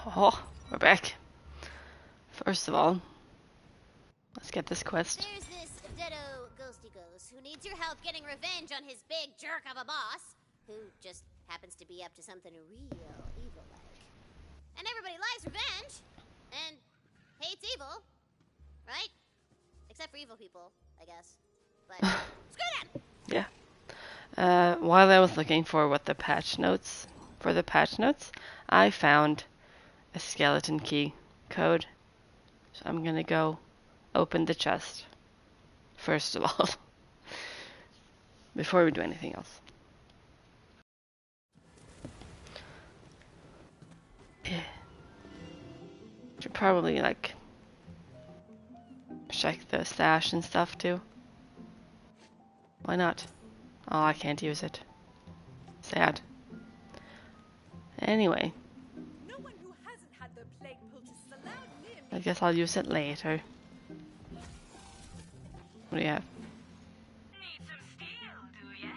Oh, we're back. First of all, let's get this quest. There's this Deado Ghosty Ghost who needs your help getting revenge on his big jerk of a boss, who just happens to be up to something real evil-like. And everybody likes revenge, and hates evil, right? Except for evil people, I guess. But screw them! Yeah. While I was looking for the patch notes, I found a skeleton key code. So I'm gonna go open the chest. First of all. Before we do anything else. Should probably check the stash and stuff too. Why not? Oh, I can't use it. Sad. Anyway. No one who hasn't had their plague poultices allowed near me. I guess I'll use it later. What do you have? Need some steel, do ya?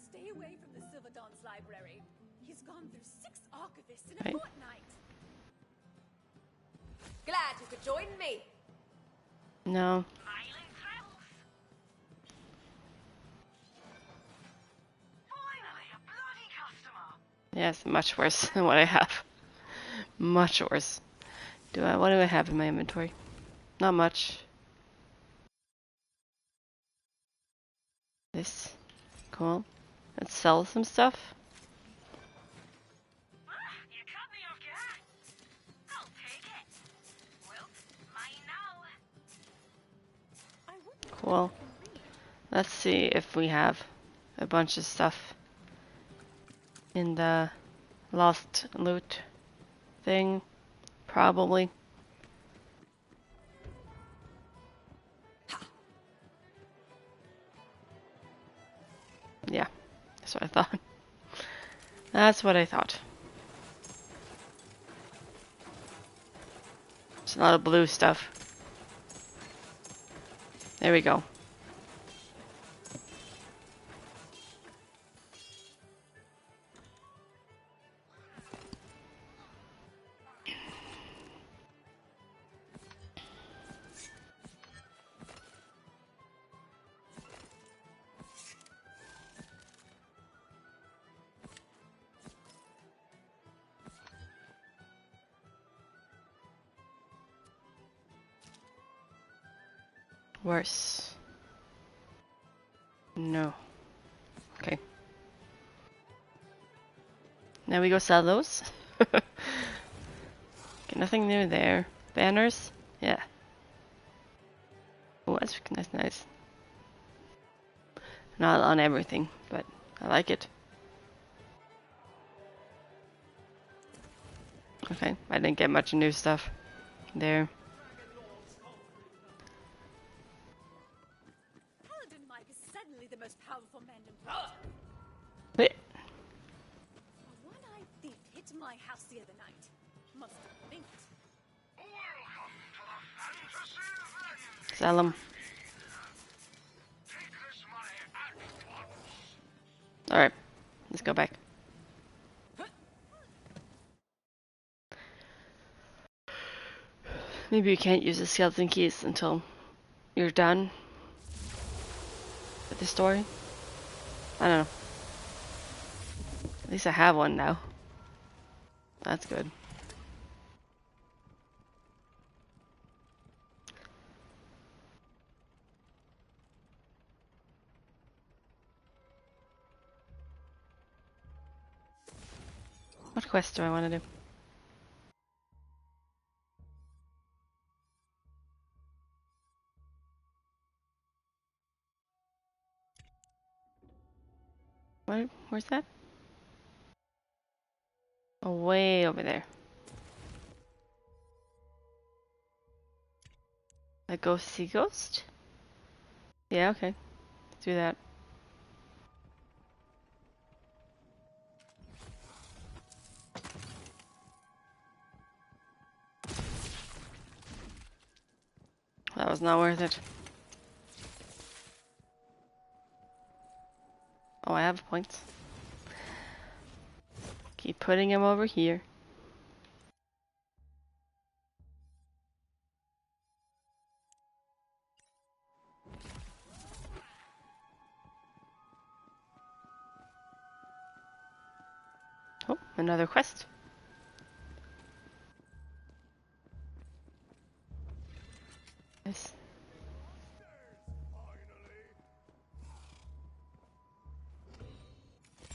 Stay away from the Silverdon's library. He's gone through 6 archivists in a Right. fortnight. Glad you could join me. No. Smiling travels. Finally, a bloody customer. Yes, much worse than what I have. Much worse. What do I have in my inventory? Not much. This. Cool. Let's sell some stuff. You cut me off guard. I'll take it. Well, mine now. Cool. Let's see if we have a bunch of stuff in the lost loot thing. Probably. Yeah, that's what I thought. That's what I thought. There's a lot of blue stuff. There we go. Worse. No. Okay. Now we go sell those. Okay, nothing new there. Banners? Yeah. Oh, that's nice. Not on everything, but I like it. Okay, I didn't get much new stuff there. Paladin Mike is suddenly the most powerful man in Britain. Wait. A one-eyed thief hit my house the other night. Must have blinked. Welcome to the fantasy land. Sell them. Take this money at once. Alright, let's go back. Maybe you can't use the skeleton keys until you're done with the story. I don't know. At least I have one now. That's good. What quest do I want to do? Where's that? Oh, way over there. A ghosty ghost? Yeah, okay. Let's do that. That was not worth it. Oh, I have points. Keep putting him over here. Oh, another quest. Nice.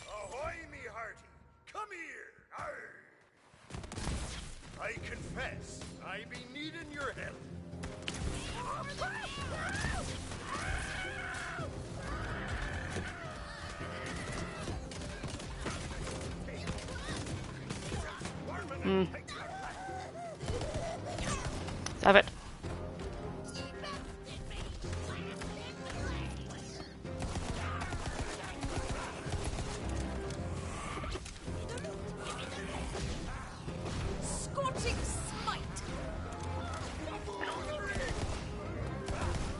Ahoy, me hearty! Come here! Arr. I confess, I be needing your help. Stop it. Scorching smite!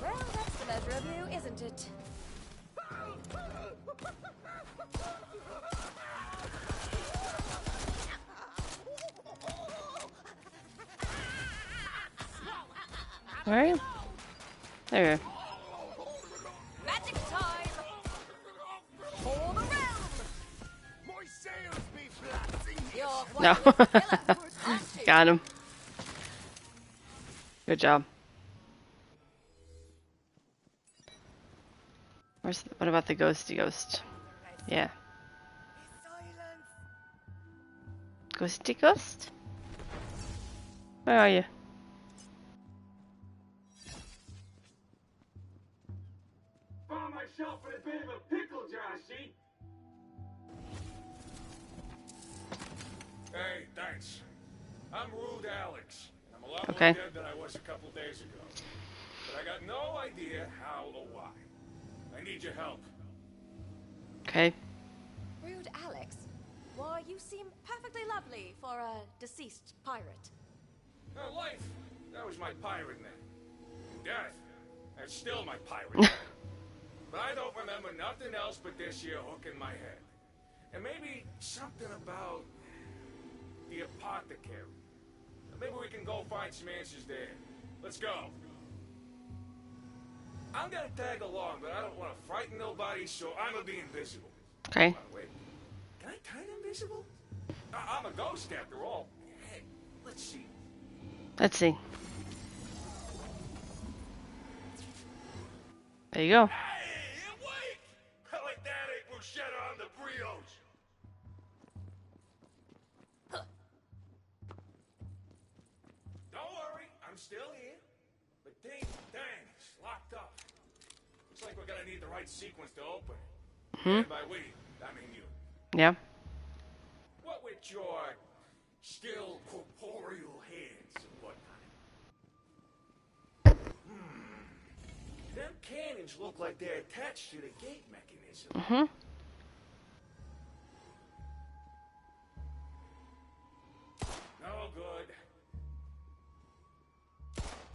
Well, that's the measure of you, isn't it? Where are you? There you go. Magic time! For the realm! My sails be blasting. You're quite No. a little killer, aren't you? Got him. Good job. What about the ghosty ghost? Yeah. Ghosty ghost? Where are you? Found myself in a bit of a pickle, Joshy. Hey, thanks. I'm Rude Alex. I'm a lot Okay. more dead than I was a couple days ago. But I got no idea how or why. I need your help. Okay. Rude Alex? Why, you seem perfectly lovely for a deceased pirate. Now, life, that was my pirate name. Death, that's still my pirate name. But I don't remember nothing else but this here hook in my head. And maybe something about the apothecary. Maybe we can go find some answers there. Let's go. I'm gonna tag along, but I don't want to frighten nobody, so I'm gonna be invisible. Okay. Wait, can I turn invisible? I'm a ghost after all. Hey, let's see. Let's see. There you go. Hey, awake! Like that ain't bruschetta on the brioche. Don't worry, I'm still here. But dang, it's locked up. Looks like we're gonna need the right sequence to open it. And by we, I mean you. Yeah. What with your still corporeal hands and whatnot? Them cannons look like they're attached to the gate mechanism. Mhm. No good.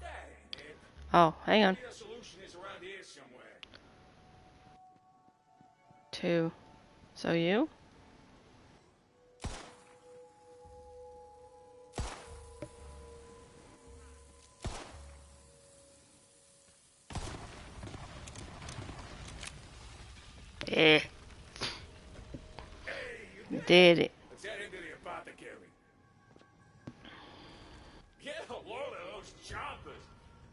That ain't it. Oh, hang on. Maybe the solution is around here somewhere. 2. So you? Eh. Did it. Let's head into the apothecary. Get a load of those chompers.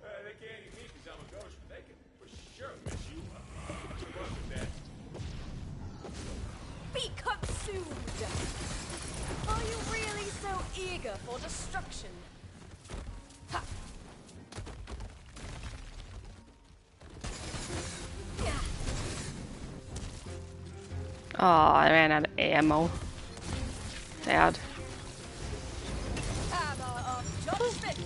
They can't eat me because I'm a ghost, but they can for sure mess you up. Good luck with that. Be consumed! Are you really so eager for destruction? Ha! Yeah. Oh, I ran out of ammo. Sad. Hammer of judgment!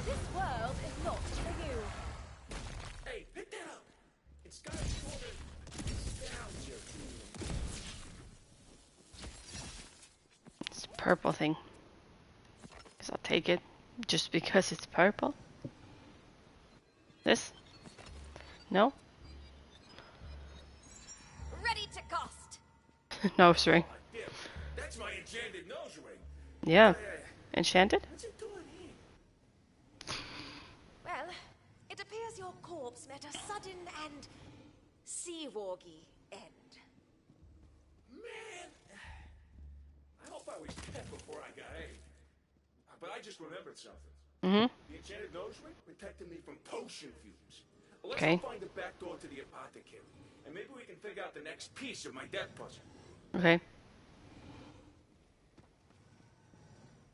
This world is not for you. Hey, pick that up. It's got a sort of nostalgia feeling. It's a purple thing. guess I'll take it just because it's purple. This? No? Ready to cost. Nose ring. Yeah, that's my enchanted nose ring. Yeah. Enchanted? What's it doing here? Well, it appears your corpse met a sudden and sea-wargy end. Man, I hope I was dead before I got AIDS. But I just remembered something. Mm-hmm. The enchanted nose ring protected me from potion fumes. Let's Okay. go find the back door to the apothecary, and maybe we can figure out the next piece of my death puzzle. Okay.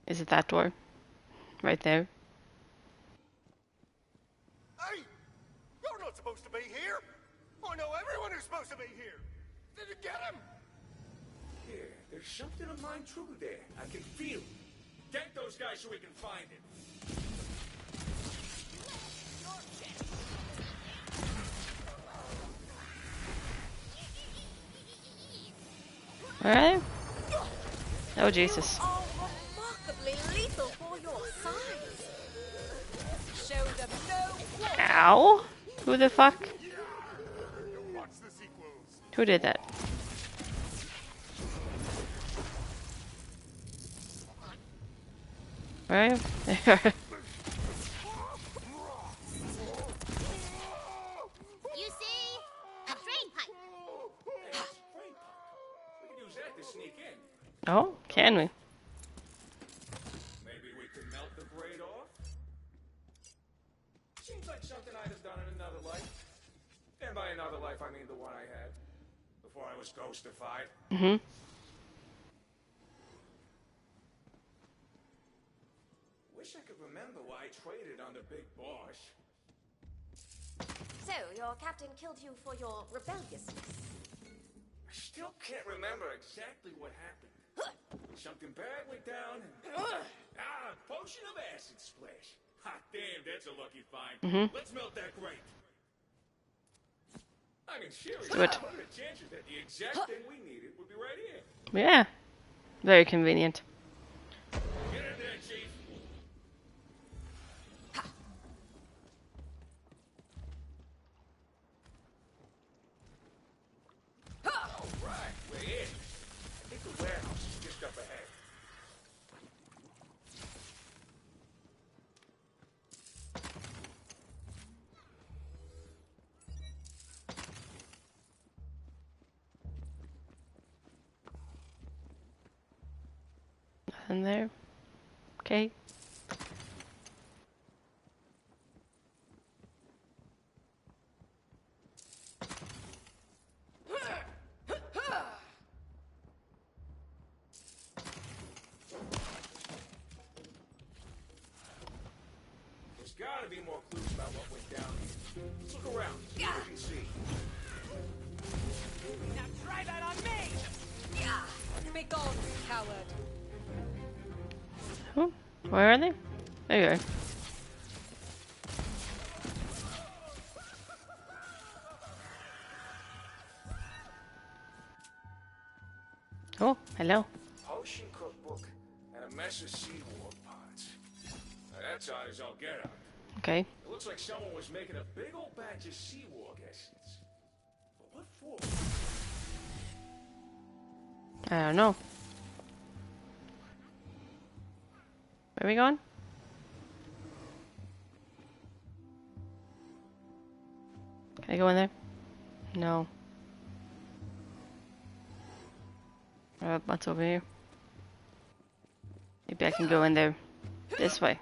Is it that door? Right there? Hey! You're not supposed to be here! I know everyone who's supposed to be here! Did you get him? Yeah, there's something of mine true there. I can feel it. Get those guys so we can find it. Alright. Oh, Jesus. Are remarkably lethal for your size. Show them no quarter. Ow! Who the fuck? Watch the sequels. Who did that? Right? You see? A drain pipe. Hey, spray pipe. We can use that to sneak in. Oh, can we? Maybe we can melt the braid off? Seems like something I'd have done in another life. And by another life, I mean the one I had. Before I was ghostified. Mm-hmm. Wish I could remember why I traded on the big boss. So, your captain killed you for your rebelliousness. I still can't remember exactly what happened. Something bad went down and... potion of acid splash. Hot damn, that's a lucky find. Let's melt that grate. I mean, seriously, Do it. what are the chances that the exact thing we needed would be right here? Yeah. Very convenient. Get in there, Chief. All right, we're in. I think the warehouse is just up ahead. Nothing there. Okay. There's gotta be more clues about what went down here. Let's look around, see what we can see. Now try that on me! Be gone, coward. Oh, where are they? There you are. Oh, hello. Potion cookbook and a mess of seawater pots. Now that's odd as I'll get out. Okay. It looks like someone was making a big old batch of seawater essence. But what for? I don't know. Where are we going? Can I go in there? No. What's over here? Maybe I can go in there this way.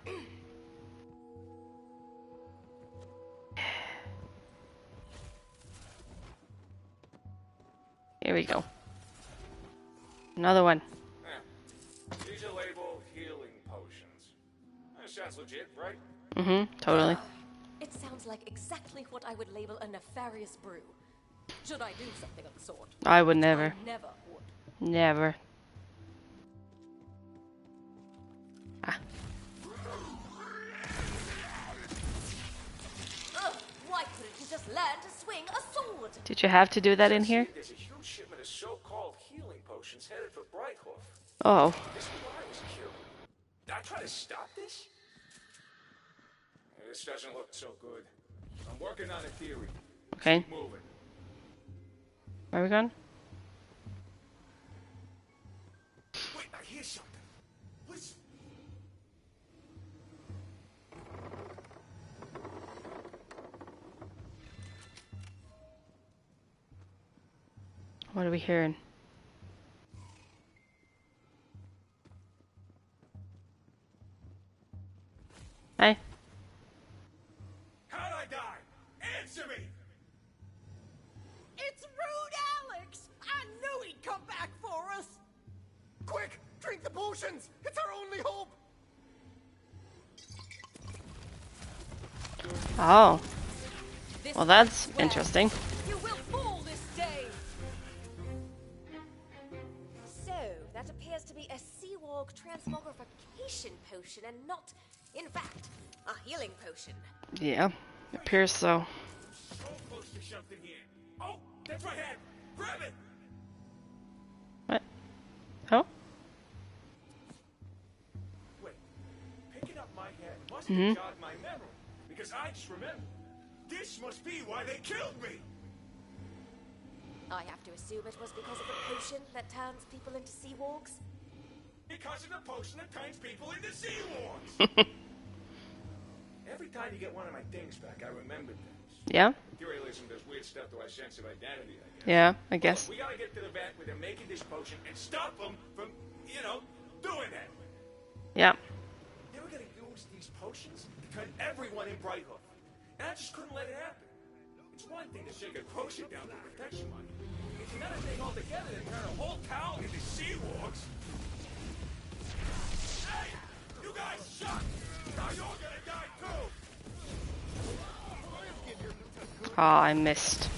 Here we go. Another one. These are labeled healing potions. That sounds legit, right? Mm-hmm, totally. It sounds like exactly what I would label a nefarious brew. Should I do something of the sort? I would never. I never would. Never. Ah. Ugh, why couldn't you just learn to swing a sword? Did you have to do that in here? There's a huge shipment of so-called healing potions headed for Brighthoof. Oh. This is why I was cured. I try to stop this? This doesn't look so good. I'm working on a theory. Okay. Keep moving. Where are we going? Wait, I hear something. Listen. What are we hearing? Hey. How'd I die? Answer me! It's rude, Alex! I knew he'd come back for us! Quick, drink the potions. It's our only hope. Oh. This Well, that's is where interesting. You will fall this day! So, that appears to be a Seawarg transmogrification potion and not, in fact, a healing potion. Yeah. Appears so. So close to something here. Oh, that's my hand. Grab it. What? Oh? Wait, picking up my head must have jogged my memory, because I just remembered. This must be why they killed me. I have to assume it was because of the potion that turns people into Seawargs. Because of the potion that turns people into Seawards. Every time you get one of my things back, I remember things. Yeah? Materialism does weird stuff to our sense of identity, I guess. Yeah, I Look, guess. we gotta get to the vat where they're making this potion and stop them from, doing that. Yeah. They were gonna use these potions to turn everyone in Brighthoof. And I just couldn't let it happen. It's one thing to shake a grocer down for protection money. It's another thing altogether to turn a whole town into Seawargs. Hey! You guys suck! Now you're gonna die too! Oh, I missed.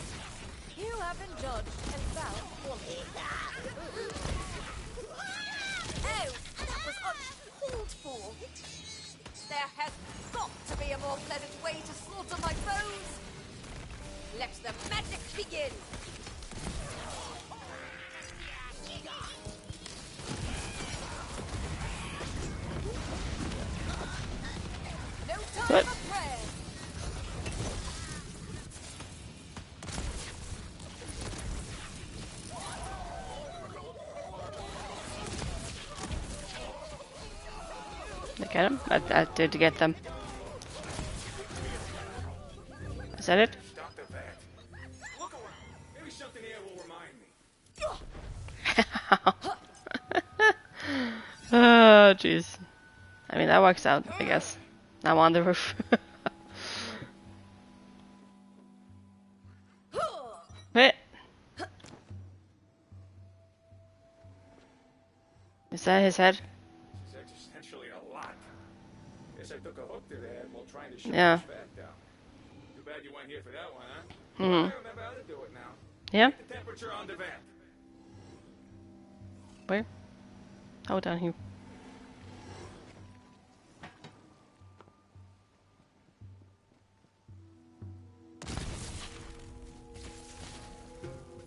You have been judged and found wanting. Oh, that was uncalled for. There has got to be a more pleasant way to slaughter my foes. Let the magic begin. No time What? for prayer. Did I get them? I did get them. Is that it? Stop the vat. Look around. Maybe something here will remind me. Oh, jeez. I mean, that works out, I guess. I'm on the roof. Wait. Is that his head? It's existentially a lot. Guess I took a hook to the head while trying to shut Yeah. this vat down. Too bad you weren't here for that one, huh? Mhm. I remember how to do it now. Yeah? Get the temperature on the vat. Where? Oh, down here.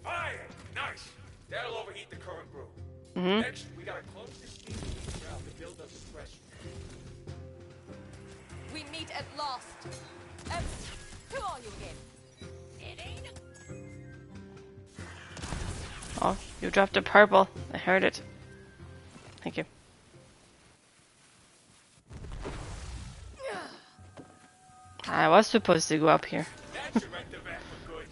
Fire! Nice! That'll overheat the current brew. Mm-hmm. Next, we gotta close the steam valve to build up the pressure. We meet at last. Who are you again? It ain't. Oh, you dropped a purple. I heard it. Thank you. I was supposed to go up here. That should make the vat look good.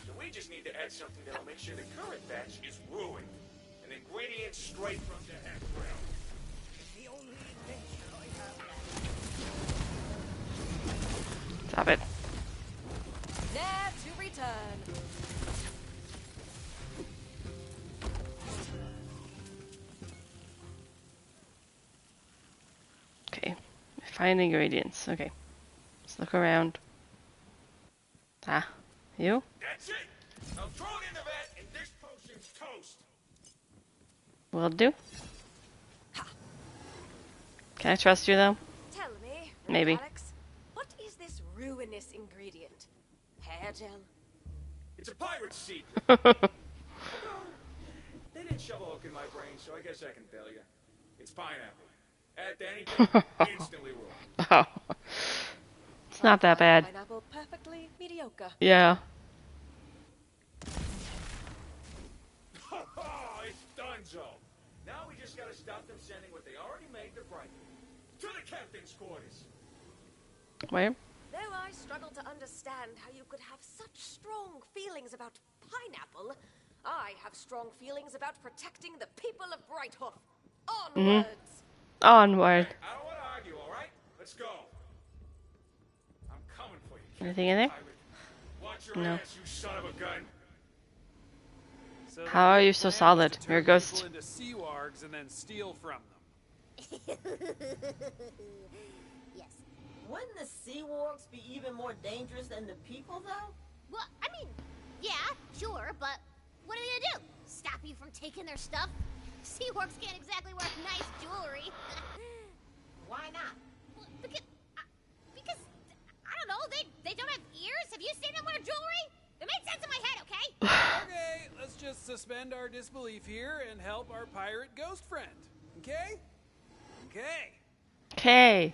So we just need to add something that'll make sure the current batch is ruined. An ingredient straight from the heck grill. The only adventure I have. Stop it. There to return. Okay. Find ingredients. Okay. Let's look around. Ah. You? That's it. Now throw it in the vat and this potion's toast. Will do. Can I trust you though? Tell me, Maybe. Alex, what is this ruinous ingredient? Hair gel? It's a pirate's secret. They didn't shove a hook in my brain, so I guess I can tell you. It's pineapple. Add to anything, instantly ruined. Oh. It's not that bad. Pineapple perfectly mediocre. Yeah. It's donezo. Now we just gotta stop them sending what they already made to Brighton. To the captain's quarters. Where? Though I struggle to understand how you could have such strong feelings about pineapple, I have strong feelings about protecting the people of Brighthoof. Onwards! Onward. I don't want to argue, all right? Let's go. I'm coming for you. Anything in there? Pirate. Watch your No. ass, you son of a gun. So How are you so solid? to turn You're a ghost. people into sea wargs and then steal from them. Yes. Wouldn't the sea wargs be even more dangerous than the people, though? Well, I mean, yeah, sure, but what are they gonna do? Stop you from taking their stuff? Seahawks can't exactly wear nice jewelry. Why not? Well, because, I don't know, they don't have ears? Have you seen them wear jewelry? It made sense in my head, okay? Okay, let's just suspend our disbelief here and help our pirate ghost friend. Okay? Okay. Okay.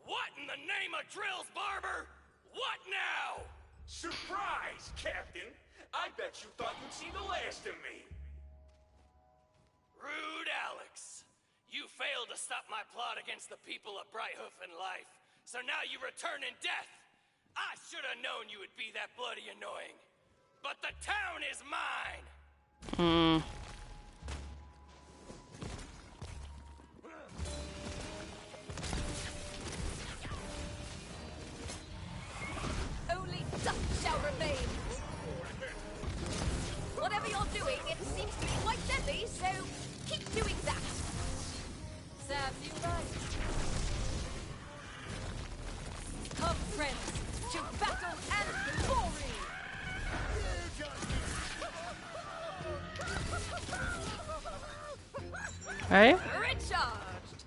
What in the name of drills, Barber? What now? Surprise, Captain. I bet you thought you'd see the last of me. Rude Alex. You failed to stop my plot against the people of Brighthoof and life, so now you return in death. I should have known you would be that bloody annoying. But the town is mine. Only dust shall remain. Whatever you're doing, it seems to be quite deadly, so keep doing that. Serves you right. Come, friends, to battle and glory! Right? Recharged!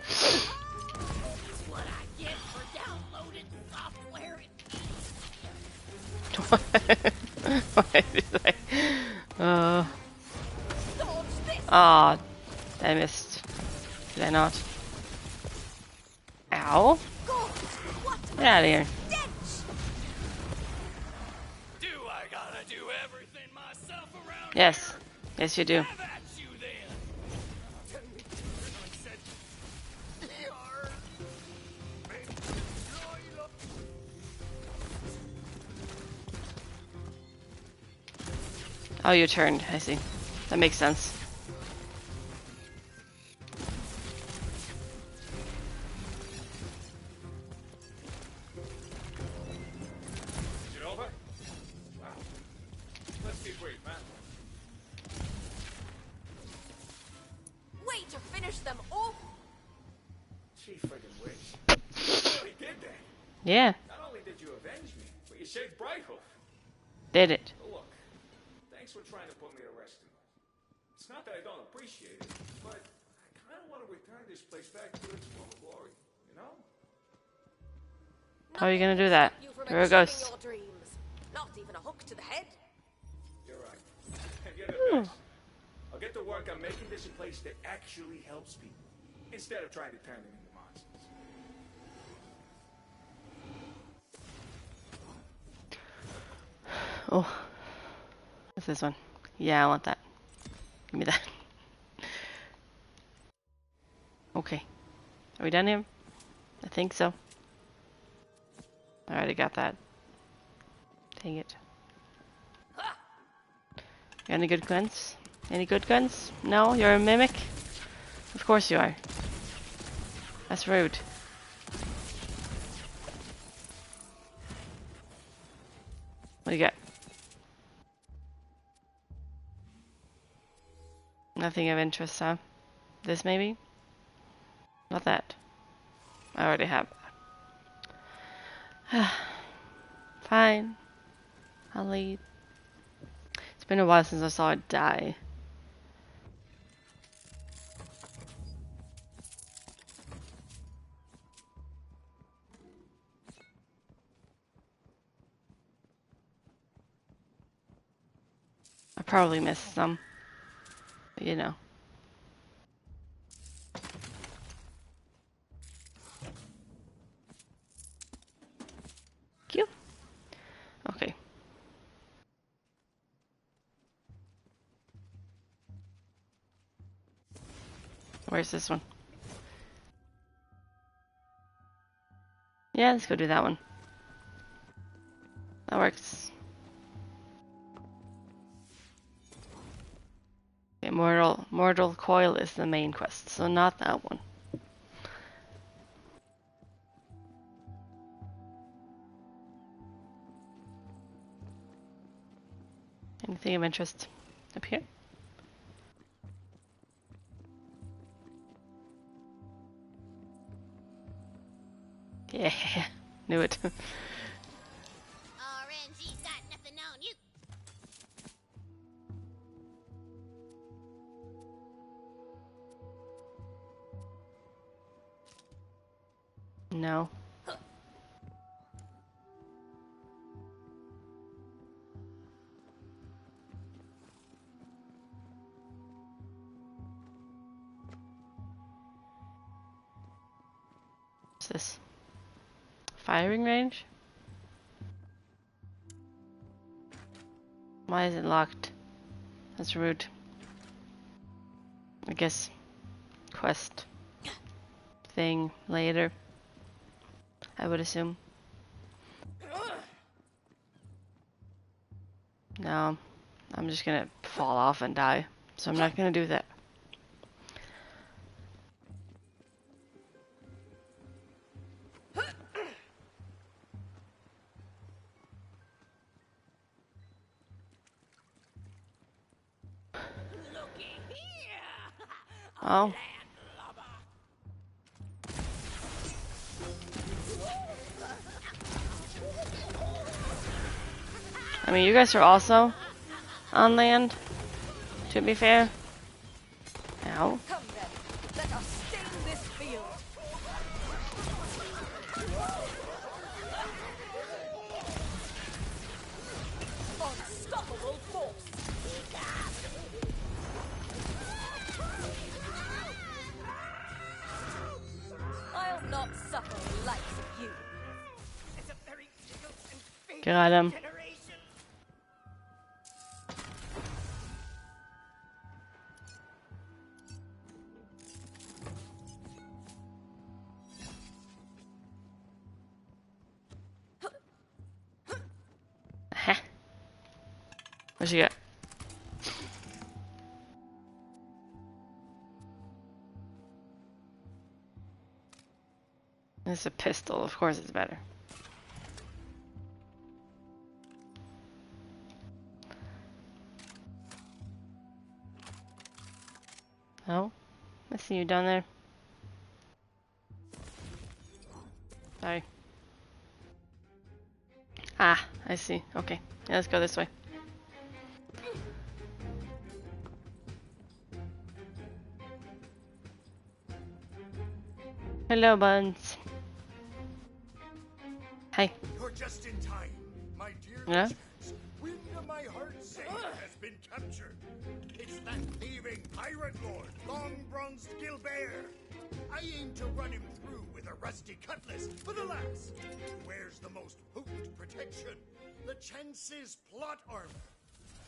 That's what I get for downloading software. Why did I? Dodge this! Ah, I missed. Did I not? Ow! God, what Get out of here. stench! Do I gotta do everything myself around Yes. Yes, you do. here? Have at you then. Oh, you turned. I see. That makes sense. Is it over? Wow. Let's be brief, man. Way to finish them off! Gee friggin' whiz. You really did that. Yeah, Not only did you avenge me, but you saved Brighthoof. did it. So look, thanks for trying to put me to rest tonight. It's not that I don't appreciate it, but I kind of want to return this place back to its former glory, you know? How are you gonna do that? You from You're a achieving ghost. your dreams. Not even a hook to the head. You're right. And you're the best. I'll get to work on making this a place that actually helps people, instead of trying to turn them into monsters. Oh. What's this one? Yeah, I want that. Give me that. Okay. Are we done here? I think so. I already got that. Dang it. Got any good guns? Any good guns? No? You're a mimic? Of course you are. That's rude. What do you got? Nothing of interest, huh? This maybe? Not that. I already have that. Fine. I'll leave. It's been a while since I saw it die. I probably missed some. But you know. Cute. Okay. Where's this one? Yeah, let's go do that one. That works. Okay, Mortal Coil is the main quest, so not that one. Anything of interest up here? Yeah, knew it. RNG's got nothing on you. No. What's this? Firing range? Why is it locked? That's rude. I guess quest thing later, I would assume. No, I'm just gonna fall off and die, so I'm not gonna do that. Oh. I mean, you guys are also on land, to be fair. Ow. Come then, let us stain this field. Unstoppable force. I'll not suffer the likes of you. It's a very difficult and fatal Got him. generation. What you got? It's a pistol, of course it's better. Oh, I see you down there. Sorry. Ah, I see. Okay, yeah, let's go this way. Hello, Buns. Hi. You're just in time, my dear. Yeah? Wind of my heart say has been captured. It's that thieving pirate lord, long bronzed Gilbert. I aim to run him through with a rusty cutlass, but alas, where's the most potent protection? The Chance's plot armor.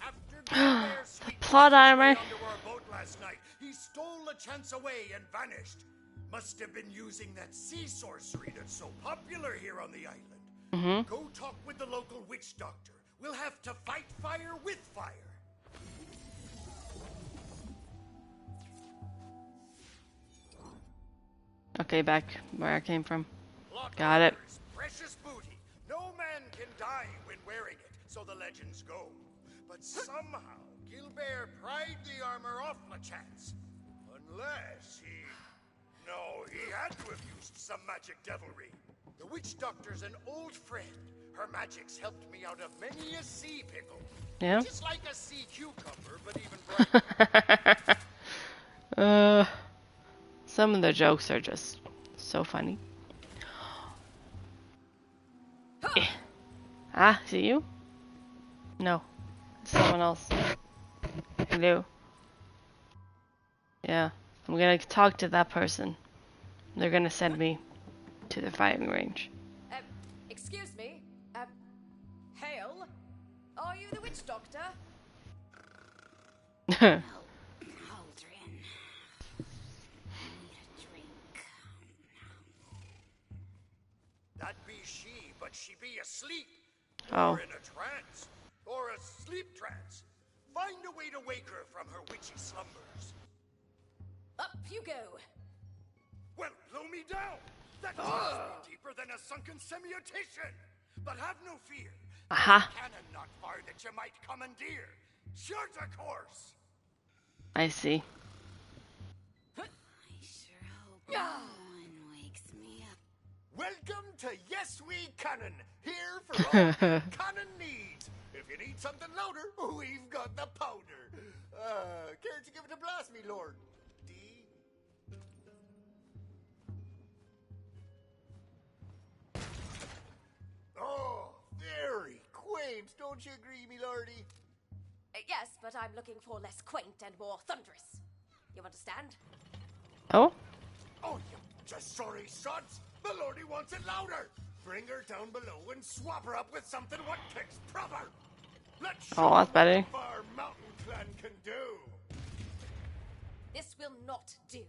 After Gilbert sweet plot armor. onto our boat last night, he stole the Chance away and vanished. Must have been using that sea sorcery that's so popular here on the island. Go talk with the local witch doctor. We'll have to fight fire with fire. Okay, back where I came from. Plot Got it. armor is precious booty. No man can die when wearing it, so the legends go. But somehow, Gilbert pried the armor off the Chance. Unless he... No, he had to have used some magic devilry. The witch doctor's an old friend. Her magic's helped me out of many a sea pickle. Yeah? Just like a sea cucumber, but even brighter. Some of the jokes are just so funny. Eh. Ah, is it you? No, it's someone else. can do. Yeah, I'm gonna talk to that person. They're gonna send me to the firing range. Excuse me. Hale? Are you the witch doctor? Cauldron. Need a drink. That be she, but she be asleep. Oh. Or in a trance. Or a sleep trance. Find a way to wake her from her witchy slumbers. Up you go. Well, blow me down. That must be deeper than a sunken semiotition. But have no fear. Aha. Cannon not far that you might commandeer. Short a course. I see. I sure hope no one wakes me up. Welcome to Yes We Cannon. Here for all your cannon needs. If you need something louder, we've got the powder. Care to give it a blast, me lord? D. Oh, very quaint, don't you agree, me lordy? Yes, but I'm looking for less quaint and more thunderous. You understand? Oh? Oh, you just sorry sods. The lordy wants it louder. Bring her down below and swap her up with something what kicks proper. Let's show Oh, that's better. what our mountain clan can do. This will not do.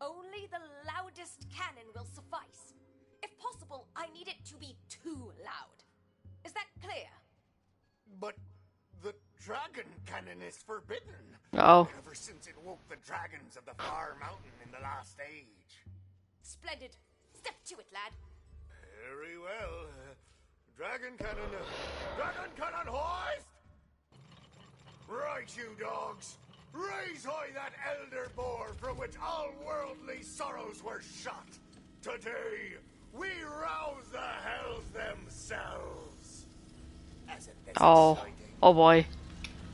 Only the loudest cannon will suffice. If possible, I need it to be too loud. Is that clear? But the dragon cannon is forbidden. Oh. Ever since it woke the dragons of the far mountain in the last age. Splendid. Step to it, lad. Very well. Dragon cannon hoist! Right, you dogs. Raise high that elder boar from which all worldly sorrows were shot. Today, we rouse the hells themselves. Isn't this exciting? Oh boy.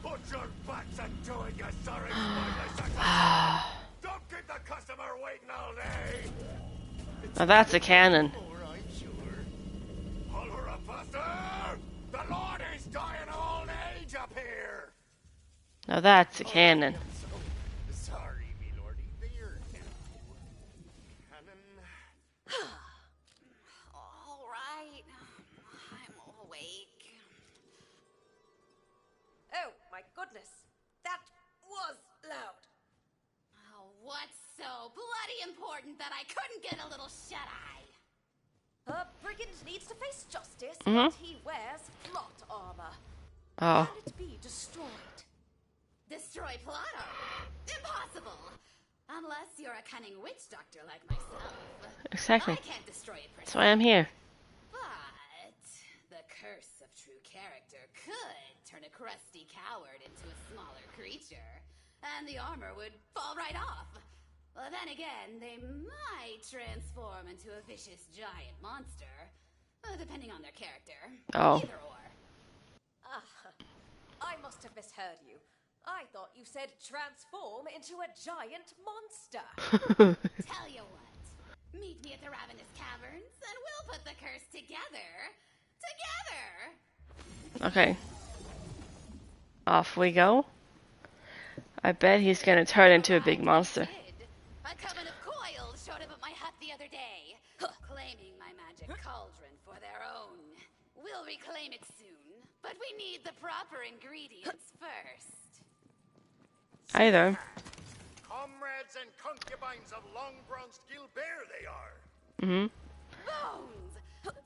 Put your backs into it, you sorry spineless. Don't keep the customer waiting all day. Now that's a cannon. I'm sure. Haul her up faster! The Lord is dying of old age up here! Now that's a cannon. So sorry, me lordy. Beer cannon. All right. I'm awake. Oh, my goodness. That was loud. Oh, what's so bloody important that I couldn't get a little shut-eye? A brigand needs to face justice, Mhm. but he wears plot armor. Oh. Can it be destroyed? Destroy plot armor? Impossible! Unless you're a cunning witch doctor like myself. Exactly. I can't destroy it That's personally. why I'm here. But the curse of true character could turn a crusty coward into a smaller creature, and the armor would fall right off. Well, then again, they might transform into a vicious giant monster, depending on their character. Oh. Either or. I must have misheard you. I thought you said transform into a giant monster. Tell you what, meet me at the Ravenous Caverns, and we'll put the curse together. Together! Okay. Off we go. I bet he's gonna turn into a big monster. A coven of coils showed up at my hut the other day, claiming my magic cauldron for their own. We'll reclaim it soon, but we need the proper ingredients first. Either. Comrades and concubines of Long Bronzed Gilbert they are. Mhm. Bones!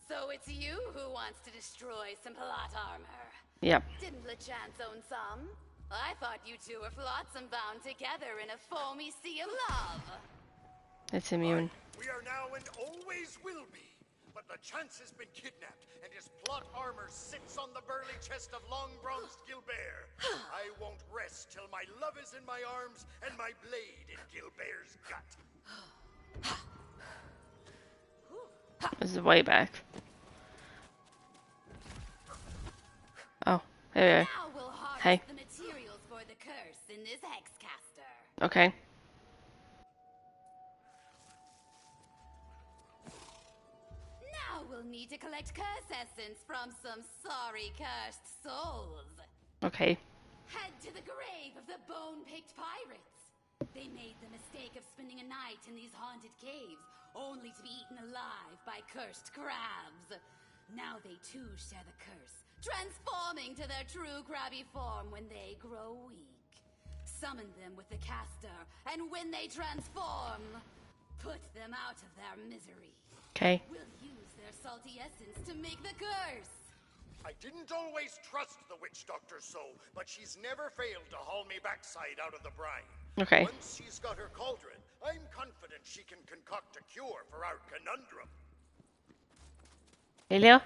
So it's you who wants to destroy some plot armor. Yep. Didn't LeChance own some? I thought you two were flotsam bound together in a foamy sea of love. It's immune. We are now and always will be. But LeChance has been kidnapped, and his plot armor sits on the burly chest of Long Bronzed Gilbert. I won't rest till my love is in my arms and my blade in Gilbert's gut. This is way back. Oh, there we are. Now we'll harvest Hey. the materials for the curse in this hexcaster. Okay. Now we'll need to collect curse essence from some sorry cursed souls. Okay. Head to the grave of the pirates. They made the mistake of spending a night in these haunted caves, only to be eaten alive by cursed crabs. Now they too share the curse, transforming to their true crabby form when they grow weak. Summon them with the caster, and when they transform, put them out of their misery. Okay. We'll use their salty essence to make the curse. I didn't always trust the witch doctor so, but she's never failed to haul me backside out of the brine. Okay. Once she's got her cauldron, I'm confident she can concoct a cure for our conundrum. Helio?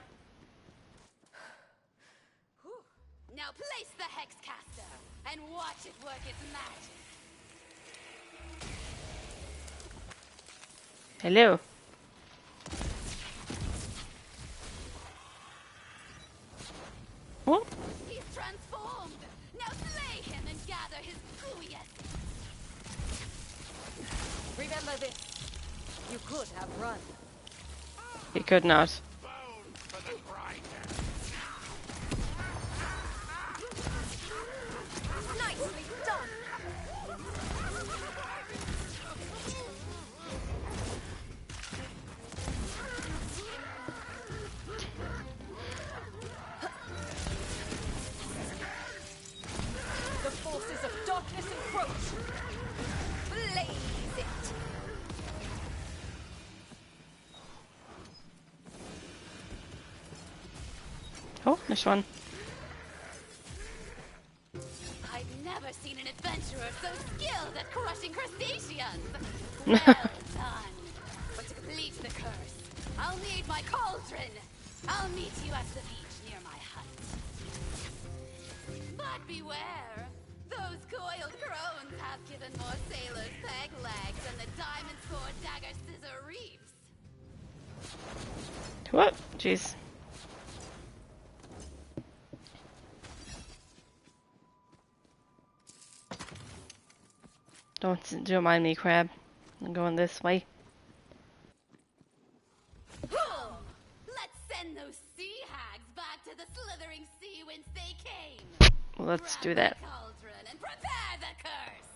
Now place the hex caster and watch it work its magic. Hello? What? He's transformed. Now slay him and gather his gooey essence. Remember this. You could have run. He could not. Nicely done. The forces of darkness encroach. Blaze it. Oh, this one. I've never seen an adventurer so skilled at crushing crustaceans. Well done. But to complete the curse, I'll need my cauldron. I'll meet you at the beach near my hut. But beware. Those coiled crones have given more sailors peg legs than the diamond sword dagger scissor reefs. What? Jeez. Don't mind me, crab. I'm going this way. Let's send those sea hags back to the slithering sea whence they came. Well, let's Grab do that. my cauldron and prepare the curse.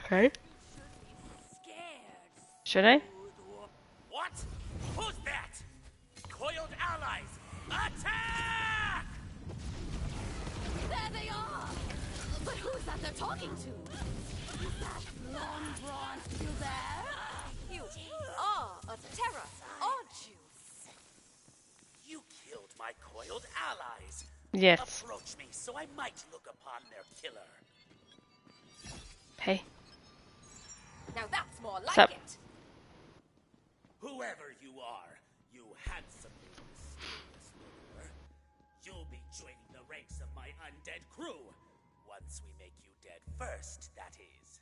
Okay. Scared. Should I? What? Who's that? Coiled allies! Attack! There they are. But who's that they're talking to? Is that long bronze still there? You are a terror, aren't you? You killed my coiled allies. Yes. Approach me so I might look upon their killer. Hey. Now that's more What's like up? it. Whoever you are, you handsomely mysterious murderer, you'll be joining the ranks of my undead crew. Once we make you dead first, that is.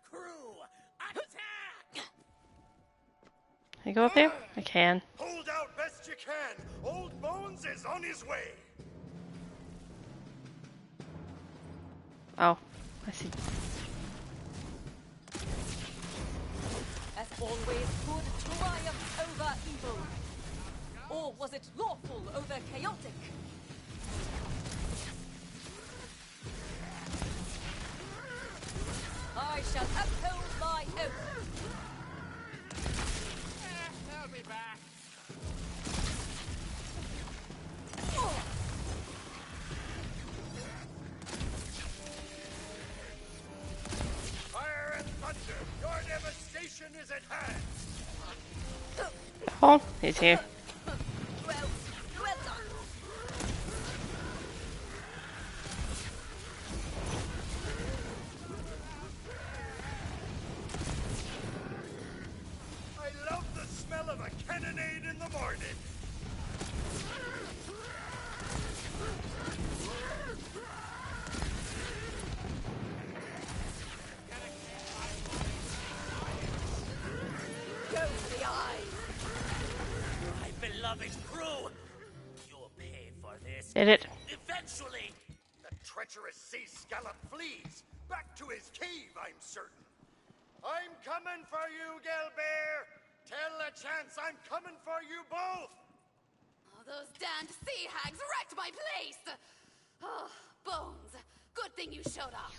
Crew, attack! Can I go up there? I can. Hold out best you can. Old Bones is on his way. Oh, I see. As always, good triumphs over evil. Or was it lawful over chaotic? I shall uphold my oath. They'll be back. Fire and thunder, your devastation is at hand. Oh, he's here. Well done. I love the smell of a cannonade in the morning. Go for the eyes. My beloved crew, you'll pay for this. Did it? Eventually. The treacherous sea scallop flees. Back to his cave, I'm certain. I'm coming for you, Gelbear. Tell the chance I'm coming for you both. those damned sea hags wrecked my place! Oh, Bones, good thing you showed up.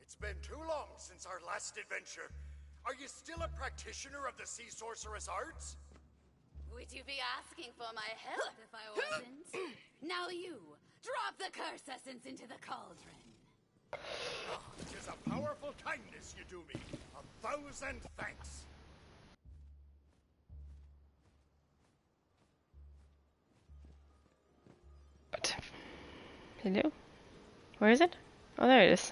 It's been too long since our last adventure. Are you still a practitioner of the sea sorceress arts? Would you be asking for my help if I wasn't? Now you, drop the curse essence into the cauldron. It is a powerful kindness you do me. 1,000 thanks. What? Hello? Where is it? Oh, there it is.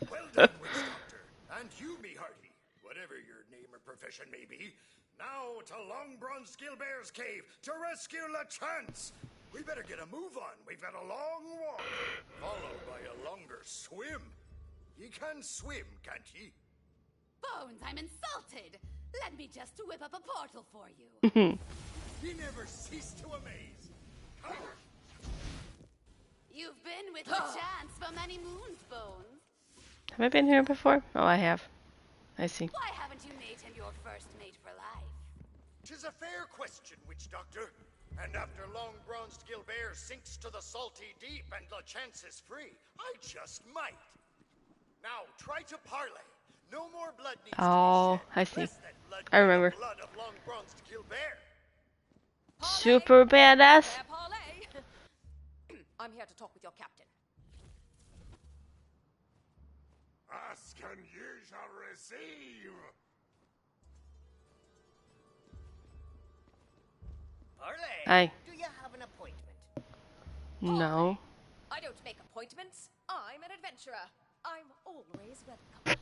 Well done, Witch Doctor. And you, me hearty, whatever your name or profession may be. Now to Long Bronze Gilbear's cave to rescue LeChance. We better get a move on. We've got a long walk, followed by a longer swim. Ye can swim, can't ye? Bones, I'm insulted. Let me just whip up a portal for you. Ye never cease to amaze. You've been with LeChance for many moons, Bones. Have I been here before? Oh, I have. I see. Why haven't you made him your first mate for life? 'Tis a fair question, Witch Doctor. And after Long Bronzed Gilbert sinks to the salty deep and LeChance is free, I just might. Now try to parlay. No more blood needs Oh, to be shed. I see. Less than blood I remember. the blood of Long Bronzed Gilbert. Super badass. Fair parlay. I'm here to talk with your captain. Ask and ye shall receive. Parley, Aye. do you have an appointment? No. I don't make appointments. I'm an adventurer. I'm always welcome.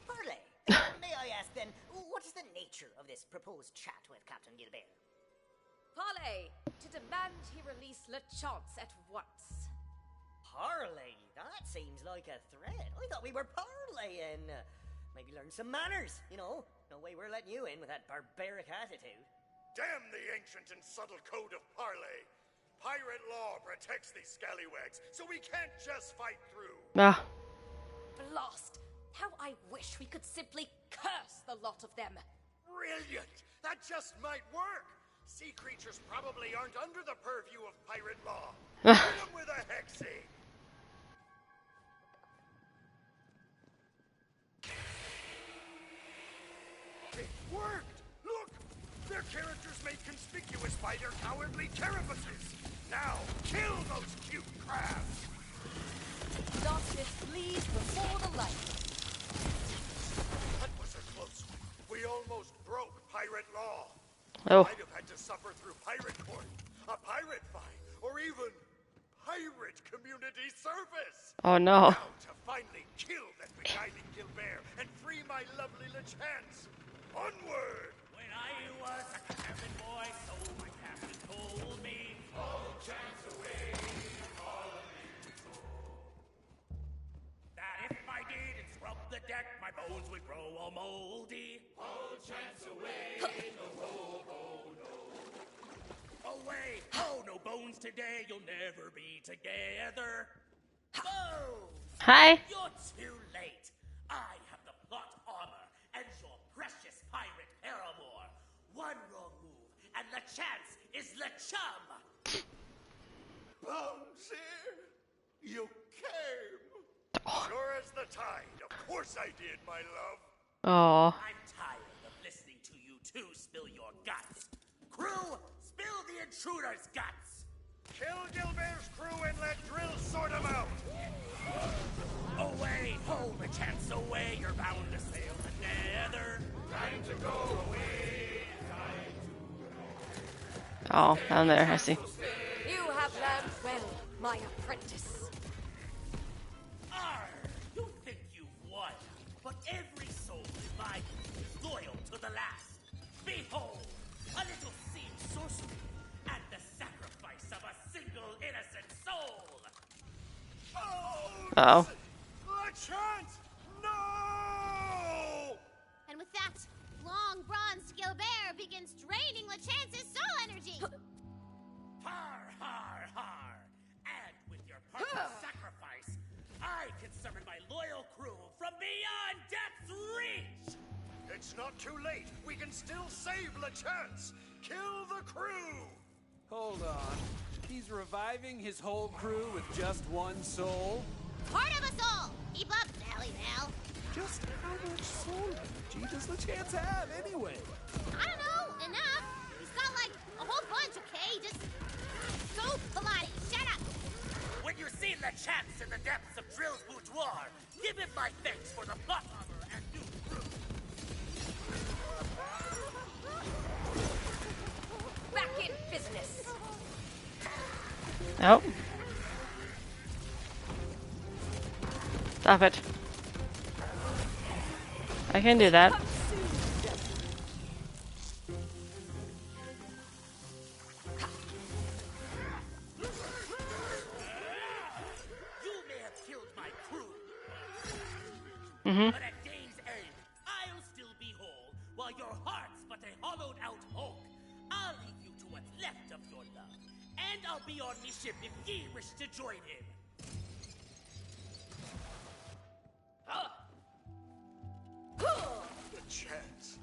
Parley, may I ask then, what is the nature of this proposed chat with Captain Gilbert? Parlay, to demand he release LeChance at once. Parley? That seems like a threat. I thought we were parleying. Maybe learn some manners, you know. No way we're letting you in with that barbaric attitude. Damn the ancient and subtle code of parley. Pirate law protects these scallywags, so we can't just fight through. Ah. Blast! How I wish we could simply curse the lot of them. Brilliant! That just might work. Sea creatures probably aren't under the purview of pirate law. Hit them with a hexie. It worked! Look! Their characters made conspicuous by their cowardly carapaces. Now, kill those cute crabs! Darkness flees before the light. That was a close one. We almost broke pirate law. Oh. Might have had to suffer through pirate court, a pirate fine, or even pirate community service. Oh no. Now to finally kill that beguiling Gilbert and free my lovely LeChance. Onward! When I was a cabin boy, so my captain told me, all chance away, all of me that if I didn't scrub the deck, my bones would grow all moldy. All chance away, no, away, oh, no bones today, you'll never be together. Oh, Hi. you're too late. I have the plot armor and your precious pirate paramour. One wrong move, and LeChance is LeChum. Bonesy, you came. Sure as the tide. Of course I did, my love. Oh. I'm tired of listening to you two spill your guts. Crew, spill the intruder's guts. Kill Gilbert's crew and let Drill sort them out. Away, hold the chance away. You're bound to sail the nether. Time to go away. Oh, down there, I see. You have learned well, my apprentice. Arr! You think you've won, but every soul in my group is loyal to the last. Behold, a little seed sorcery, and the sacrifice of a single innocent soul. Oh, Uh-oh. LeChance! No! And with that, Long Bronze Gilbert begins draining LeChance's soul energy. Har, har, har! And with your partner's sacrifice, I can summon my loyal crew from beyond death's reach! It's not too late. We can still save LeChance. Kill the crew. Hold on. He's reviving his whole crew with just one soul? Part of a soul! Keep up, Sally Val. Just how much soul energy does the chance have, anyway? I don't know, enough. He's got like a whole bunch, okay? Just go, Pilates, shut up. When you see the chance in the depths of Drill's boudoir, give him my thanks for the plot armor and new crew. Back in business. Oh. Stop it. I can do that. You may have killed my crew, Mm-hmm. but at day's end, I'll still be whole, while your heart's but a hollowed-out hulk. I'll leave you to what's left of your love, and I'll be on me ship if ye wish to join him. The chance.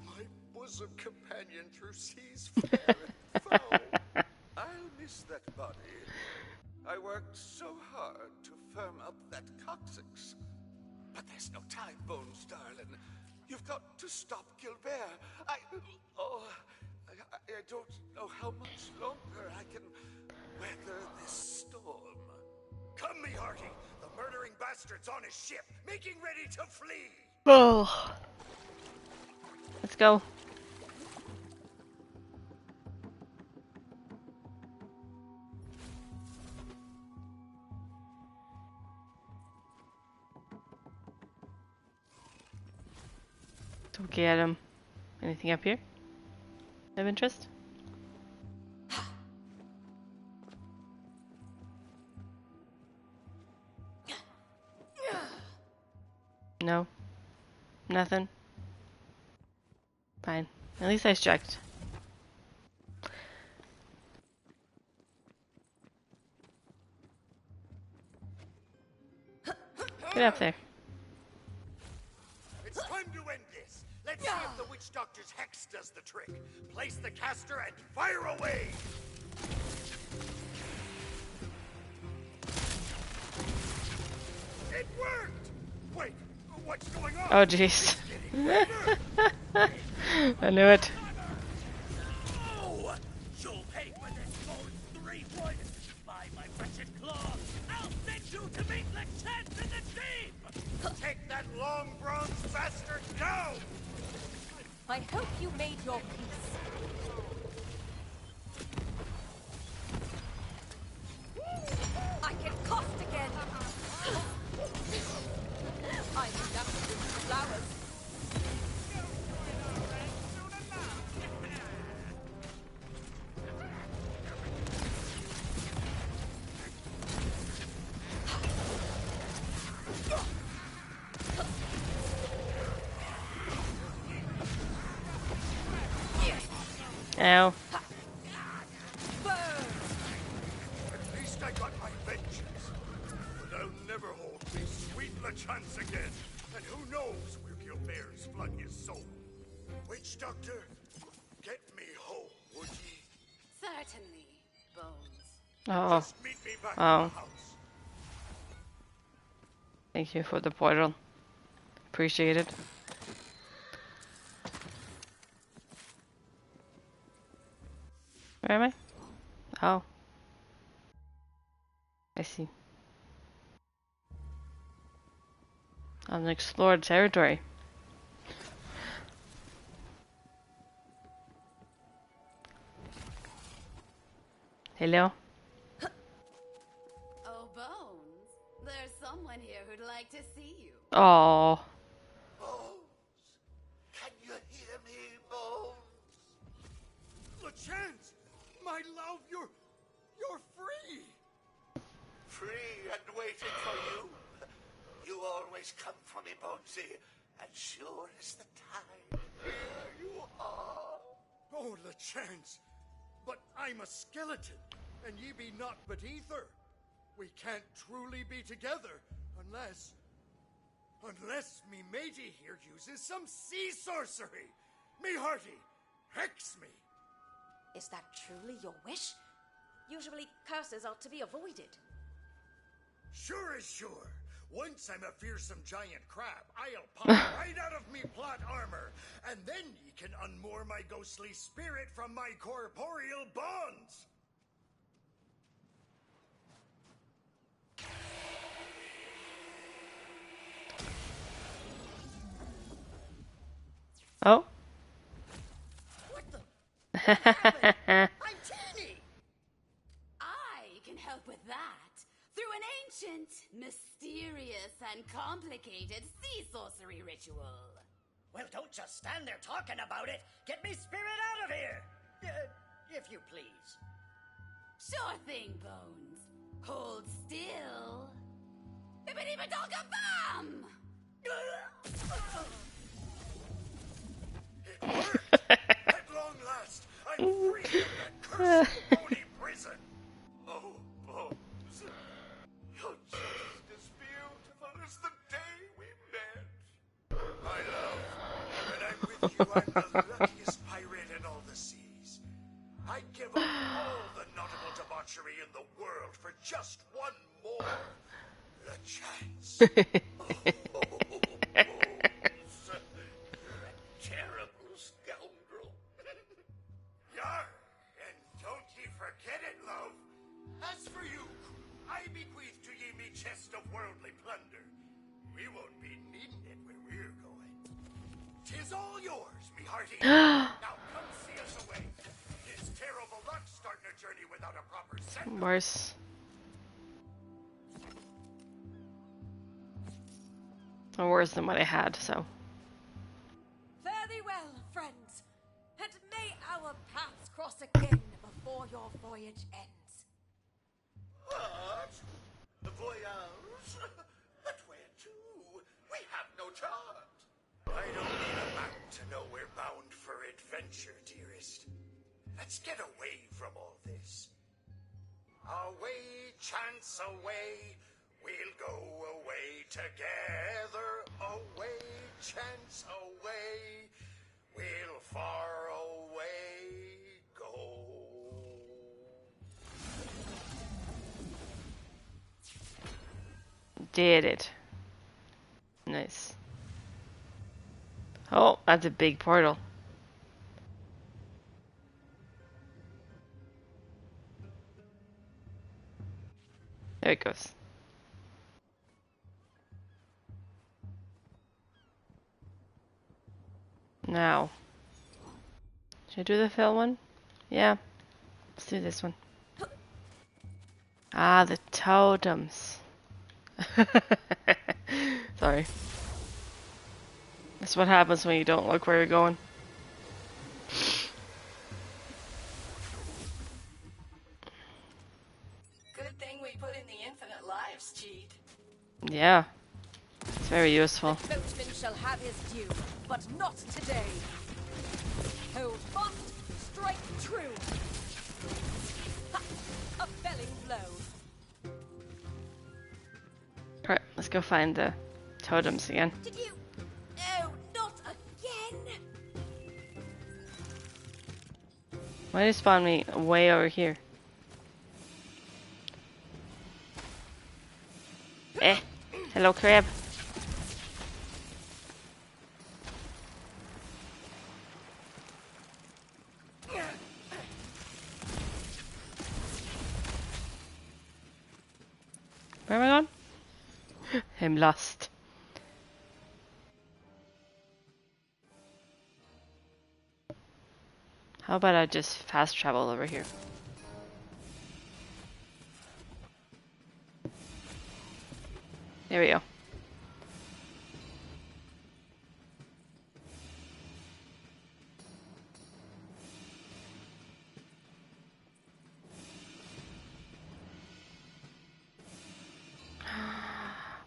My bosom companion through seas fair and foul. I'll miss that body. I worked so hard to firm up that coccyx. But there's no time, Bones, darling. You've got to stop Gilbert. I don't know how much longer I can weather this storm. Come, me hearty. The murdering bastard's on his ship, making ready to flee. Oh. Let's go. Don't get him. Anything up here of interest? No. Nothing. Fine. At least I checked. Get up there. It's time to end this. Let's see if the witch doctor's hex does the trick. Place the caster and fire away. It worked. Wait, what's going on? Oh jeez. I knew it. Oh, you'll pay for this, Bones 3-1. By my wretched claw, I'll send you to meet the chance in the team. Take that long bronze bastard down. I hope you made your peace. I can cost again. I'm adapted to flowers. Ow. At least I got my vengeance. But I'll never hold this sweet chance again. And who knows where Gilbert's flung his soul. Witch doctor, get me home, would ye? Certainly, Bones. Oh. Just meet me back in the house. Thank you for the portal. Appreciate it. Where am I? Oh. I see. Unexplored territory. Hello? Oh, Bones. There's someone here who'd like to see you. Oh. Bones, can you hear me, Bones? LeChance, my love, you're free. Free and waiting for you. You always come for me, Bonesy, and sure is the time. Here you are. Oh, LeChance, but I'm a skeleton, and ye be naught but ether. We can't truly be together unless me matey here uses some sea sorcery. Me hearty, hex me. Is that truly your wish? Usually, curses are to be avoided. Sure is sure. Once I'm a fearsome giant crab, I'll pop right out of me plot armor, and then ye can unmoor my ghostly spirit from my corporeal bonds. Oh. What the? What happened? I'm Tanny! I can help with that through an ancient, mysterious, and complicated sea sorcery ritual. Well, don't just stand there talking about it. Get me spirit out of here! If you please. Sure thing, Bones. Hold still. Bibbidi-badonka-bam! At long last, I'm free of that cursed bony prison. Oh, Bones. You're just as beautiful as the day we met. My love, when I'm with you, I'm the luckiest pirate in all the seas. I'd give up all the nautical debauchery in the world for just one more chance. Oh, Bones. You're a terrible scoundrel. Yar, and don't ye forget it, love. As for you, I bequeath to ye me chest of worldly plunder. We won't be needing it where we're going. 'Tis all yours, me hearty. Now come see us away. 'Tis terrible luck starting a journey without a proper set. Worse. Or worse than what I had, so. Fare thee well, friends, and may our paths cross again before your voyage ends. What? The voyage? But where to? We have no chart. I don't need a map to know we're bound for adventure, dearest. Let's get away from all this. Away, chance, away. We'll go away together. Away, chance, away. We'll far away go. Did it. Nice. Oh, that's a big portal. There it goes. Now. Should I do the fill one? Yeah. Let's do this one. Ah, the totems. Sorry. That's what happens when you don't look where you're going. Good thing we put in the infinite lives cheat. Yeah. It's very useful. The coachman shall have his due, but not today. Hold fast, strike true. Ha! A felling blow. Alright, let's go find the totems again. Did you? Oh, not again! Why did it spawn me way over here? Hello, crab. Where am I gone? I'm lost. How about I just fast travel over here? There we go.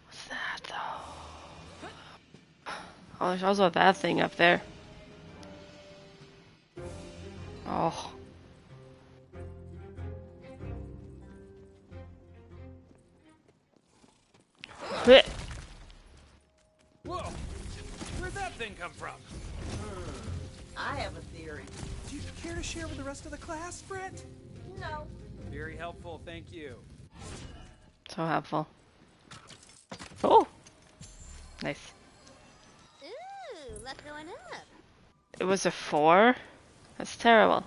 What's that though? Oh, there's also that thing up there. Oh. Blech. Whoa! Where'd that thing come from? I have a theory. Care to share with the rest of the class, Fred? No. Very helpful, thank you. So helpful. Oh! Nice. Ooh, luck going up. It was a 4? That's terrible.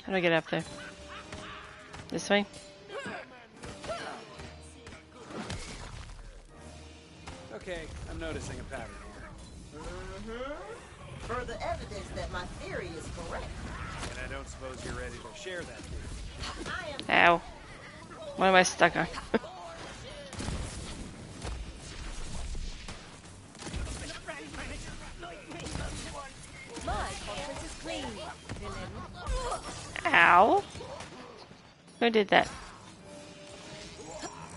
How do I get up there? This way? Okay, I'm noticing a pattern here. Further evidence that my theory is correct. And I don't suppose you're ready to share that theory. I am. Ow. What am I stuck on? My conscience is clean, villain. Ow. Who did that?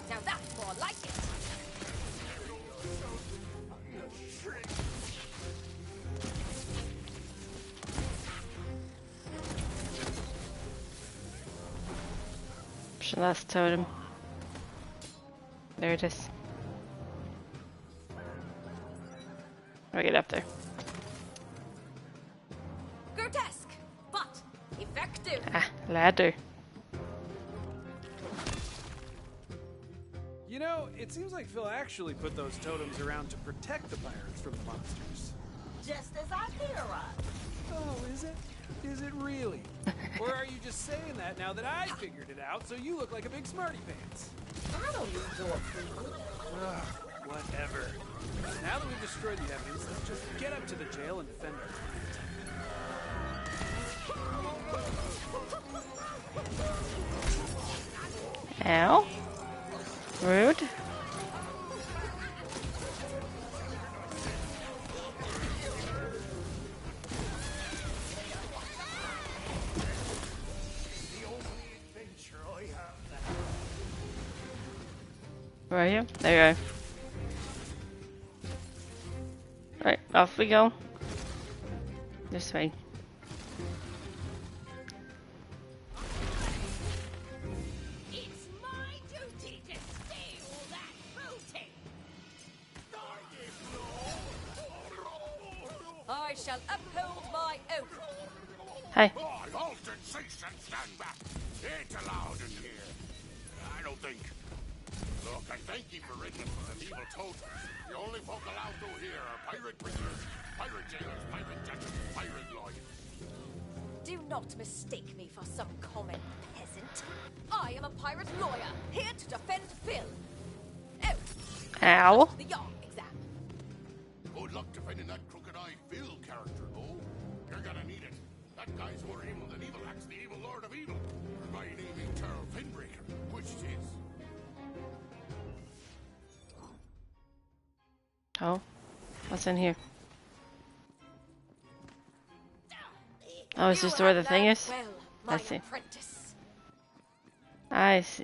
Now that's more like it. Last totem. There it is. How do I get up there? Grotesque, but effective. Ah, ladder. You know, it seems like Phil actually put those totems around to protect the pirates from the monsters. Just as I theorized. Oh, is it? Is it really? Or are you just saying that now that I figured it out so you look like a big smarty pants? I don't need your approval. Ugh, whatever. Now that we've destroyed the evidence, let's just get up to the jail and defend our client. Ow. Rude. Where are you? There you are. Right, off we go. This way. It's my duty to steal that booty. I shall uphold my oath. Hi. Boy, halt and cease and stand back. It's allowed in here. I don't think. Look, I thank you for ridding us with an evil totems. The only folk allowed through here are pirate prisoners, pirate jailers, pirate judges, pirate lawyers. Do not mistake me for some common peasant. I am a pirate lawyer, here to defend Phil. Oh, Ow. the yarn exam. Good luck defending that crooked-eyed Phil character, though. You're gonna need it. That guy's more evil than Evil Axe, the evil lord of evil. My name is Charles Finbreaker, which it is. Oh. What's in here? Oh, is this where the thing is? Well, I my see. apprentice. I see.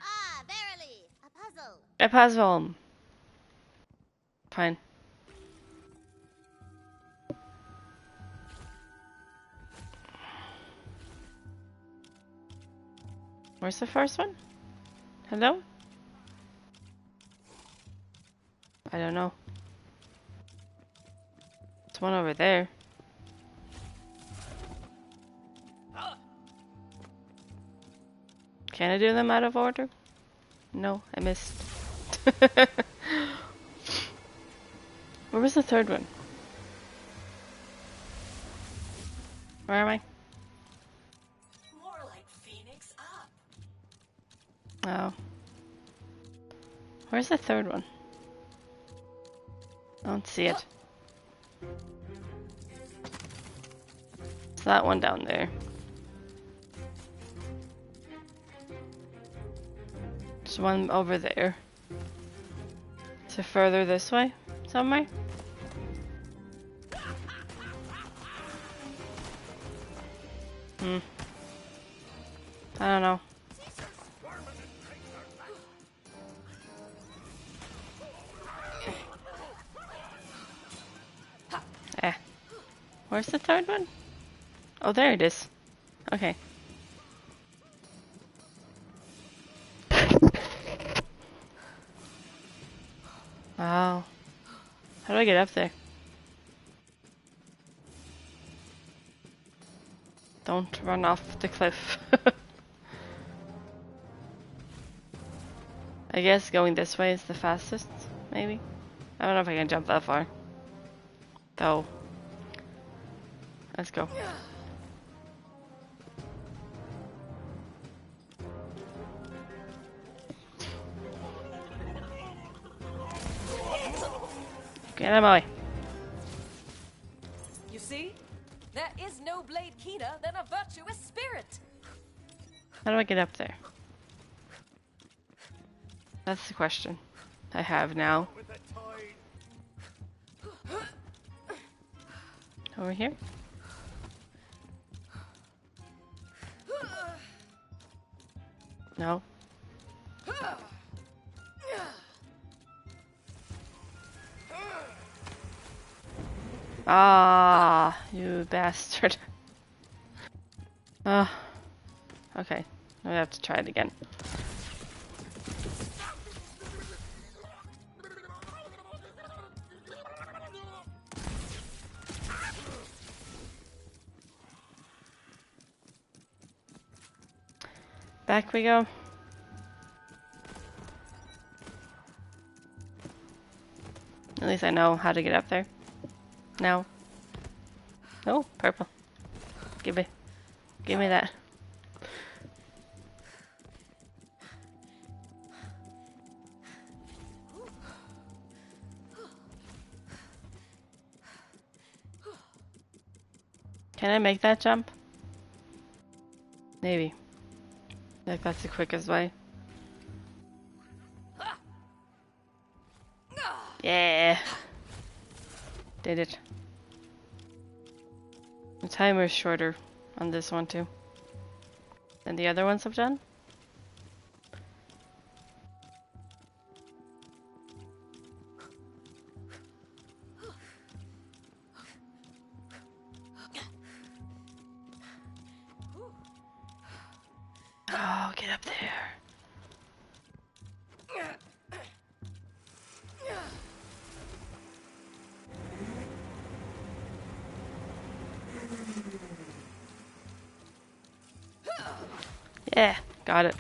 Ah, verily, a puzzle. A puzzle. Fine. Where's the first one? Hello? I don't know. There's one over there. Can I do them out of order? No, I missed. Where was the third one? Where am I? More like Phoenix up. Oh. Where's the third one? I don't see it. It's that one down there. There's one over there. Is it further this way? Somewhere? I don't know. Eh. Where's the third one? Oh, there it is. Okay. Wow. How do I get up there? Don't run off the cliff. I guess going this way is the fastest, maybe? I don't know if I can jump that far. Though. Let's go. Get out of my way. You see? There is no blade keener than a virtuous spirit. How do I get up there? That's the question I have now. Over here? No. Ah, you bastard. Ah. Okay. I have to try it again. Back we go. At least I know how to get up there. Now. Oh, purple. Give me that. Can I make that jump? Maybe. Like that's the quickest way. Yeah. Did it. The timer is shorter on this one too than the other ones I've done. Oh, get up there. Yeah, got it.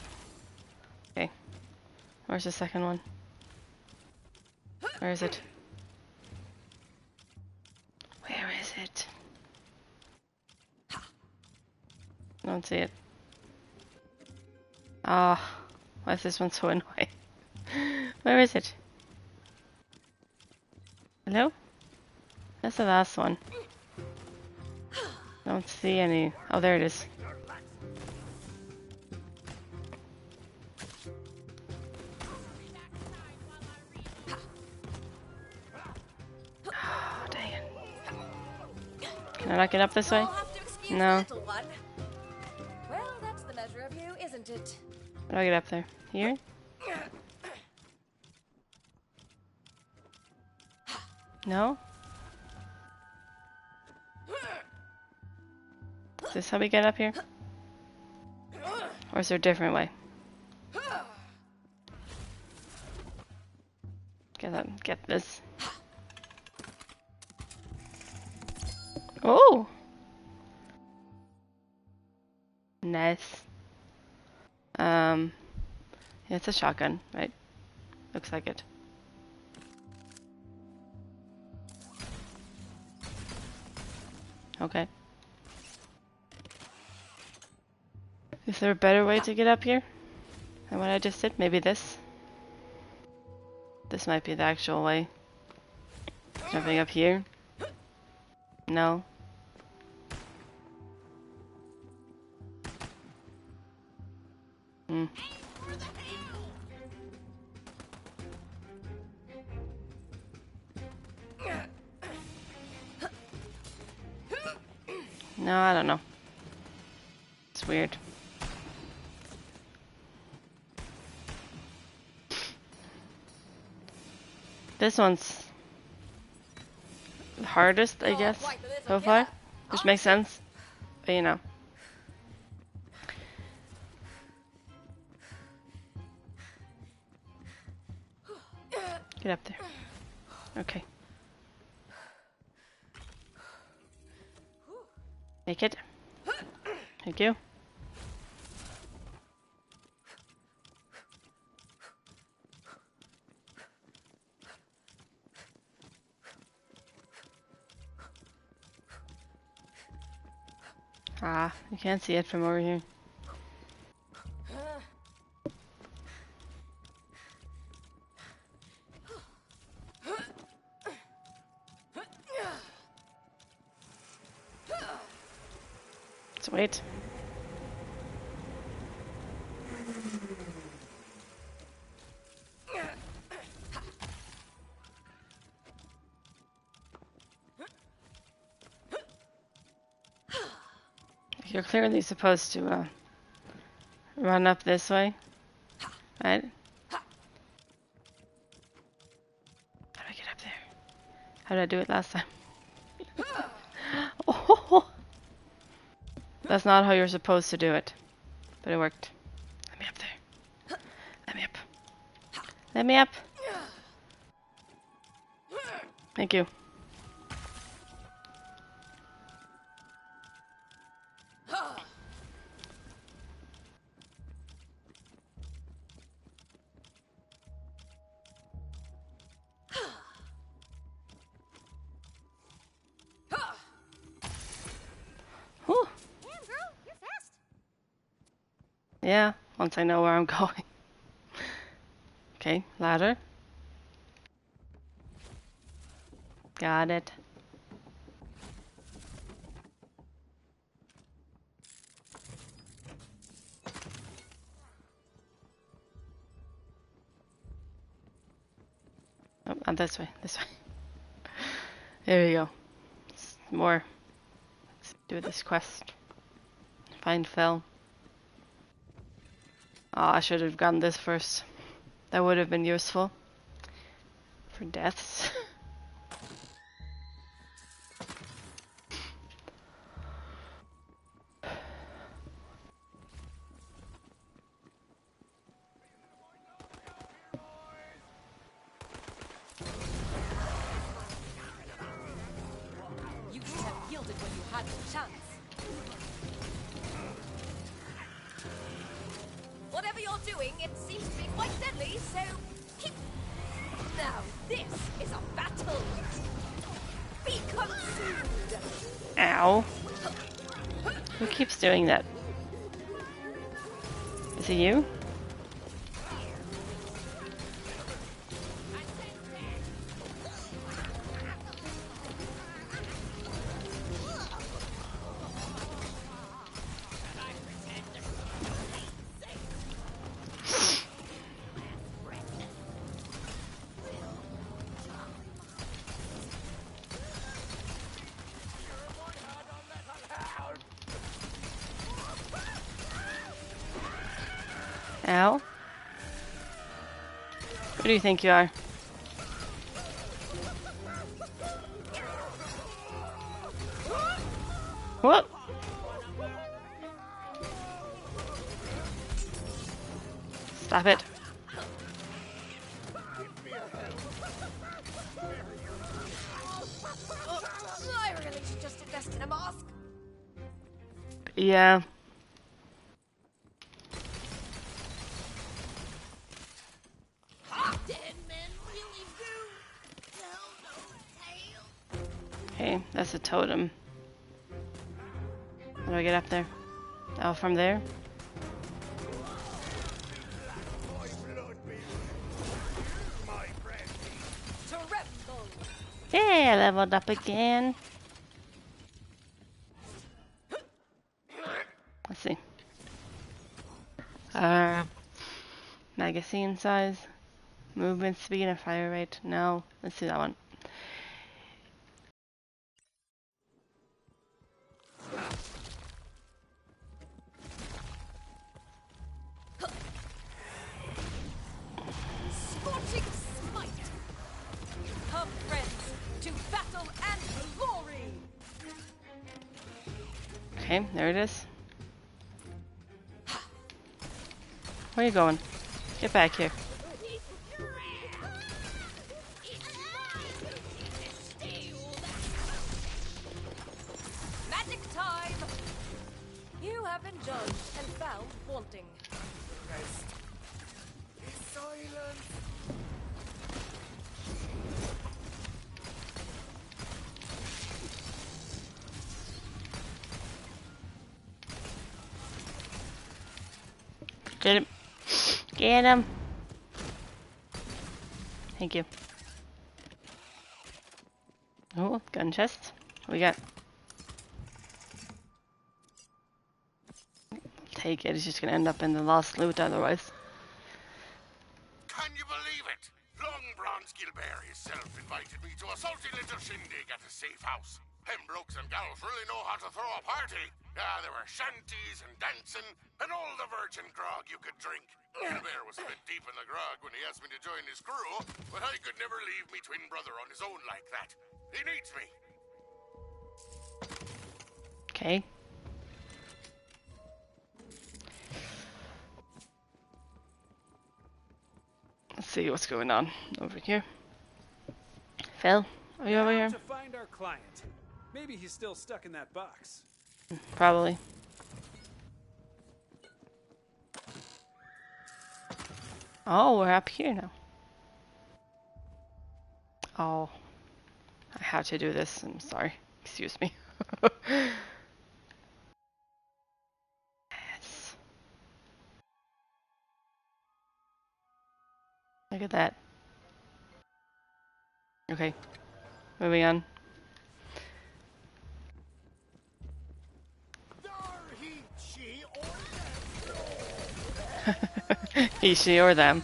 Okay. Where's the second one? Where is it? Where is it? I don't see it. Ah, why is this one so annoying? Where is it? Hello? That's the last one. Don't see any. Oh, there it is. Oh, dang it. Can I not get up this way? No. Well, that's the measure of you, isn't it? How do I get up there? Here? No? Is this how we get up here? Or is there a different way? Get this. Oh! Nice. Yeah, it's a shotgun, right? Looks like it. Okay. Is there a better way to get up here than what I just did? Maybe this? This might be the actual way. Jumping up here? No. Hmm. No, I don't know. It's weird. This one's the hardest, I guess, so far. Which makes sense, but you know. Get up there. Okay. Make it. Thank you. Ah, you can't see it from over here. Let's wait. You're clearly supposed to run up this way, right? How do I get up there? How did I do it last time? Oh, that's not how you're supposed to do it, but it worked. Let me up there. Let me up. Let me up. Thank you. Whew. Damn, girl, you're fast. Yeah, once I know where I'm going. Okay, ladder. Got it. Oh, and this way, this way. There we go. More. Let's do this quest. Find Phil. Oh, I should have gotten this first. That would have been useful. For deaths. You should have yielded when you had the chance. Whatever you're doing, it seems to be quite deadly, so keep... Now, this is a battle. Be consumed. Ow. Who keeps doing that? Is it you? Ow. Who do you think you are? What? Stop it. I really should just invest in a mask. Yeah. Okay, that's a totem. How do I get up there? Oh, from there? Tremble. Yeah, I leveled up again. Let's see. Magazine size, movement speed, and fire rate. No, let's do that one. Scorching smite. Come, friends, to battle and glory. Okay, there it is. Where are you going? Get back here. Magic time! You have been judged and found wanting. Silence! Get him. Get him. Thank you. Oh, gun chest. What we got? Take it. It's just gonna end up in the lost loot otherwise. Can you believe it? Long Bronze Gilbert himself invited me to a salty little shindig at his safe house. Them blokes and gals really know how to throw a party. There were shanties and dancing and all the virgin grog you could drink. Gilbert was a bit deep in the grog when he asked me to join his crew, but I could never leave me twin brother on his own like that. He needs me. Okay. Let's see what's going on over here. Phil, are you over Now here? to find our client. Maybe he's still stuck in that box. Probably. Oh, we're up here now. Oh, I have to do this. I'm sorry. Excuse me. Yes. Look at that. Okay. Moving on. He, she, or them.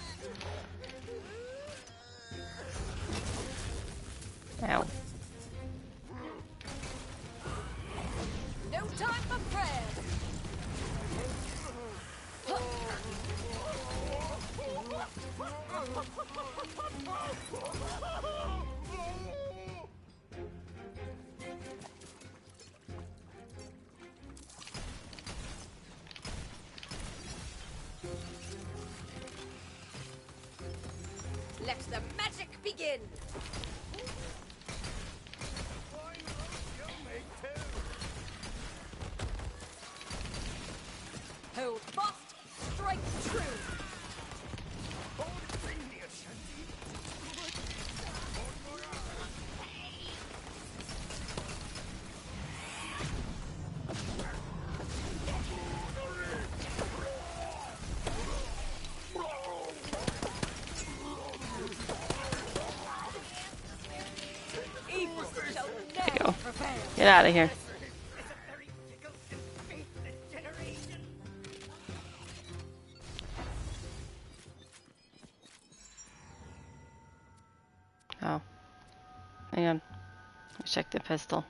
Ow. No time for prayer. Let the magic begin. Hold fast, strike true. Evil shall never Go. prevail. Get out of here. Oh. Hang on. Let's check the pistol.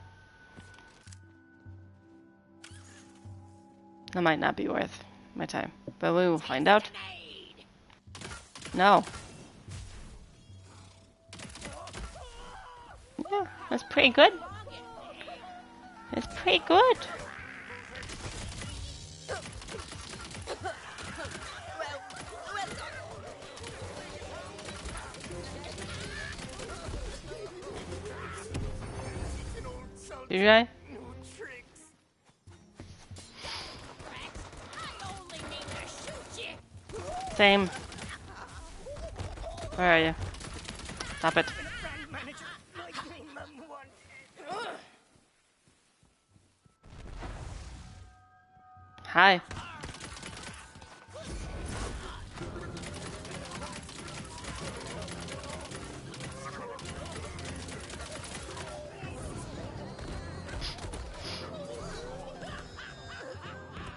That might not be worth my time, but we will find out. No. Yeah, that's pretty good. It's pretty good. You right? Same. Where are you? Stop it. Hi.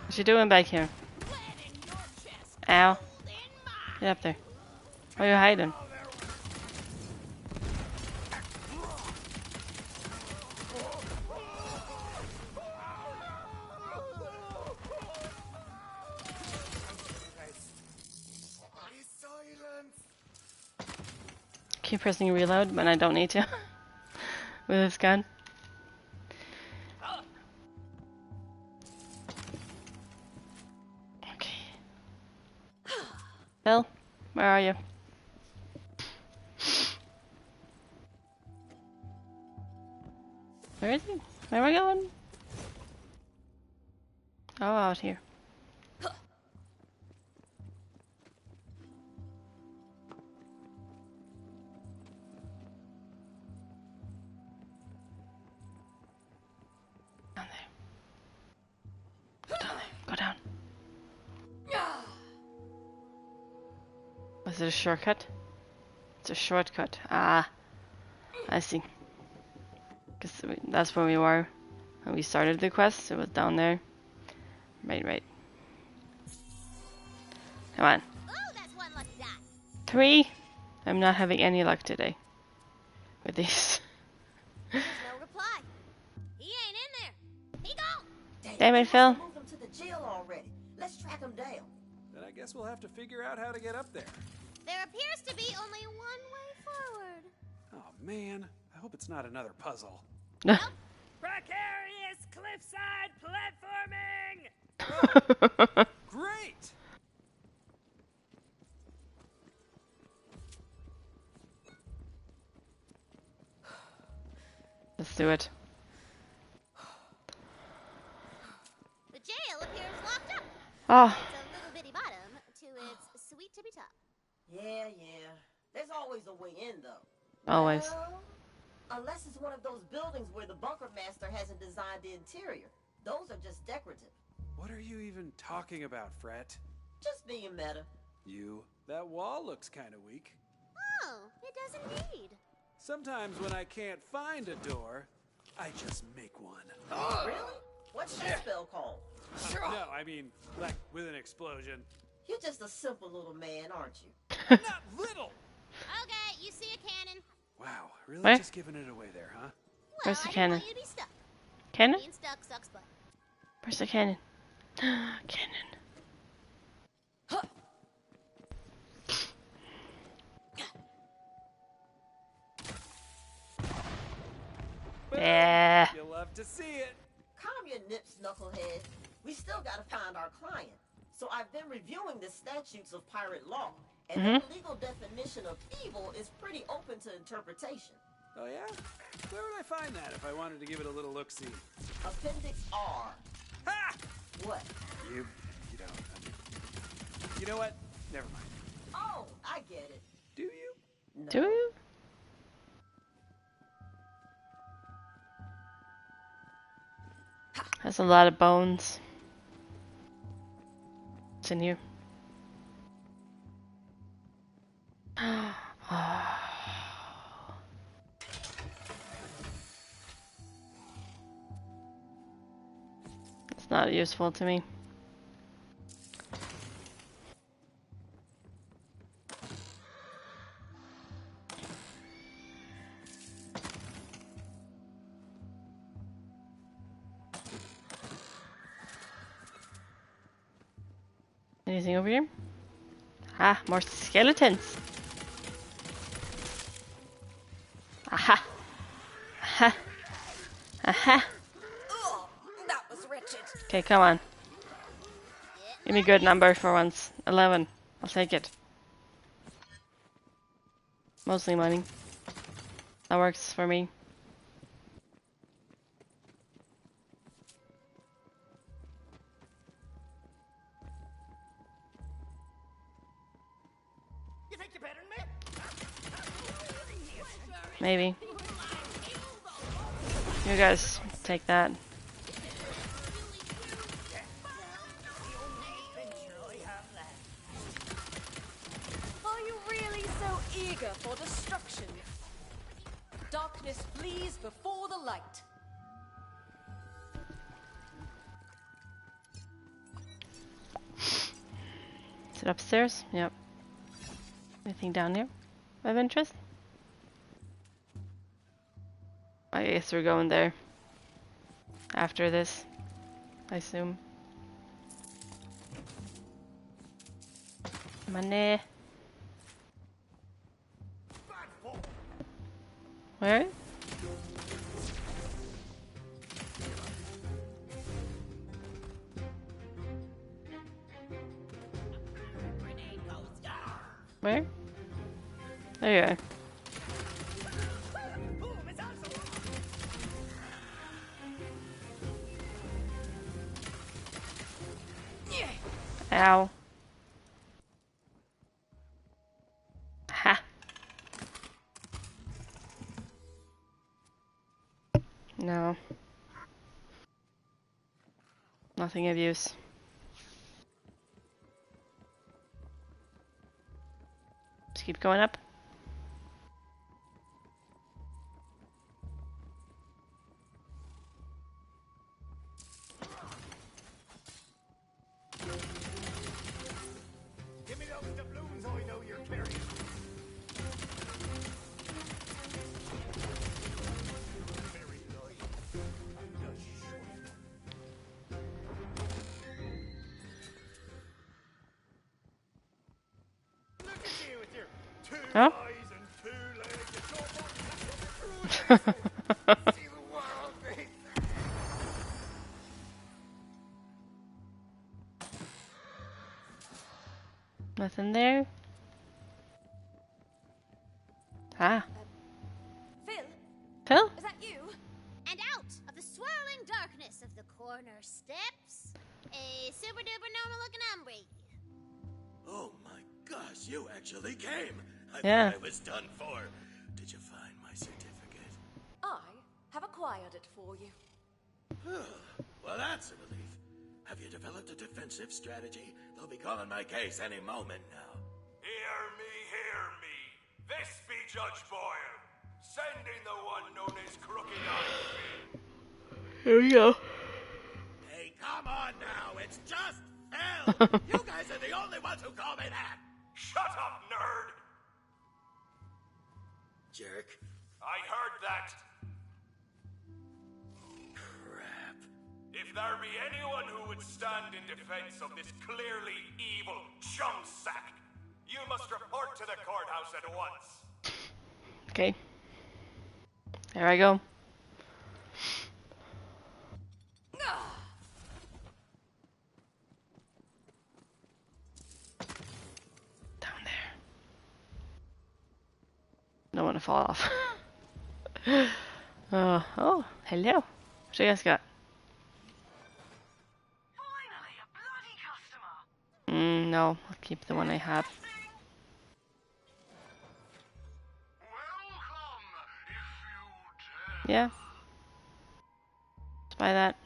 What you doing back here? Ow. Get up there. Where are you hiding? Keep pressing reload when I don't need to. With this gun. Phil, where are you? Where is he? Where am I going? Oh, out here. Down there. Down there. Go down. Was it a shortcut? It's a shortcut. Ah, I see. Cause that's where we were when we started the quest. It was down there. Right. Come on. Oh, that's one lucky dot. 3. I'm not having any luck today with these. There's no reply. He ain't in there. He gone. Damn it, Phil. Moved him to the jail already. Let's track him down. Then I guess we'll have to figure out how to get up there. There appears to be only one way forward. Oh man, I hope it's not another puzzle. Precarious cliffside platforming! Great! Let's do it. The jail appears locked up. Oh, It's a little bitty bottom to its sweet tippy top. Yeah. There's always a way in, though. always. Well, unless it's one of those buildings where the bunker master hasn't designed the interior. Those are just decorative. What are you even talking about, Fret? Just being meta. That wall looks kind of weak. Oh, it does indeed. Sometimes when I can't find a door, I just make one. Really? What's your spell called? No, I mean, like with an explosion. You're just a simple little man, aren't you? Not little! Okay, you see a cannon. Wow, really Where? just giving it away there, huh? Well, Where's the I didn't cannon? want you to be stuck. Cannon? Being stuck sucks butt. Where's the cannon? Cannon. Yeah. You'll love to see it. Calm your nips, knucklehead. We still gotta find our client. So I've been reviewing the statutes of pirate law, and the legal definition of evil is pretty open to interpretation. Oh yeah? Where would I find that if I wanted to give it a little look-see? Appendix R. Ha! What? You don't. You know what? Never mind. Oh, I get it. Do you? No. Do you? That's a lot of bones. What's in here? It's not useful to me. Anything over here? Ah, more skeletons. Aha. Aha. Aha. Ugh, that was wretched. Okay, come on. Give me a good number for once. 11. I'll take it. Mostly money. That works for me. You think you're better than me? Maybe. You guys take that. Are you really so eager for destruction? Darkness flees before the light. Is it upstairs? Yep. Anything down here of interest? I guess we're going there. After this, I assume. Money. Where? Grenade goes down. Where? There you are. Ow. Ha. No. Nothing of use. Just keep going up. Give me those doubloons I know you're carrying. Very light. And just short. Look at you with your two Oh? eyes and two legs. It's all see the world, mate. Nothing there. Ah. Phil, Phil? is that you? And out of the swirling darkness of the corner steps, a super duper normal looking hombre. Oh my gosh, you actually came! I Yeah. thought I was done for. Did you find my certificate? I have acquired it for you. Well, that's a relief. Have you developed a defensive strategy? They'll be calling my case any moment now. Hear me, hear me. This be Judge Boyle, sending the one known as Crooked Eye. Here we go. Hey, come on now, it's just Phil! You guys are the only ones who call me that! Shut up, nerd! Jerk. I heard that. Crap. If there be anyone who would stand in defense of this clearly evil chum sack, you must report to the courthouse at once. Okay. There I go. Down there. Don't want to fall off. Oh, hello. What you guys got? Finally, a bloody customer. No, I'll keep the one I have. Welcome, if you dare. Yeah. Let's buy that.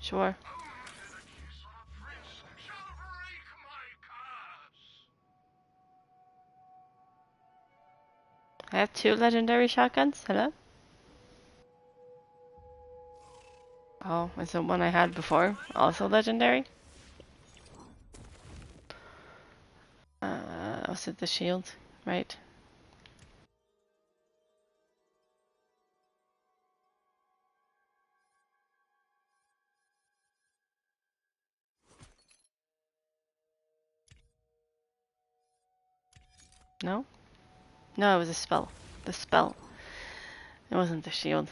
Sure. The kiss of a prince shall break my curse. I have 2 legendary shotguns. Hello? Oh, is the one I had before also legendary? Was it the shield? Right. No? No, it was a spell. The spell. It wasn't the shield.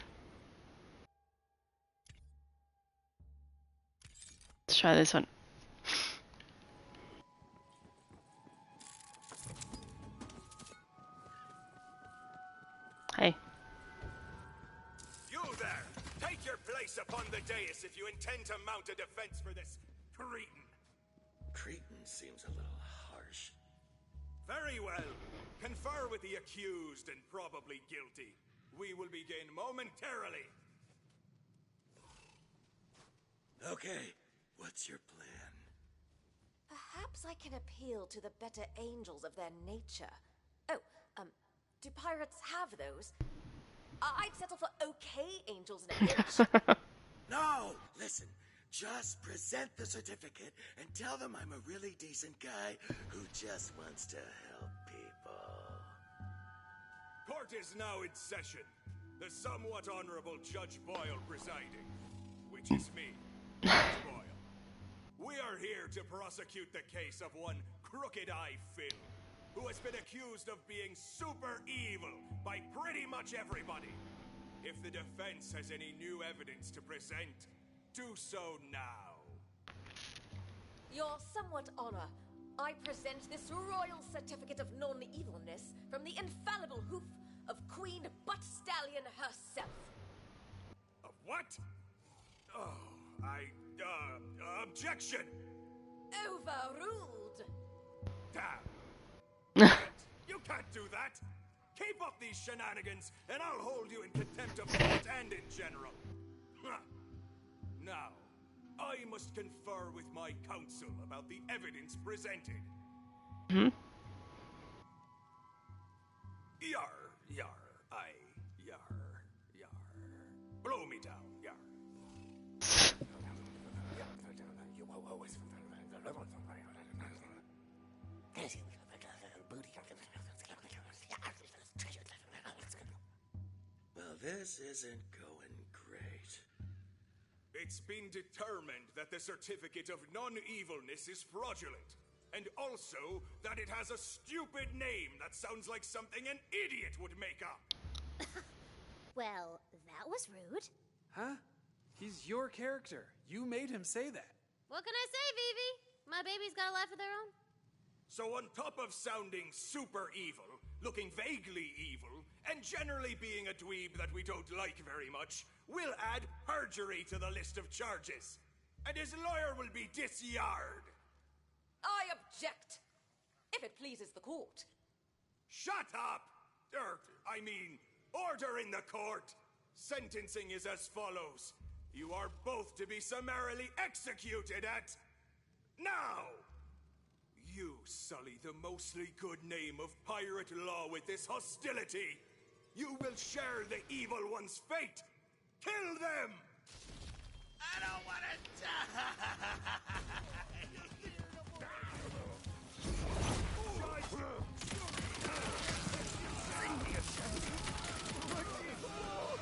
Let's try this one. Hey. You there! Take your place upon the dais if you intend to mount a defense for this cretin. Cretin seems a little harsh. Very well. Confer with the accused and probably guilty. We will begin momentarily. Okay, what's your plan? Perhaps I can appeal to the better angels of their nature. Oh, do pirates have those? I'd settle for okay angels in a pinch. No! Listen, just present the certificate and tell them I'm a really decent guy who just wants to help people. Court is now in session. The somewhat honorable Judge Boyle presiding, which is me, Judge Boyle. We are here to prosecute the case of one Crooked Eye Phil, who has been accused of being super evil by pretty much everybody. If the defense has any new evidence to present, do so now. Your somewhat honor, I present this royal certificate of non-evilness from the infallible hoof of Queen Butt Stallion herself. Of what? Oh, objection! Overruled. Damn. You can't do that! Keep up these shenanigans, and I'll hold you in contempt of court and in general. Huh. Now, I must confer with my counsel about the evidence presented. Hmm? Yar, blow me down, yar. Well, this isn't going great. It's been determined that the certificate of non-evilness is fraudulent, and also that it has a stupid name that sounds like something an idiot would make up. Well, that was rude. Huh? He's your character. You made him say that. What can I say, Vivi? My baby's got a life of their own. So on top of sounding super evil, looking vaguely evil, and generally being a dweeb that we don't like very much, we'll add perjury to the list of charges. And his lawyer will be disyard. I object, if it pleases the court. Shut up! Order in the court. Sentencing is as follows. You are both to be summarily executed at... now! You sully the mostly good name of pirate law with this hostility. You will share the evil one's fate. Kill them! I don't want to die!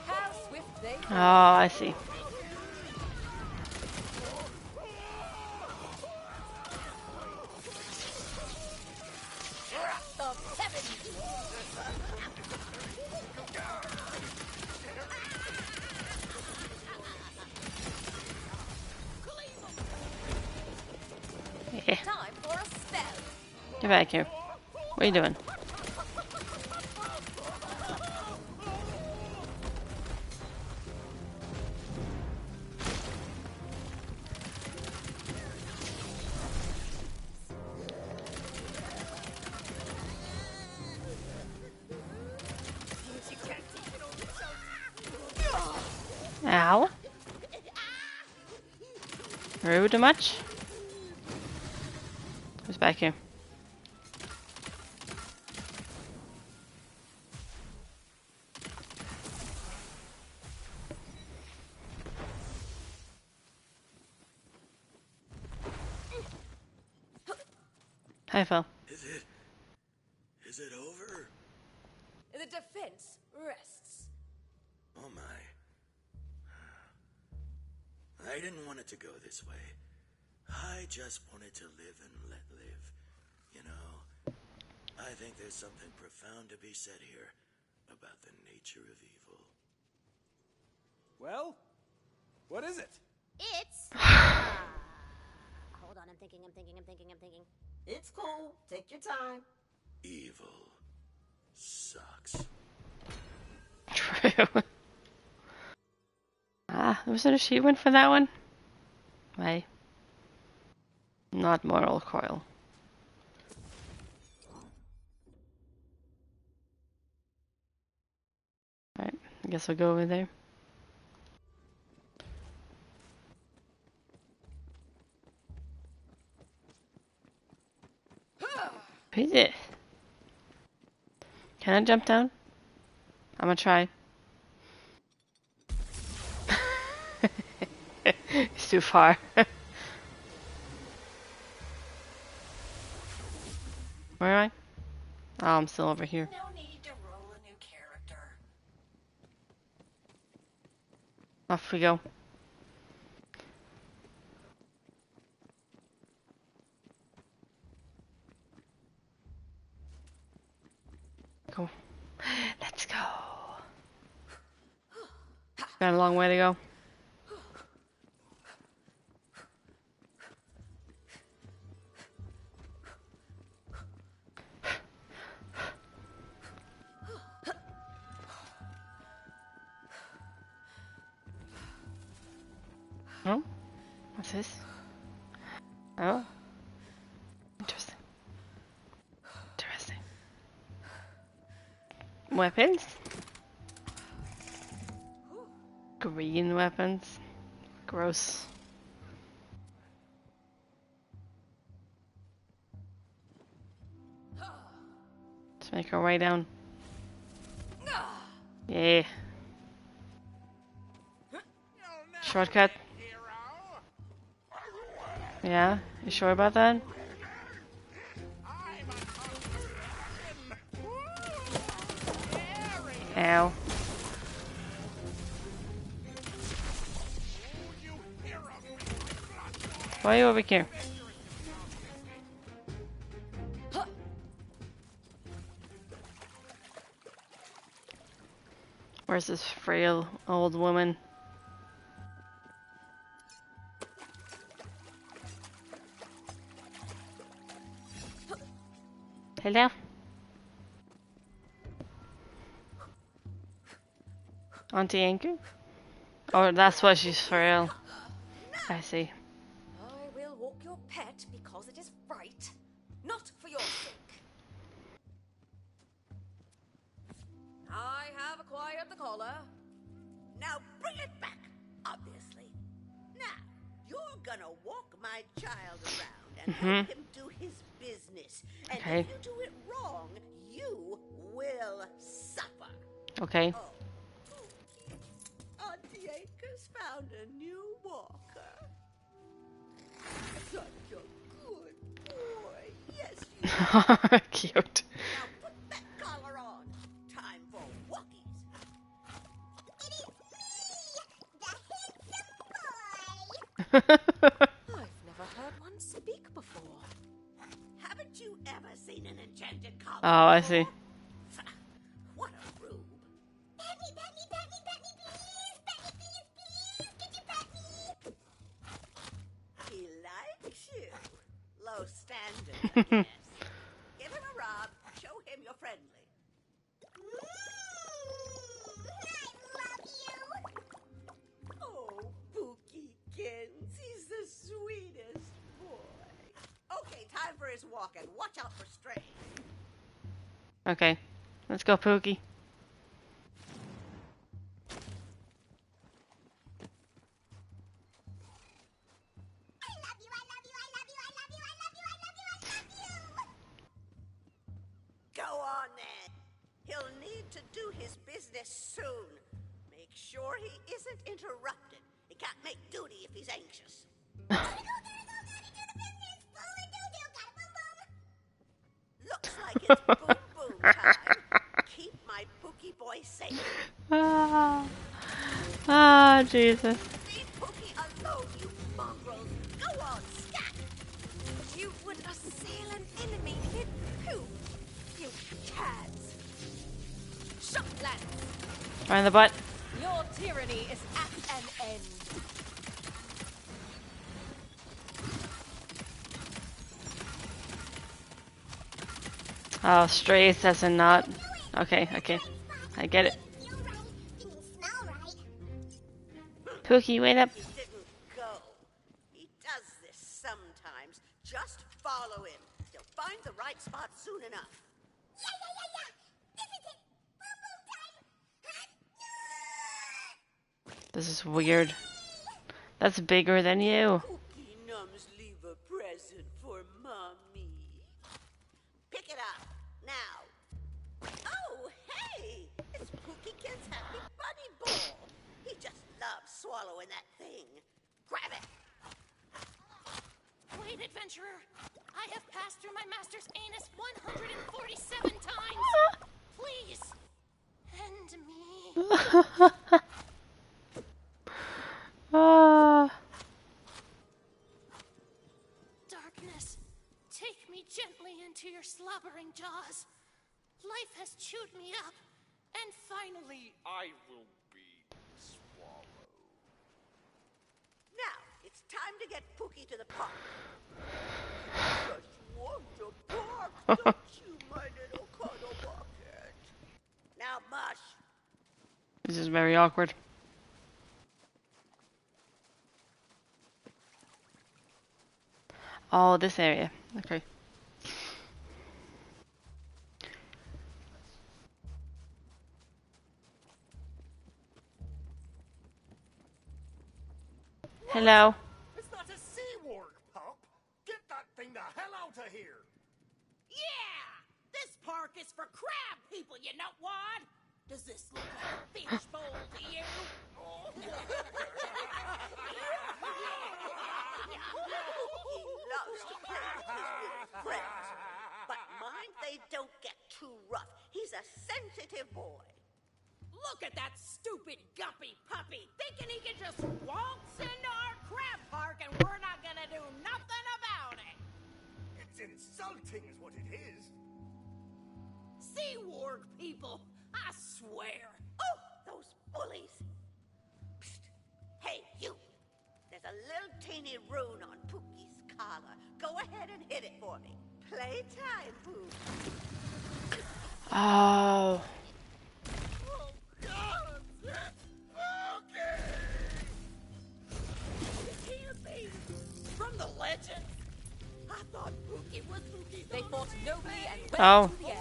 How swift they Oh, I see. wrath of heaven. Yeah. Time for a spell. Get back here. What are you doing? Ow. Rude much? Who's back here? Hi, Phil. Is it over? The defense rests. Oh my. I didn't want it to go this way. I just wanted to live and let live. You know, I think there's something profound to be said here about the nature of evil. Well, what is it? It's... hold on, I'm thinking. It's cool. Take your time. Evil sucks. True. Was there an achievement for that one? Why? Not moral coil. Alright, I guess I'll go over there. Who's it? Can I jump down? I'm gonna try. It's too far. Where am I? Oh, I'm still over here. No need to roll a new character. Off we go. Go. Let's go. Got a long way to go. What's this? Oh. Interesting. Interesting. Weapons? Green weapons. Gross. Let's make our way down. Yeah. Shortcut. Yeah? You sure about that? Ow. Why are you over here? Where's this frail old woman? Hello? Auntie Anchor? Oh, that's why she's frail. I see. I will walk your pet because it is right, not for your sake. I have acquired the collar. Now bring it back, obviously. Now, you're gonna walk my child around and help him do his business. And Okay. if you do it wrong, you will suffer. Okay. Oh. Auntie Akers found a new walker. Such a good boy. Yes, you Cute. Now put that collar on. Time for walkies. It is me, the handsome boy. I've never heard one speak before. Haven't you ever seen an enchanted collar? Oh, I see. What a rube. Pet me, pet me, pet me, pet me, please. Pet me, please, please. Could you pet me? He likes you. Low standard, I guess. Give him a rub. Show him you're friendly. I love you. Oh, Bookykins. He's the sweetest boy. Okay, time for his walk and watch out for strays. Okay. Let's go, Pookie. I love you, I love you, I love you, I love you, I love you, I love you, I love you. Go on then. He'll need to do his business soon. Make sure he isn't interrupted. He can't make duty if he's anxious. Looks like it's boom boom time. Keep my Pookie boy safe. Jesus. Leave Pookie alone, you mongrels. Go on, scat. You would assail an enemy in who? You cads. Shot lance. Right in the butt. Your tyranny is at an end. Oh, strays as a knot. Okay, okay. I get it. Feel right, didn't smell right. Pookie, wait up. He didn't go. He does this sometimes. Just follow him. He'll find the right spot soon enough. Yeah, yeah, yeah, yeah. This is it. Boom, boom time. This is weird. That's bigger than you. Pookie Nums leave a present for Mommy. Pick it up, now. Oh, hey! It's Pookiekins' Happy Bunny Ball. He just loves swallowing that thing. Grab it. Wait, adventurer. I have passed through my master's anus 147 times. Please, end me. Darkness, take me gently into your slobbering jaws. Life has chewed me up, and finally, I will be swallowed. Now, it's time to get Pookie to the park. Just want to park, don't you, my little cuddle bucket? Now, Mush. This is very awkward. Oh, this area. Okay. Hello. It's not a sea warg, pup. Get that thing the hell out of here. Yeah! This park is for crab people, you know what? Does this look like a fishbowl to you? He loves to play with friends, but mind they don't get too rough. He's a sensitive boy. Look at that stupid guppy puppy, thinking he can just waltz into our crab park and we're not gonna do nothing about it. It's insulting is what it is. Sea warg people, I swear. Oh, those bullies. Psst. Hey, you. There's a little teeny rune on Pookie's collar. Go ahead and hit it for me. Playtime, Pookie. Oh. Oh, God! Okay! It can't be. From the legend? I thought Pookie was Pookie's. They fought nobly and went Oh. to the end.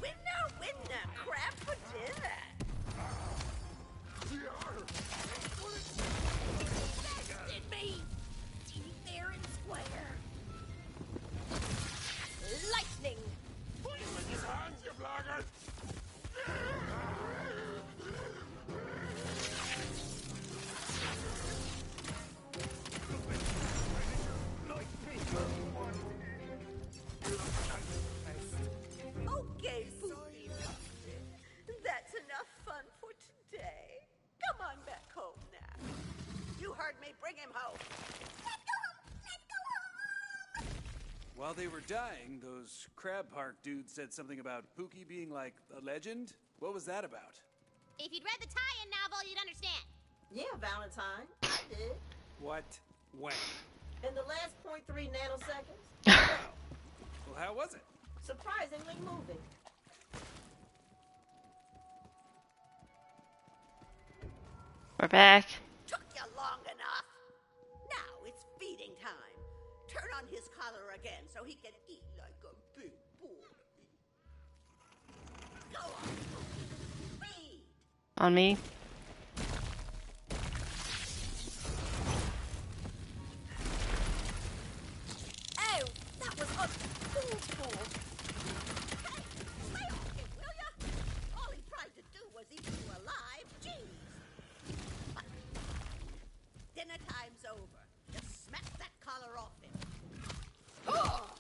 Winner, winner, crab for dinner. Did me fair and square. Lightning! Okay, Pookie. That's enough fun for today. Come on back home now. You heard me. Bring him home. While they were dying, those crab park dudes said something about Pookie being like a legend. What was that about? If you'd read the tie-in novel, you'd understand. Yeah, Valentine. I did. What? When? In the last 0.3 nanoseconds. Well, how was it? Surprisingly moving. We're back. Took you long enough. Now it's feeding time. Turn on his collar again so he can eat like a big boy. Go on, Pookie. Feed. On me. Oh, that was unfoolful. Hey, stay off him, will ya? All he tried to do was eat you alive. Jeez. Dinner time's over. Just smack that collar off him. Oh!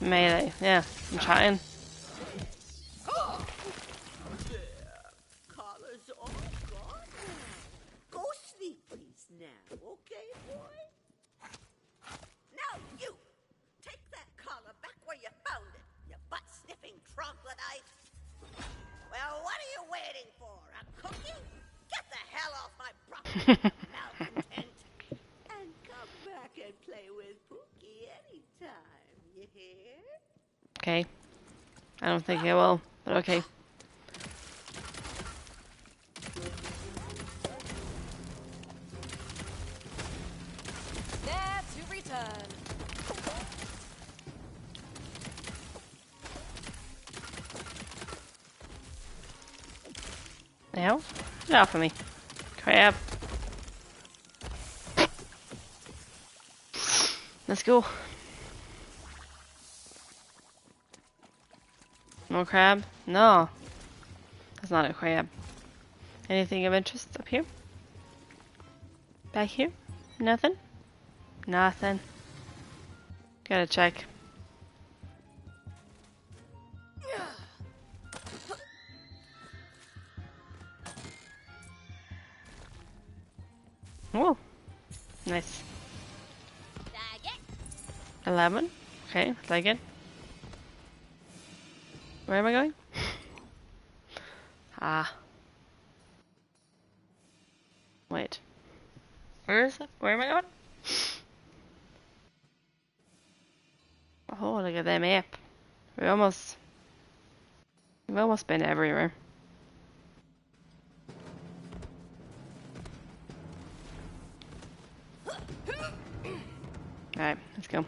Melee. Yeah, I'm trying. Oh! There. Collar's all gone. Go sleep, please, now, okay, boy? Now you! Take that collar back where you found it, you butt-sniffing troglodyte. Well, what are you waiting for? A cookie? Get the hell off my property, malcontent. And come back and play with Pookie anytime, you hear? Okay. I don't think I will, but okay. There to return. Now, get off of me. Crap. Let's go. More crab? No. That's not a crab. Anything of interest up here? Back here? Nothing? Nothing. Gotta check. Whoa. Nice. Like it. 11. Okay, like it. Where am I going? Ah. Wait. Where is it? Where am I going? Oh, look at that map. We've almost been everywhere. Alright, let's go.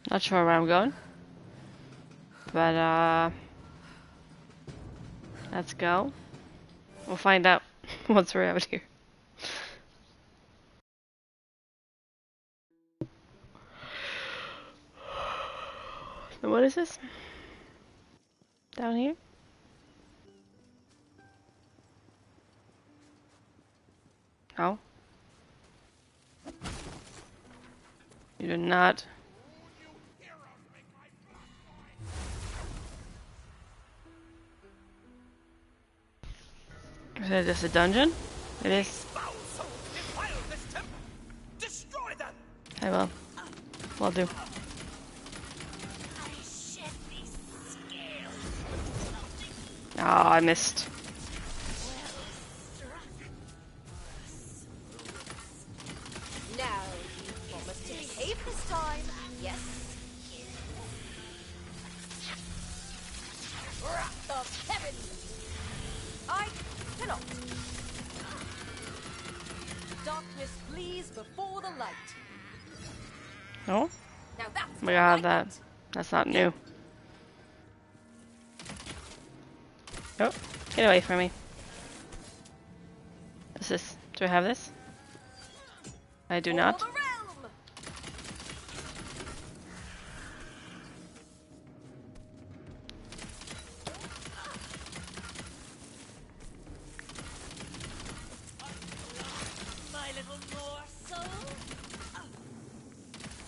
Not sure where I'm going. But let's go. We'll find out once we're out here. So what is this? Down here? No. You do not. Is it just a dungeon? It is. I will. Will do. Oh, I missed. Now, you promise to behave this time, yes? Wrath of heaven! I cannot. Darkness flees before the light. Oh? Now that's Oh my god, that's not new. Oh, get away from me. What's this? Do I have this? I do not.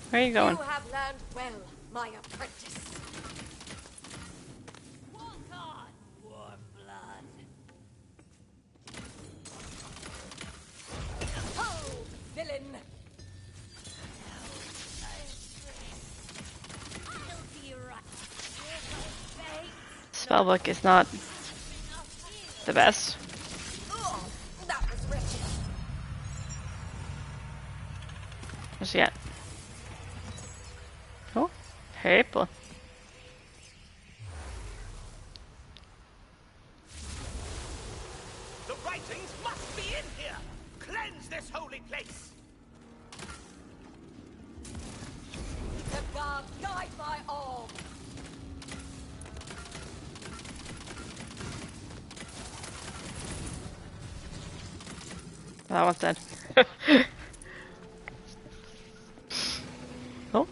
Where are you going? You have learned well, my apprentice. Walk on, Warmblood. Oh, villain! I'll be right. Spellbook is not the best. Oh, that was wretched. What's she got? Oh, purple. The writings must be in here! Cleanse this holy place! The guard guide my arm. That one's dead. Oh.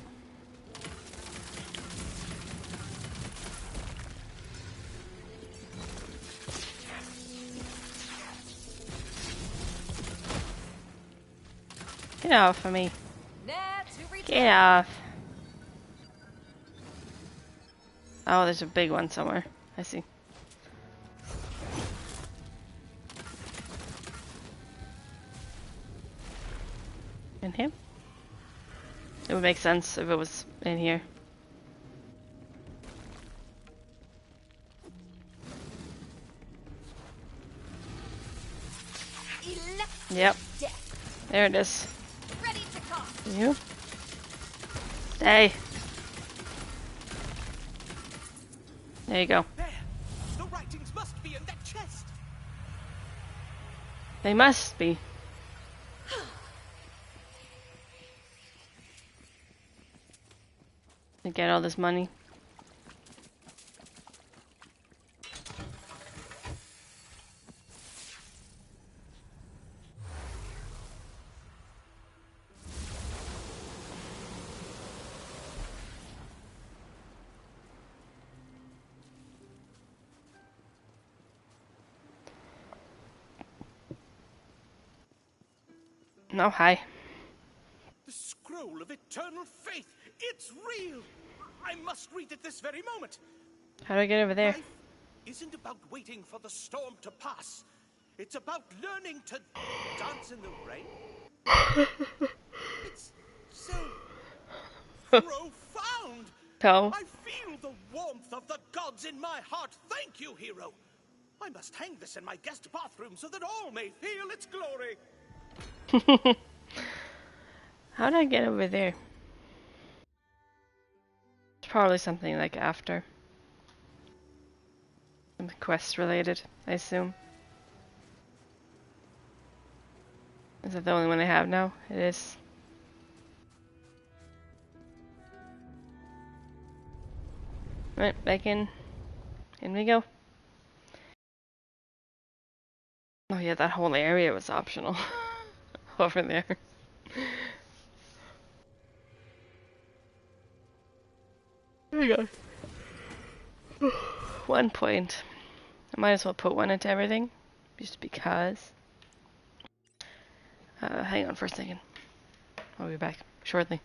Get off of me. Get off. Oh, there's a big one somewhere. I see. In here? It would make sense if it was in here. Yep. There it is. Ready to come. You? Stay. There you go. There! The writings must be in that chest! They must be. To get all this money. No, hi. The scroll of eternal faith! It's real! I must read it this very moment. How do I get over there? Life isn't about waiting for the storm to pass. It's about learning to dance in the rain. It's so profound. So, I feel the warmth of the gods in my heart. Thank you, hero. I must hang this in my guest bathroom so that all may feel its glory. how do I get over there? It's probably something like after. Something quest related, I assume. Is that the only one I have now? It is. Right, back in. In we go. Oh yeah, that whole area was optional. Over there. There you go. 1 point. I might as well put one into everything. Just because. Hang on for a second. I'll be back shortly.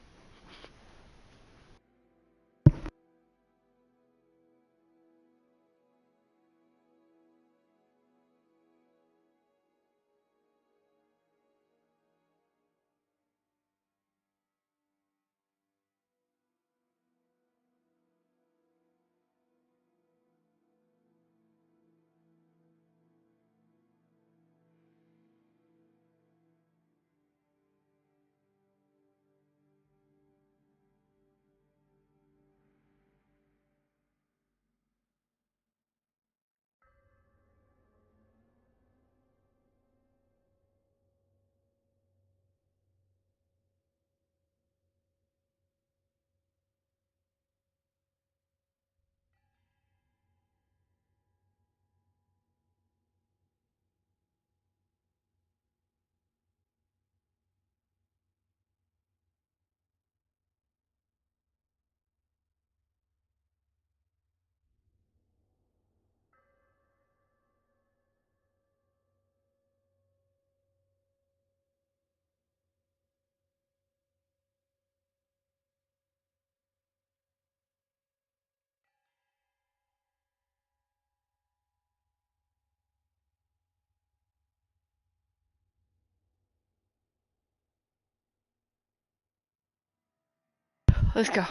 Let's go.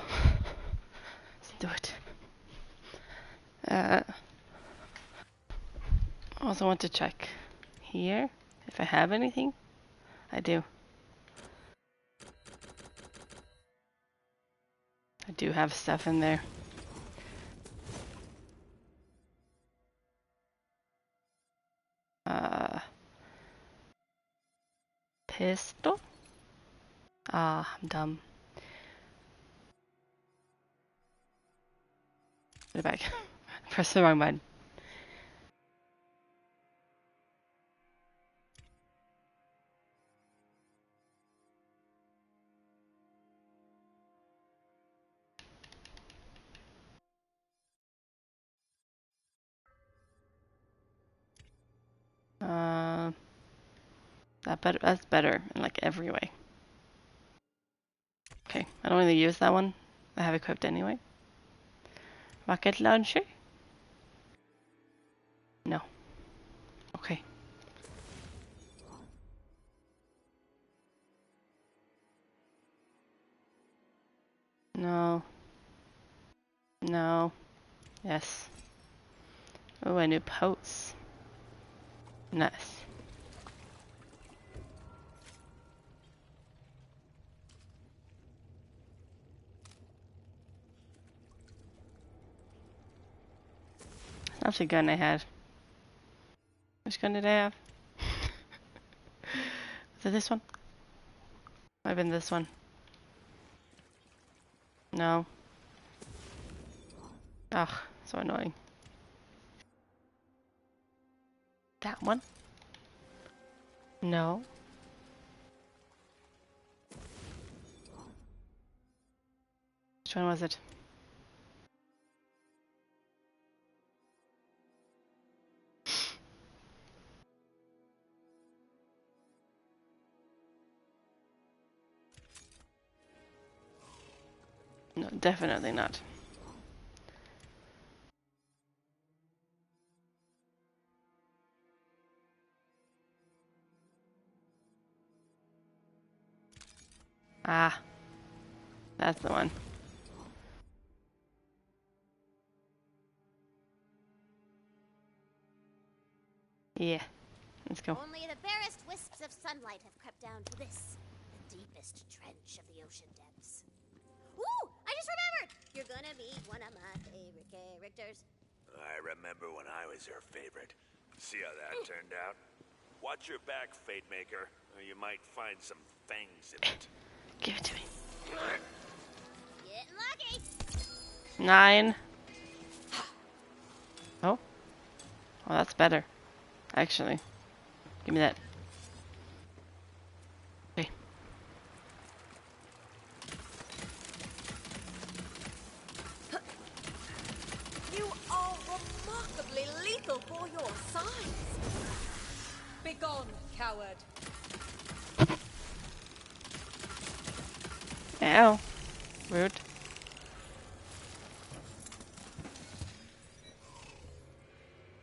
Let's do it. Also want to check here if I have anything. I do. I do have stuff in there. Pistol? Ah, I'm dumb. Put it back. Press the wrong button. That's better in like every way. Okay, I don't really use that one. I have equipped anyway. Rocket launcher? No. Okay. No. No. Yes. Oh, a new pose. Nice. That's the gun I had. Which gun did I have? Is it this one? Might have been this one. No. Ugh, so annoying. That one? No. Which one was it? No, definitely not. Ah, that's the one. Yeah, let's go. Only the barest wisps of sunlight have crept down to this, the deepest trench of the ocean depths. Ooh, I just remembered! You're gonna meet one of my favorite characters. I remember when I was your favorite. See how that turned out? Watch your back, Fate Maker, or you might find some fangs in it. Give it to me. Getting lucky. 9. Oh. Oh, that's better. Actually. Give me that. Okay. You are remarkably lethal for your size. Begone, coward. Ow. Rude.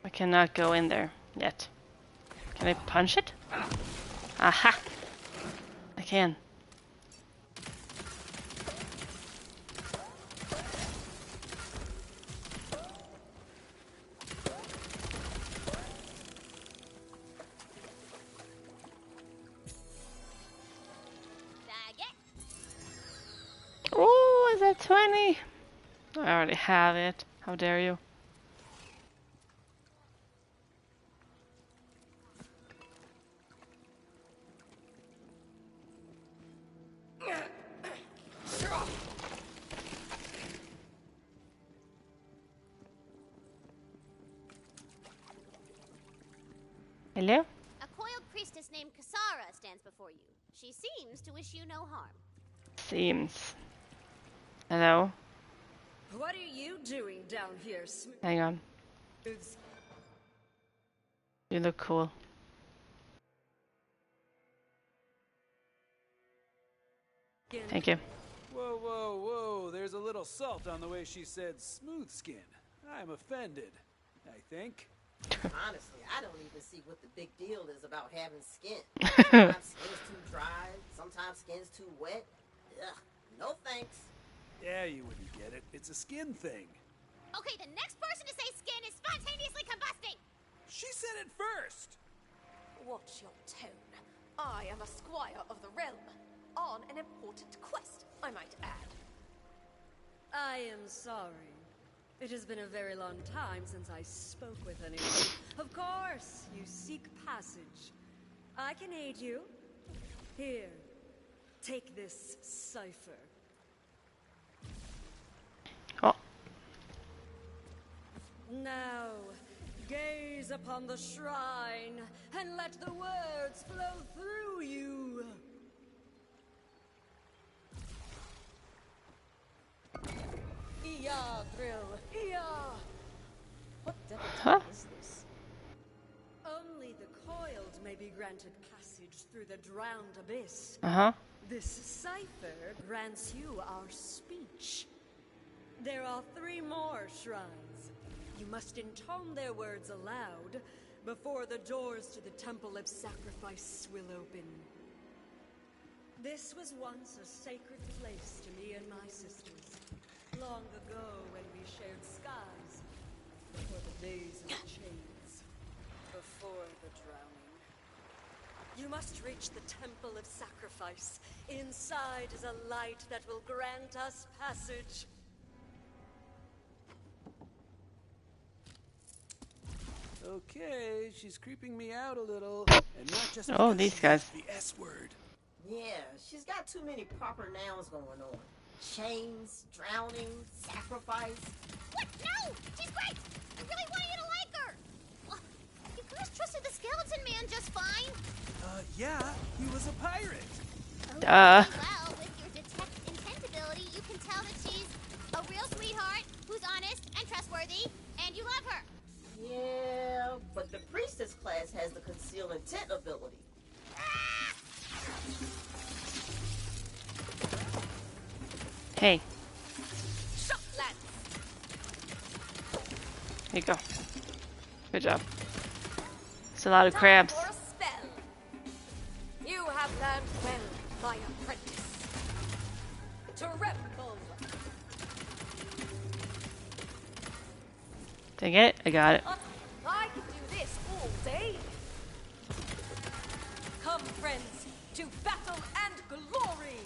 I cannot go in there yet. Can I punch it? Aha! I can. Oh, is that 20? I already have it. How dare you? Hello? A coiled priestess named Kasara stands before you. She seems to wish you no harm. Seems. Hello? What are you doing down here, Hang on. You look cool. Thank you. Whoa, whoa, whoa. There's a little salt on the way she said smooth skin. I'm offended, I think. Honestly, I don't even see what the big deal is about having skin. Sometimes skin's too dry, sometimes skin's too wet. Ugh, no thanks. Yeah, you wouldn't get it. It's a skin thing. Okay, the next person to say skin is spontaneously combusting! She said it first! Watch your tone. I am a squire of the realm, on an important quest, I might add. I am sorry. It has been a very long time since I spoke with anyone. Of course, you seek passage. I can aid you. Here, take this cipher. Oh. Now, gaze upon the shrine and let the words flow through you. Iya, Drill. Iya! What devil is this? Only the coiled may be granted passage through the drowned abyss. Uh-huh. This cipher grants you our speech. There are 3 more shrines. You must intone their words aloud before the doors to the Temple of Sacrifice will open. This was once a sacred place to me and my sisters, long ago when we shared skies, before the days of chains, before the drowning. You must reach the Temple of Sacrifice. Inside is a light that will grant us passage. Okay, she's creeping me out a little, and not just Oh, because these she guys. used the S word. Yeah, she's got too many proper nouns going on. Chains, drowning, sacrifice. What? No! She's great! I really want you to like her! You guys trusted the skeleton man just fine. Yeah, he was a pirate. Duh. Well, with your detect intent ability, you can tell that she's a real sweetheart who's honest and trustworthy, and you love her. Yeah, but the priestess class has the conceal intent ability. Hey. Shot, lads! Here you go. Good job. It's a lot of crabs. Time for a spell. You have learned well, my apprentice. Tremble! Dang it, I got it. I can do this all day. Come, friends, to battle and glory.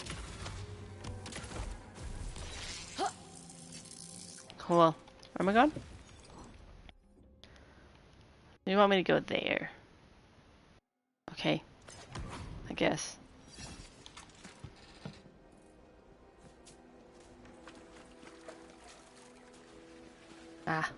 Cool. Where am I going? You want me to go there? Okay. I guess. Ah.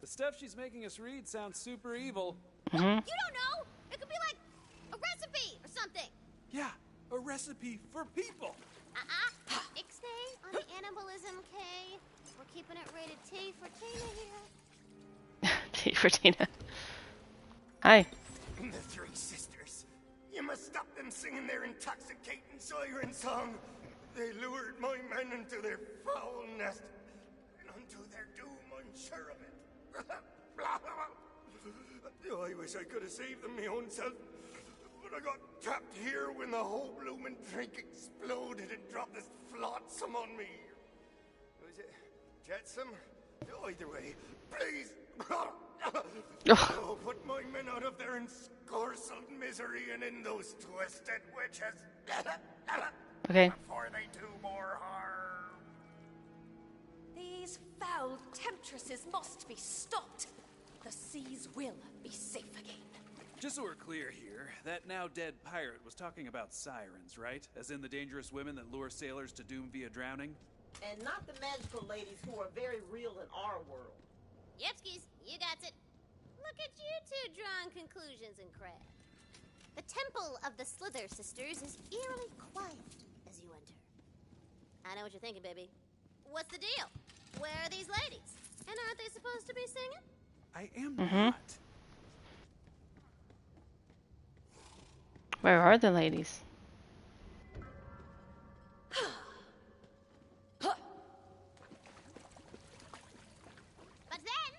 The stuff she's making us read sounds super evil. You don't know. It could be like a recipe or something. Yeah, a recipe for people. Ixnay on the animalism, K. We're keeping it rated T for Tina here. T for Tina. Hi. The Three Sisters. You must stop them singing their intoxicating siren song. They lured my men into their foul nest. And unto their doom, I'm sure of it. I wish I could have saved them my own self. But I got trapped here when the whole bloomin' drink exploded and dropped this flotsam on me. Was it jetsam? Either way, please. Oh, put my men out of their encorselled misery and in those twisted witches. Okay. Before they do more harm. These foul temptresses must be stopped. The seas will be safe again. Just so we're clear here, that now dead pirate was talking about sirens, right? As in the dangerous women that lure sailors to doom via drowning? And not the magical ladies who are very real in our world. Yepskis, you got it. Look at you two drawing conclusions and crap. The temple of the Slither Sisters is eerily quiet as you enter. I know what you're thinking, baby. What's the deal? Where are these ladies? And aren't they supposed to be singing? I am not. Where are the ladies? But then...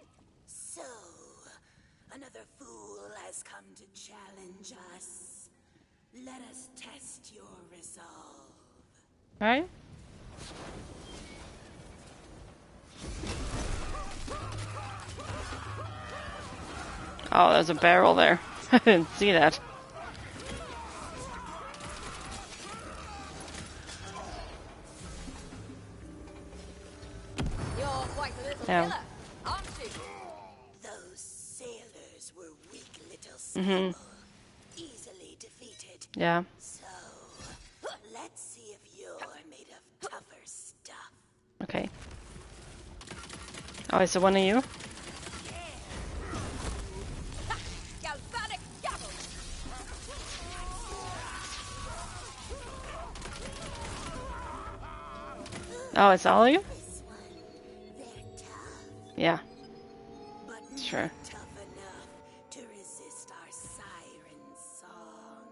So, another fool has come to challenge us. Let us test your resolve. Right? Oh, there's a barrel there. I didn't see that. You're quite a little Yeah. killer, aren't you? Those sailors were weak little people, easily defeated. Yeah. So, let's see if you're made of tougher stuff. Okay. Oh, is it one of you? Galvanic gabble! Oh, it's all of you? This one, they're tough, Yeah. but Sure. not tough enough to resist our siren song.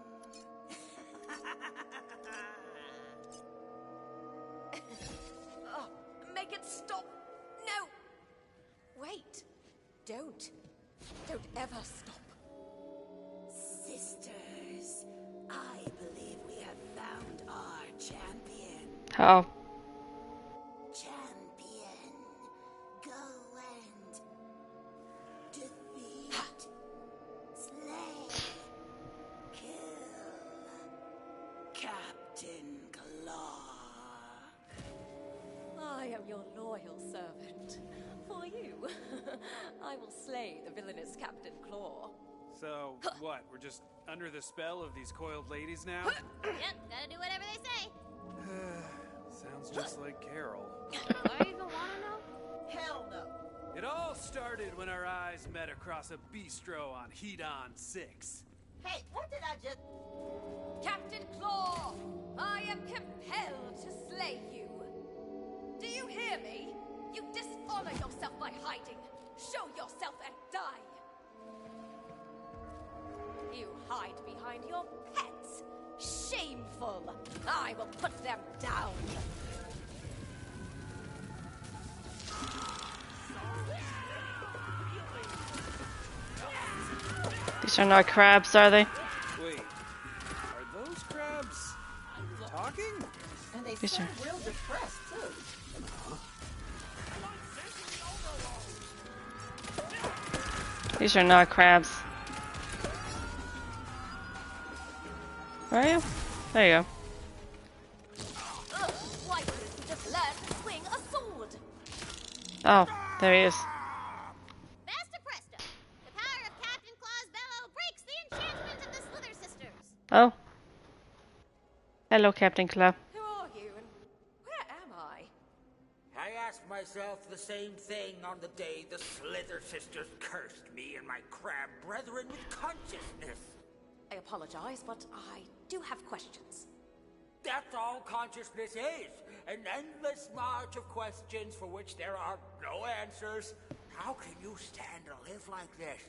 Oh, make it stop! No! Wait! Don't ever stop. Sisters, I believe we have found our champion. Oh. Champion, go and defeat, slay, kill Captain Claw. I am your loyal servant. For you, I will slay the villainous Captain Claw. So, what? We're just under the spell of these coiled ladies now? Yep, gotta do whatever they say. Sounds just like Carol. Why you even wanna know? Hell no. It all started when our eyes met across a bistro on Hedon 6. Hey, what did I just... Captain Claw, I am compelled to slay you. Do you hear me? You dishonor yourself by hiding. Show yourself and die. You hide behind your pets. Shameful. I will put them down. These are not crabs, are they? Wait, are those crabs talking? And they These seem are. real depressed, too. These are not crabs. Where are you? There you go. Why couldn't you just learn to swing a sword? Oh, there he is. Basta presto! The power of Captain Claw's bellow breaks the enchantment of the Slither Sisters. Oh. Hello, Captain Claw. Who are you and where am I? I asked myself the same thing on the day the Slither Sisters cursed me and my crab brethren with consciousness. I apologize, but I do have questions. That's all consciousness is. An endless march of questions for which there are no answers. How can you stand to live like this?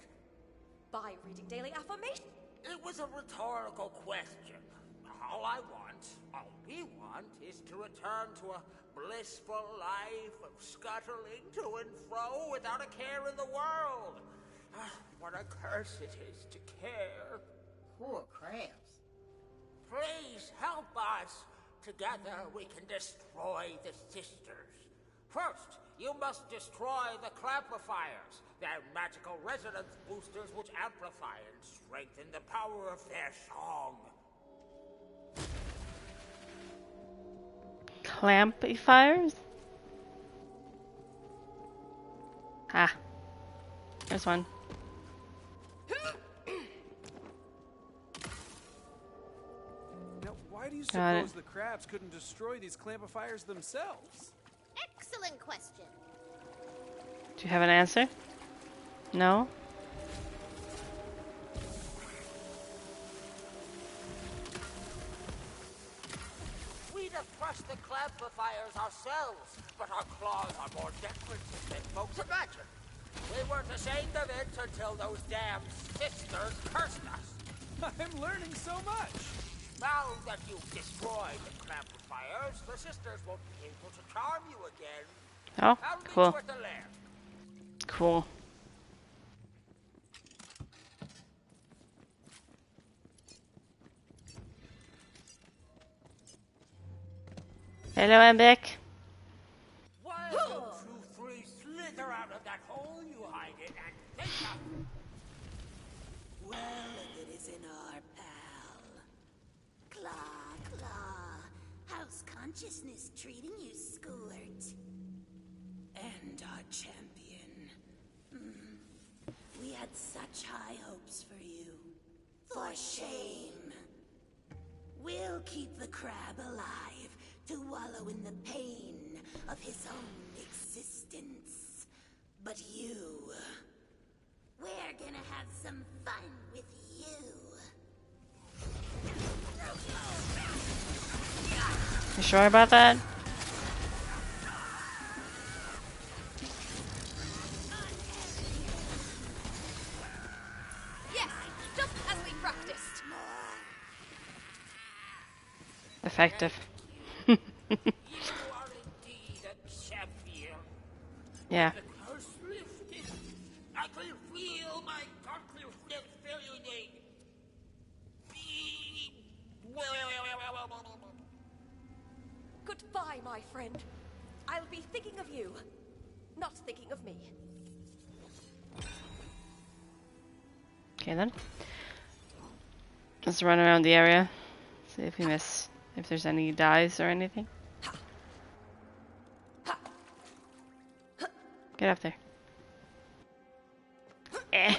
By reading daily affirmation. It was a rhetorical question. All I want, all we want, is to return to a blissful life of scuttling to and fro without a care in the world. What a curse it is to care. Poor crabs. Please help us. Together we can destroy the sisters. First, you must destroy the clamplifiers. They're magical resonance boosters which amplify and strengthen the power of their song. Clampifiers? Ah. There's one. Now, why do you Got suppose it. the crabs couldn't destroy these clampifiers themselves? Excellent question. Do you have an answer? No? We'd have crushed the clamplifiers ourselves, but our claws are more decorative than folks imagine. We weren't ashamed of it until those damn sisters cursed us. I'm learning so much. Now that you've destroyed the clamplifiers, the sisters won't be able to charm you again. Oh, I'll meet cool. you at the lair. Cool. Hello, I'm back. 1, 2, 3, slither out of that hole you hide in and think up. Well, if it isn't our pal. Claw, Claw. How's consciousness treating you, Squirt? And our champion. We had such high hopes for you. For shame. We'll keep the crab alive to wallow in the pain of his own existence. But you... we're gonna have some fun with you. You sure about that? Yes, just as we practiced. Effective. You are indeed a champion. Yeah. The curse lifted. I can feel my consciousness failing. Goodbye, my friend. I'll be thinking of you, not thinking of me. Okay then. Let's run around the area. See if we miss, if there's any dyes or anything. Get up there. Eh.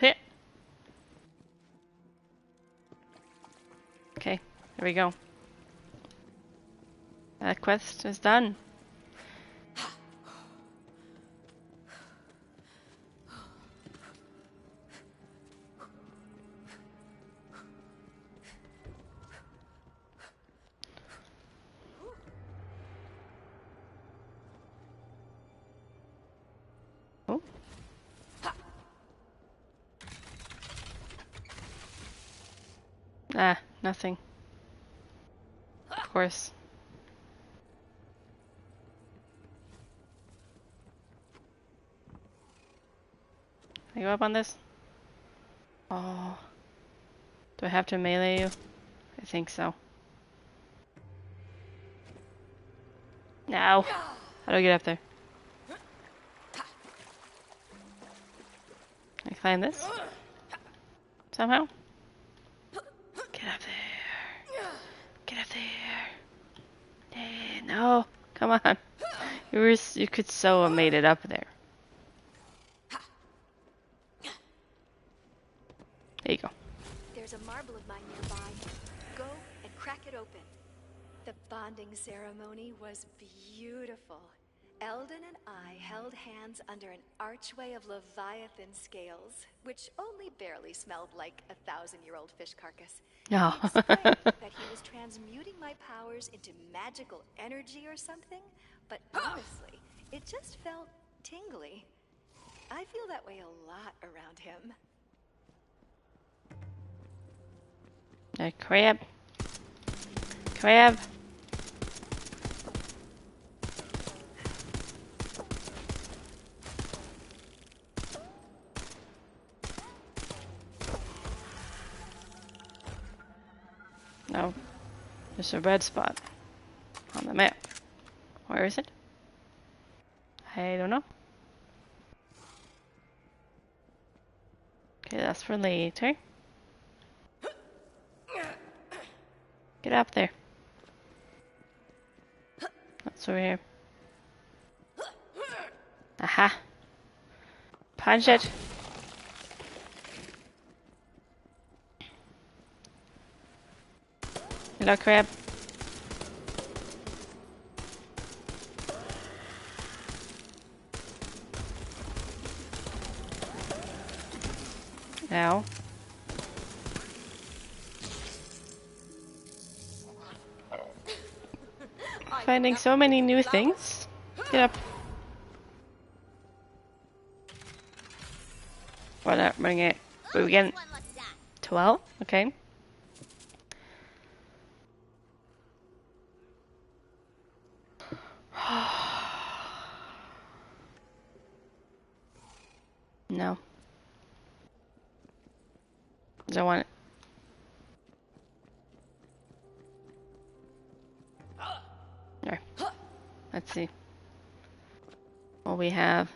Hit. Okay, there we go. That quest is done. Ah, nothing. Of course. Can I go up on this? Oh. Do I have to melee you? I think so. No. How do I get up there? Can I climb this? Somehow? Get up there. Get up there. No. Come on. You could so have made it up there. There you go. There's a marble of mine nearby. Go and crack it open. The bonding ceremony was beautiful. Eldon and I held hands under an archway of Leviathan scales, which only barely smelled like a 1,000-year-old fish carcass. No. He explained that he was transmuting my powers into magical energy or something, but honestly, it just felt tingly. I feel that way a lot around him. Crab. Crab. No. There's a red spot on the map. Where is it? I don't know. Okay, that's for later. Get up there. That's over here. Aha. Punch it. Hello, crab. Now. Finding so many new things. Get up. What up? Bring it. We begin. 12? Okay. No. Don't want it. There. Let's see what we have.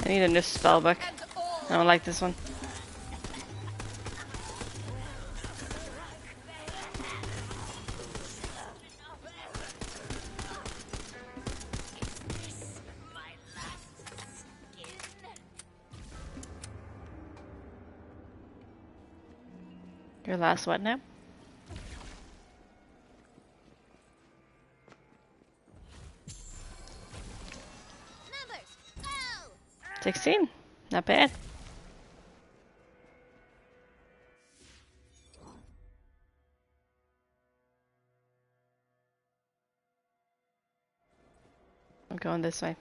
I need a new spell book. I don't like this one. Your last what now? Numbers, go! 16. Not bad. I'm going this way.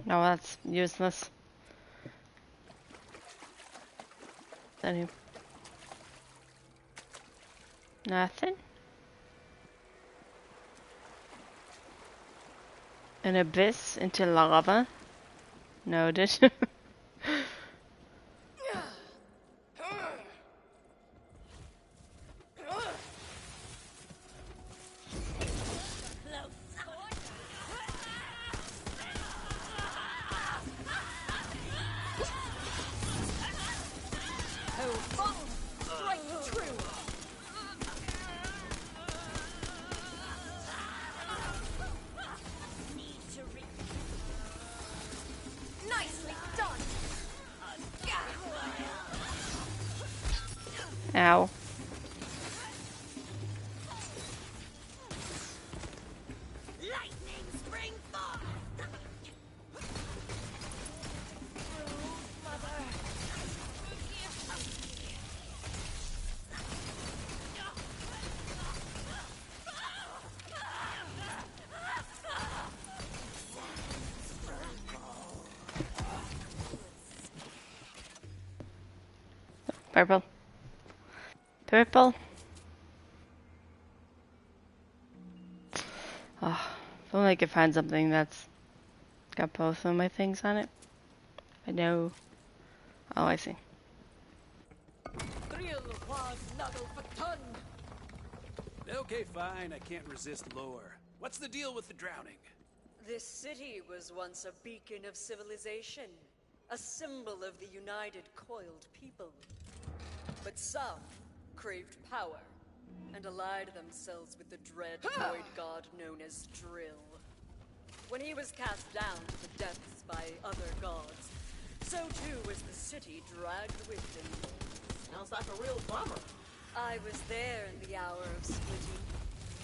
No, that's useless. Nothing. Nothing. An abyss into lava. Noted. Ow. Lightning spring fall. Purple. Purple. Oh, if only I could find something that's got both of my things on it. I know. Oh, I see. Okay, fine. I can't resist lore. What's the deal with the drowning? This city was once a beacon of civilization, a symbol of the united coiled people. But some craved power and allied themselves with the dread void god known as Drill. When he was cast down to the depths by other gods, so too was the city dragged with him. Sounds like a real bummer. I was there in the hour of splitting,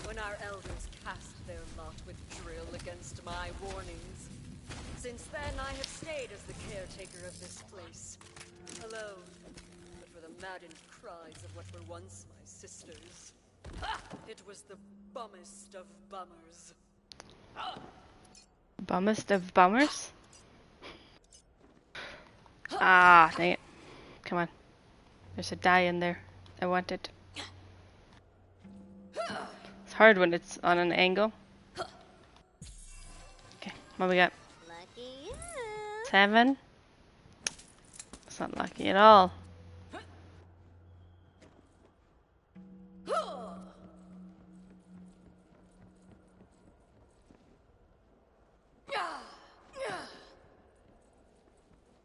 when our elders cast their lot with Drill against my warnings. Since then, I have stayed as the caretaker of this place, alone, but for the maddened cries of what were once my sisters. It was the bummest of bummers. Bummest of bummers? Ah, dang it. Come on. There's a die in there. I want it. It's hard when it's on an angle. Okay, what we got? Lucky you. 7? It's not lucky at all.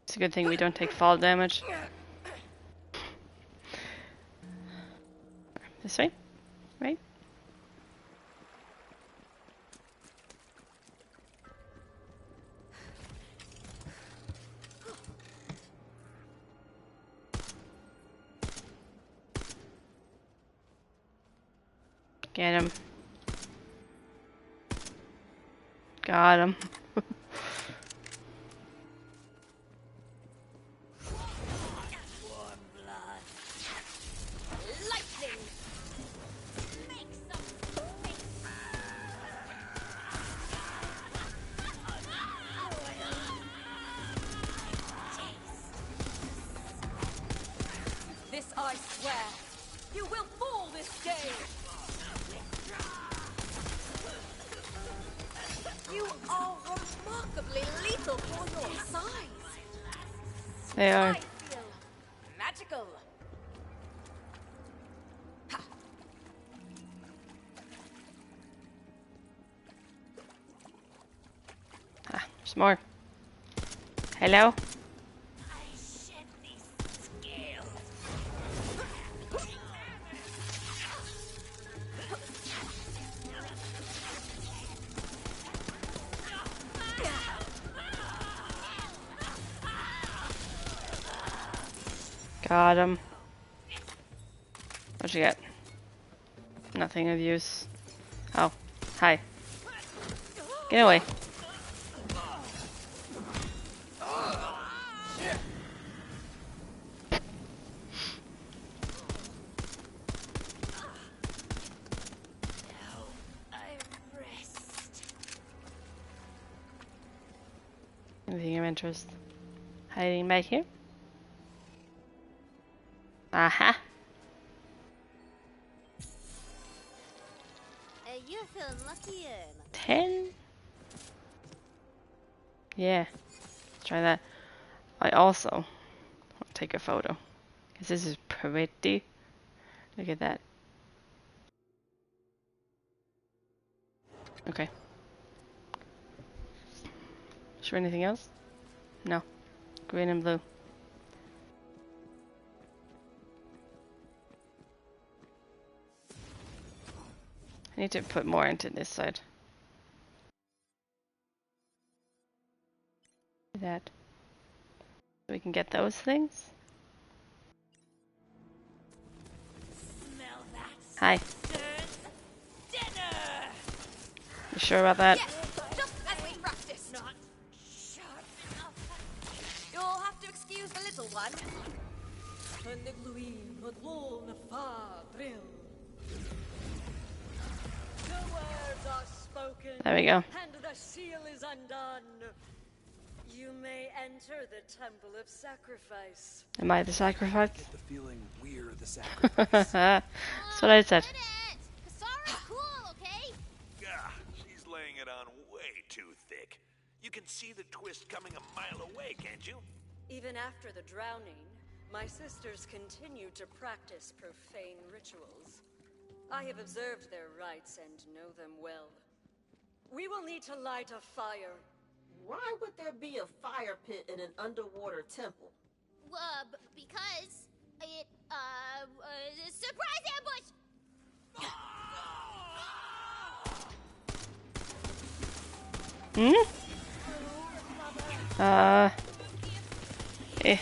It's a good thing we don't take fall damage. This way? Right? Get him. Got him. Lightning. Make some space. This I swear, you will fall this day! You are remarkably lethal for your size. They are. I feel magical. Ah, there's more. Hello? I shed these scales. Got him. What you got? Nothing of use. Oh, hi. Get away. Anything of interest? Hiding back here? Aha! You're feeling luckier. 10? Yeah. Let's try that. I also want to take a photo. Because this is pretty. Look at that. Okay. Sure, anything else? No. Green and blue. I need to put more into this side. That. So we can get those things. Hi. You sure about that? Just as we practiced. Not sharp enough. You'll have to excuse the little one. The words are spoken. There we go. And the seal is undone. You may enter the temple of sacrifice. Am I the sacrifice? I get the feeling we're the sacrifice. That's what I said. Kasara's cool, okay? Gah, she's laying it on way too thick. You can see the twist coming a mile away, can't you? Even after the drowning, my sisters continue to practice profane rituals. I have observed their rites and know them well. We will need to light a fire. Why would there be a fire pit in an underwater temple? Because it, surprise ambush! Eh.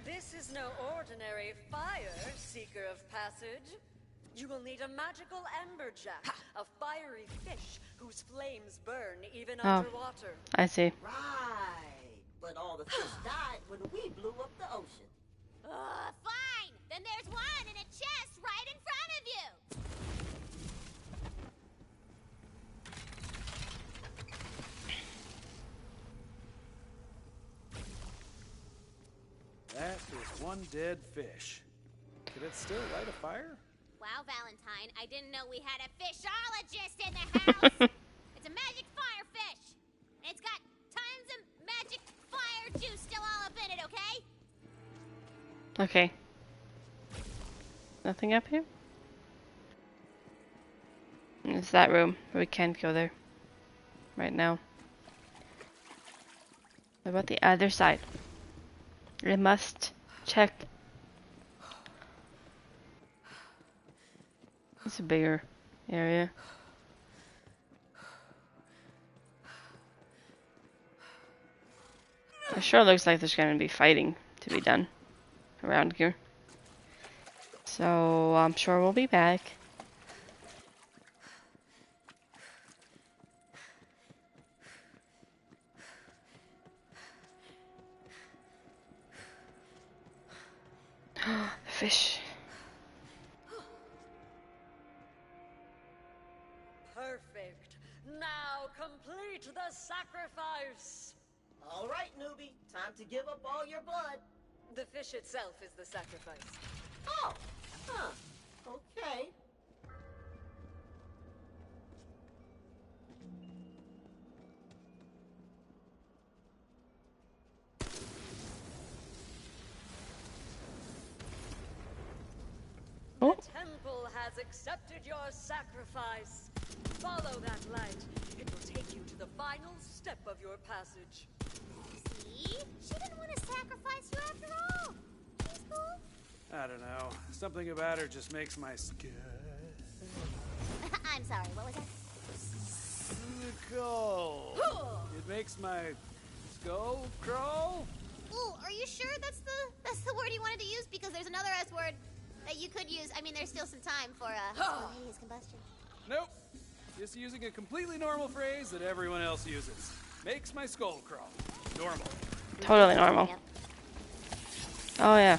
This is no ordinary fire, seeker of passage. You will need a magical amberjack, a fiery fish whose flames burn even underwater. I see. Right. But all the fish died when we blew up the ocean. Fine! Then there's one in a chest right in front of you! That is one dead fish. Could it still light a fire? Wow, Valentine, I didn't know we had a fishologist in the house! It's a magic fire fish! And it's got tons of magic fire juice still all up in it, okay? Okay. Nothing up here? It's that room. We can't go there right now. What about the other side? I must check. It's a bigger area. It sure looks like there's going to be fighting to be done around here. So I'm sure we'll be back. The fish. Perfect. Now complete the sacrifice. All right, newbie. Time to give up all your blood. The fish itself is the sacrifice. Oh. Huh. Okay. Oh. The temple has accepted your sacrifice. Follow that light. It will take you to the final step of your passage. See? She didn't want to sacrifice you after all. She's cool. I don't know. Something about her just makes my skin I'm sorry, what was that? cold. It makes my skull crawl. Ooh, are you sure that's the word you wanted to use? Because there's another S word that you could use. I mean, there's still some time for spontaneous combustion. Nope. Just using a completely normal phrase that everyone else uses. Makes my skull crawl. Normal. Totally normal. Yep. Oh yeah.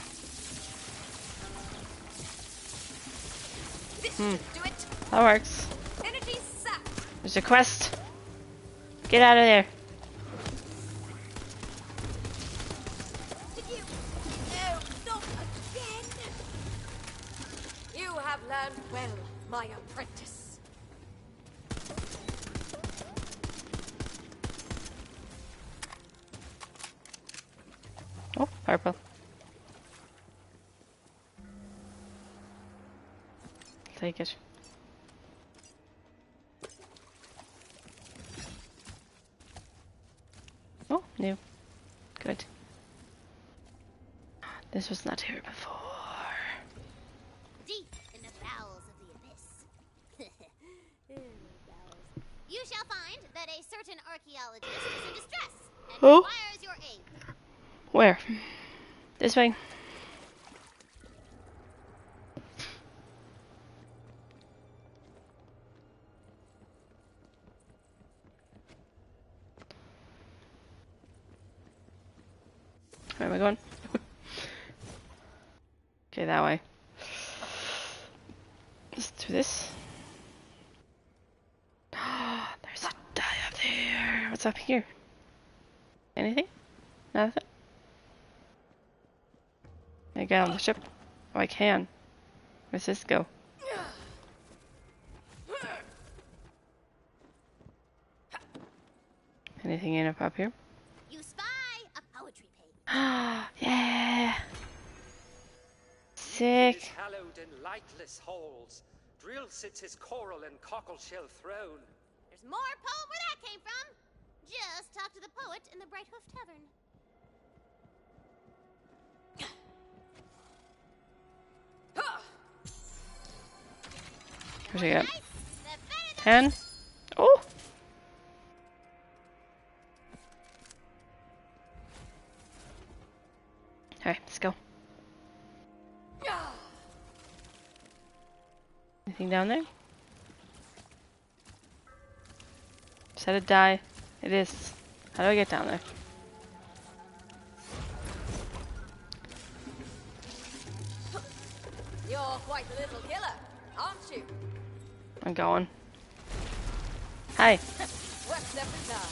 This should do it. That works. Energy sapped. There's a quest. Get out of there. Did you? No, not again. You have learned well, my apprentice. Purple. Take it. Oh, new. Good. This was not here before. Deep in the bowels of the abyss. You shall find that a certain archaeologist is in distress and Oh. requires your aid. Where? This way. Where am I going? Okay, that way. Let's do this. There's a die up there. What's up here? Anything? Nothing? Can I get on the ship? Oh, I can. Where's this go? Anything in up here? You spy a poetry page. Yeah! It Sick! is hallowed in lightless halls. Drill sits his coral and cockleshell throne. There's more poem where that came from. Just talk to the poet in the Bright Hoof Tavern. Where'd you get? 10? Oh! Alright, let's go. Anything down there? Is that a die? It is. How do I get down there? You're quite the little killer, aren't you? I'm going. Hi. One step at a time.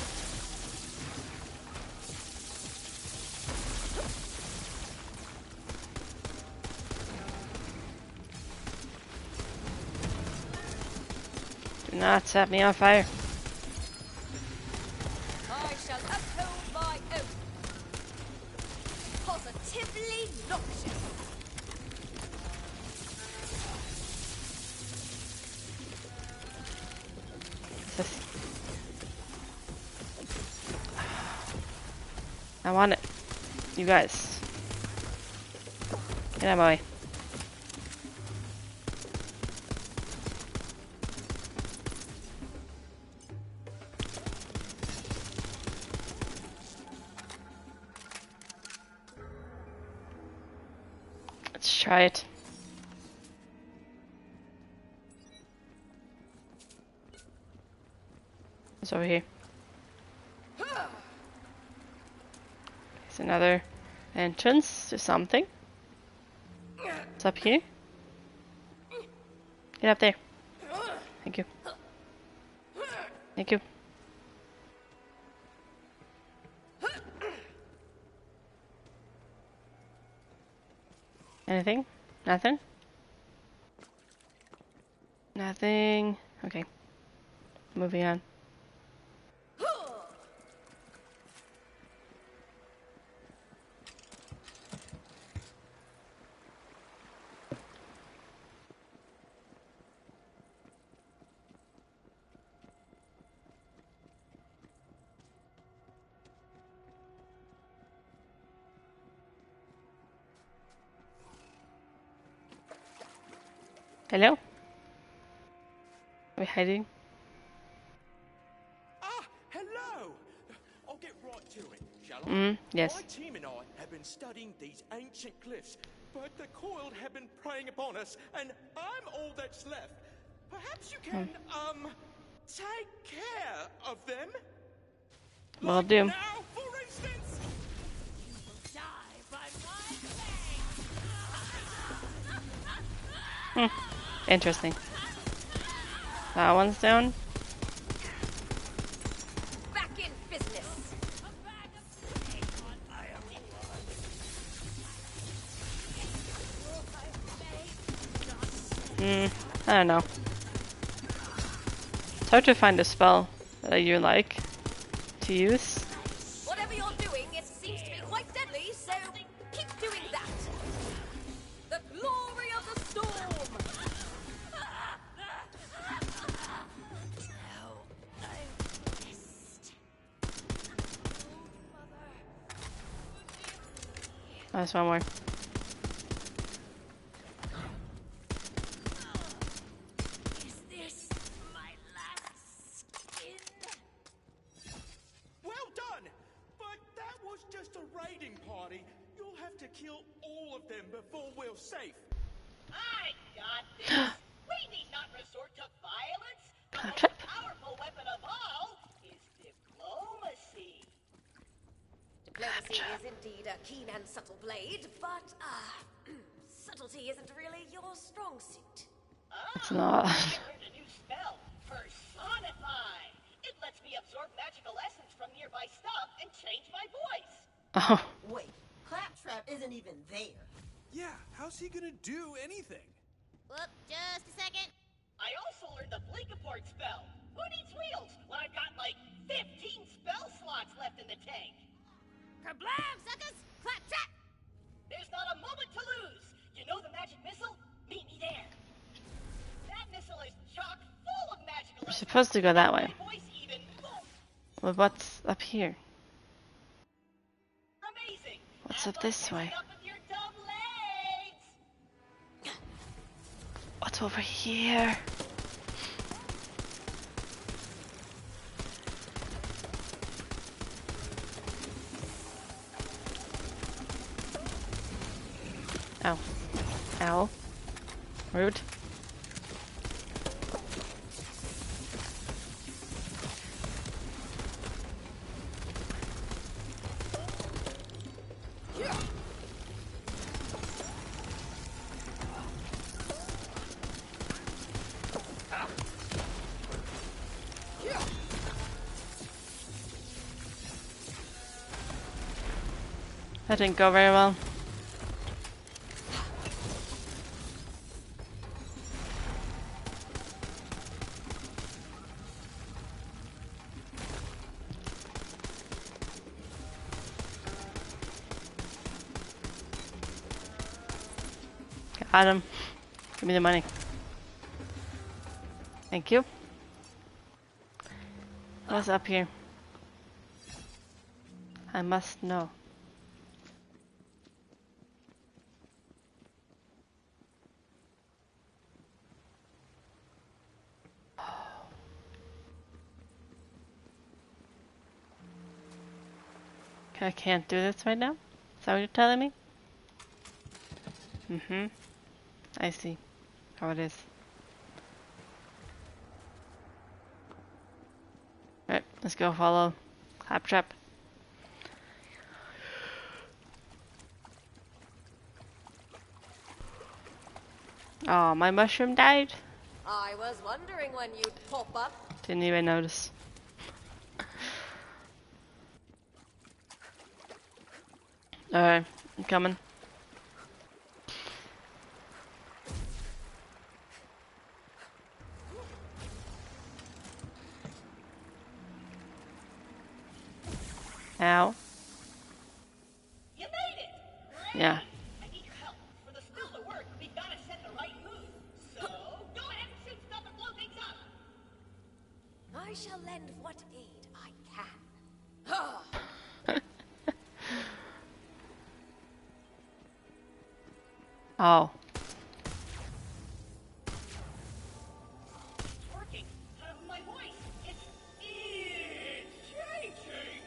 Do not set me on fire. I shall uphold my oath. Positively noxious. I want it. You guys. Get out of my way. Let's try it. It's over here. There's another entrance to something. It's up here. Get up there. Thank you. Thank you. Anything? Nothing? Nothing. Okay. Moving on. Hello? Are we hiding? Ah, hello! I'll get right to it, shall I? Yes. My team and I have been studying these ancient cliffs, but the coiled have been preying upon us, and I'm all that's left. Perhaps you can, take care of them? Will do. Now, for instance! Interesting. That one's down. Back in business. I don't know. It's hard to find a spell that you like to use. Whatever you're doing, it seems to be quite deadly, so doing that? The glory of the storm! No, I missed. There's one more. Is this my last skin? Well done! But that was just a raiding party. You'll have to kill all of them before we're safe. I got this. We need not resort to violence. The most Trap. powerful weapon of all is diplomacy. Diplomacy is indeed a keen and subtle blade, but, subtlety isn't really your strong suit. It's not. I learned a new spell, Personify. It lets me absorb magical essence from nearby stuff and change my voice. Oh. Wait, Claptrap isn't even there. Yeah, how's he gonna do anything? Whoop, just a second. I also learned the Blinkaport spell. Who needs wheels when I've got like 15 spell slots left in the tank? Kablam, suckers! Claptrap! There's not a moment to lose. You know the magic missile? Meet me there. That missile is chock full of magical We're essence. supposed to go that way. My voice even. Well, what's up here? Amazing. What's up this way? Up with your dumb legs. What's over here? Ow. Ow. Rude. That didn't go very well. Got him. Give me the money. Thank you. What's up here? I must know. Okay, I can't do this right now? Is that what you're telling me? Mm-hmm. I see how it is. Alright, let's go follow Claptrap. Oh, my mushroom died? I was wondering when you'd pop up. Didn't even notice. Alright, I'm coming. Ow. You made it. Yeah. I need your help. For the spell to work, we've got to set the right mood. So go ahead and shoot stuff and blow things up. I shall lend what aid I can. Oh. It's working. My voice, it's changing.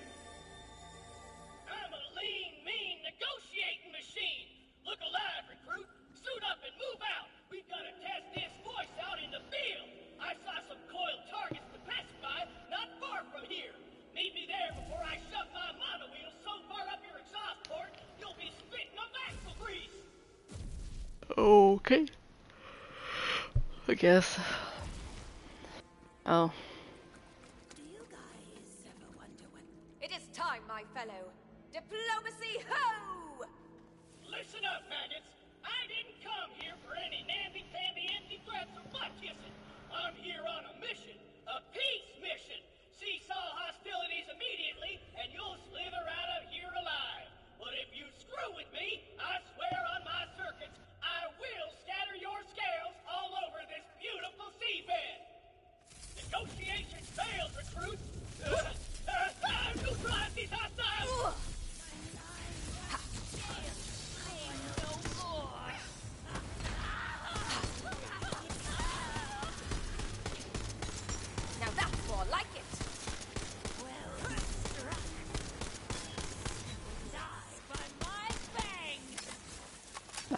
I'm a lean, mean negotiating machine. Look alive, recruit. Suit up and move out. We've got to test this voice out in the field. I saw some coiled targets to pacify not far from here. Meet me there before I shove my monowheel so far up your exhaust port you'll be spitting a axle grease. Okay. I guess. Oh. Do you guys ever wonder what... It is time, my fellow. Diplomacy, ho! Listen up, maggots. I didn't come here for any namby-pamby empty threats or butt kissing. I'm here on a mission. A peace mission. Cease all hostilities immediately, and you'll slither out of here alive. But if you screw with me,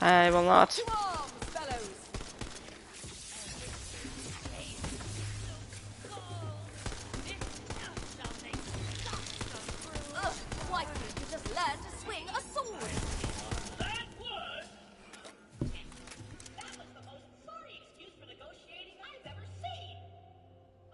I will not. To arms, fellows! Ugh, why can't you just learn to swing a sword? That was the most sorry excuse for negotiating I've ever seen.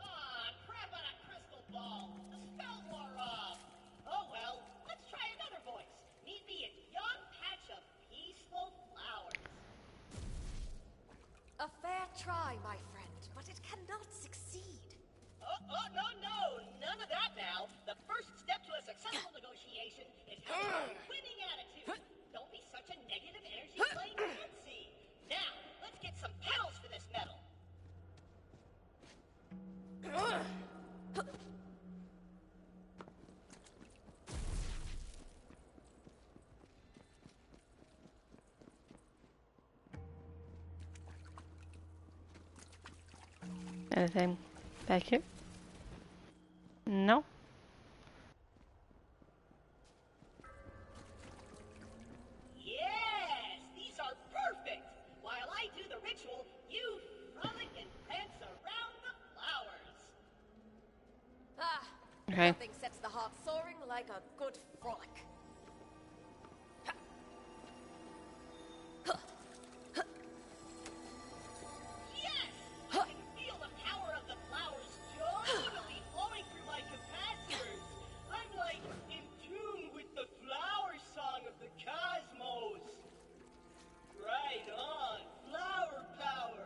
Ah, crap on a crystal ball. The spell wore off. Oh well, let's try another voice. Meet me at yon patch of peaceful flowers. A fair try, my friend, but it cannot succeed. Oh, no, none of that now. The first step to a successful negotiation is having a winning attitude. Don't be such a negative energy playing fancy. Now, let's get some pedals for this metal. Anything back here? No. Yes, these are perfect. While I do the ritual, you frolic and prance around the flowers. Ah, Okay. nothing sets the heart soaring like a good frolic. Yes! I can feel the power of the flowers totally flowing through my capacitors. I'm like in tune with the flower song of the cosmos. Right on, flower power.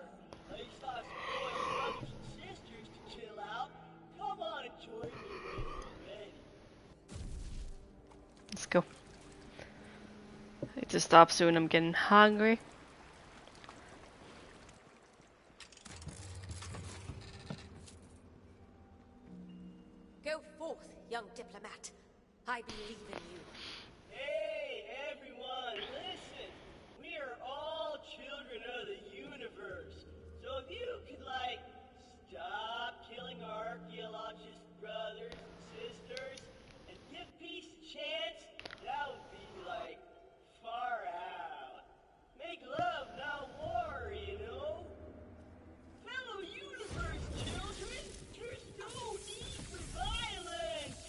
I saw some loyal brothers and sisters to chill out. Come on and join me when you're ready. Let's go. I need to stop soon. I'm getting hungry. Go forth, young diplomat. I believe in you. Hey, everyone, listen. We are all children of the universe. So if you could, like, stop killing our archaeologist brothers and sisters and give peace a chance, that would be, like, far out. Make love, not war, you know? Fellow universe children, there's no need for violence.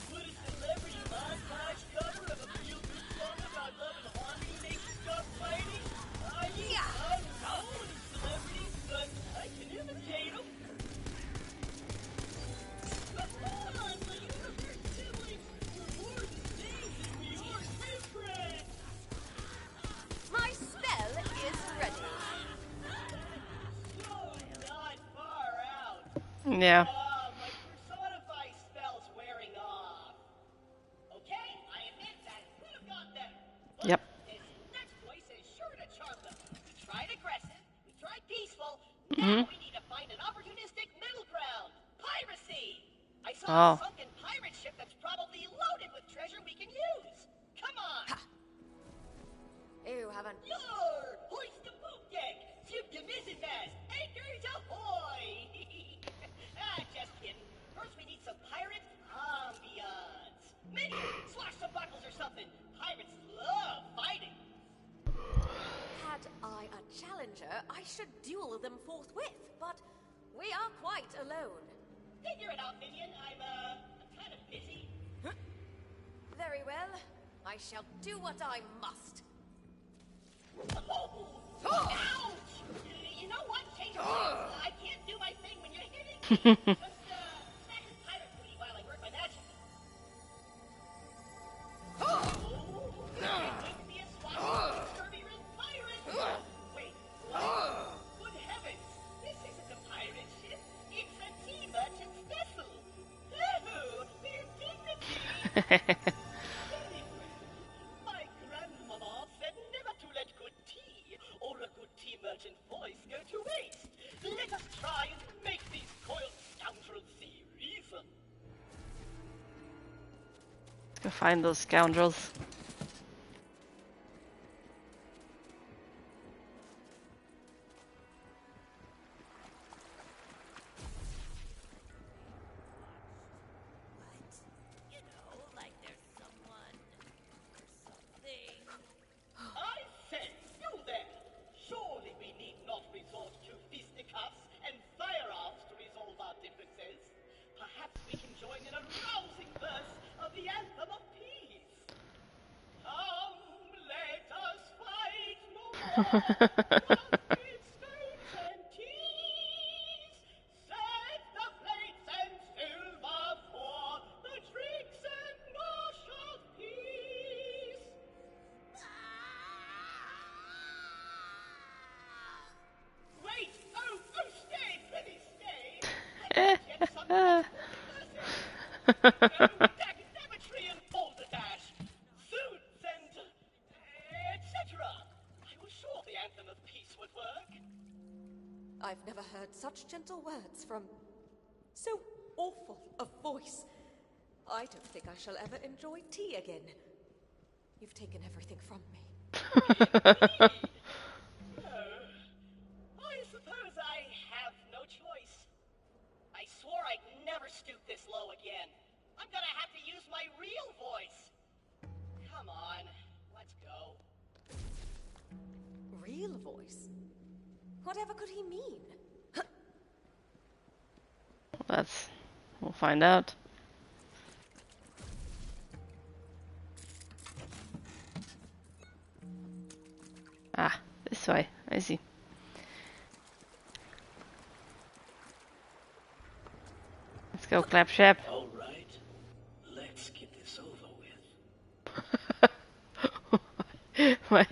Put a celebrity montage cover of a feel-good song about love and harmony makes you stop fighting? I mean, I don't know any celebrities, but I can imitate them. Come on, the universe siblings, we're more the same than we are different. My spell is ready. So not far out. Yeah. My personify spell's wearing off. Okay, I admit that could have gone better. But Yep. this next voice is sure to charm them. We tried aggressive, we tried peaceful. Mhm. Now we need to find an opportunistic middle ground. Piracy. I saw Oh. a sunken pirate ship that's probably loaded with treasure we can use. Come on. You haven't. Yar! Hoist the poop deck! Tip the mizzen mast! Anchors ahoy! Just kidding. First we need some pirate ambiance. Minion, slash some buckles or something. Pirates love fighting. Had I a challenger, I should duel them forthwith, but we are quite alone. Figure it out, Minion. I'm kind of busy. Very well. I shall do what I must. Oh! Ouch! You know what? Change of plans. I can't do my thing when you're hitting me. Just, smack his pirate booty while I work my magic. Wait, what? Good heavens! This isn't a pirate ship. It's a tea merchant's vessel. Oh, their dignity! My grandmama said never to let good tea or a good tea merchant voice go to waste. Let us try and make these coiled scoundrels see reason. Go find those scoundrels. You know, like there's someone or something Wait! Oh, stay, pretty, stay! Let me get some academically and balderdash, suits and etc. I was sure the anthem of peace would work. I've never heard such gentle words from so awful a voice. I don't think I shall ever enjoy tea again. You've taken everything from me. I suppose I have no choice. I swore I'd never stoop this low again. I'm gonna have to use my real voice. Come on, let's go. Real voice? Whatever could he mean? We'll find out. Ah, this way. I see. Let's go, Claptrap. All right, let's get this over with. What?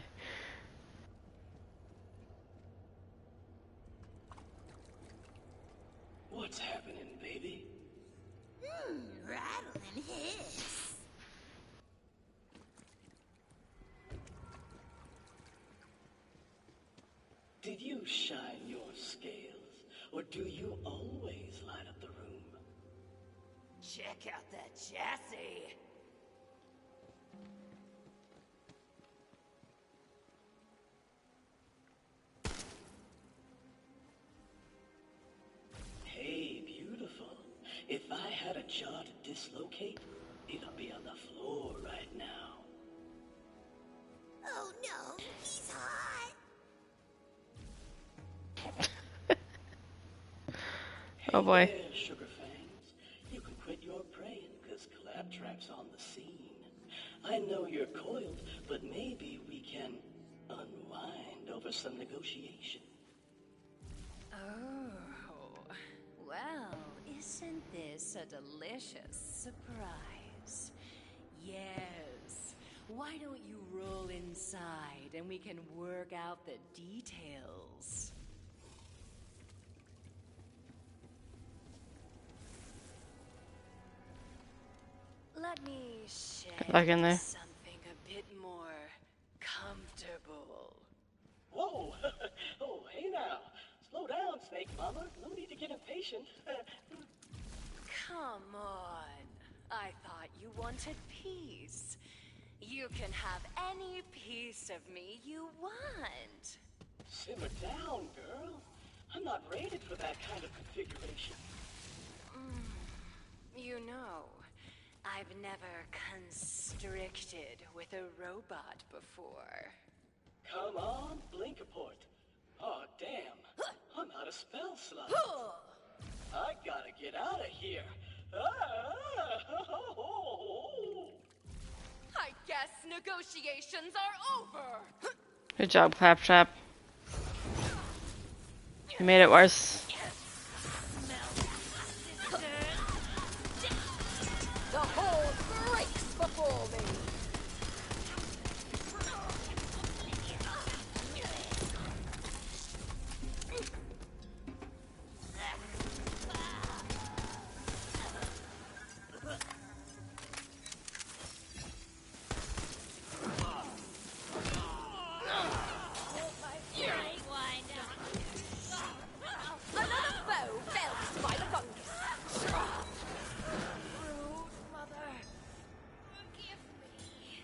What's happening, baby? Rattle and hiss. Did you shine your scales, or do you always light up the room? Check out that chassis. Hey, beautiful. If I had a jaw to dislocate, it'll be on the floor right now. Oh no, he's hot. Oh boy. Hey there, Sugar Fangs. You can quit your praying, because Claptrap's on the scene. I know you're coiled, but maybe we can unwind over some negotiation. Oh, well, isn't this a delicious surprise? Yes. Why don't you roll inside and we can work out the details? Let me Good luck in shed there. something a bit more comfortable. Whoa! Oh, hey now. Slow down, Snake Mama. No need to get impatient. Come on. I thought you wanted peace. You can have any piece of me you want. Simmer down, girl. I'm not rated for that kind of configuration. You know, I've never constricted with a robot before. Come on, Blinkaport. Oh, damn. I'm out of spell slots. I gotta get out of here. I guess negotiations are over. Good job, Claptrap. You made it worse. The whole breaks before me. Another foe felled by the fungus. Rude mother. Forgive me.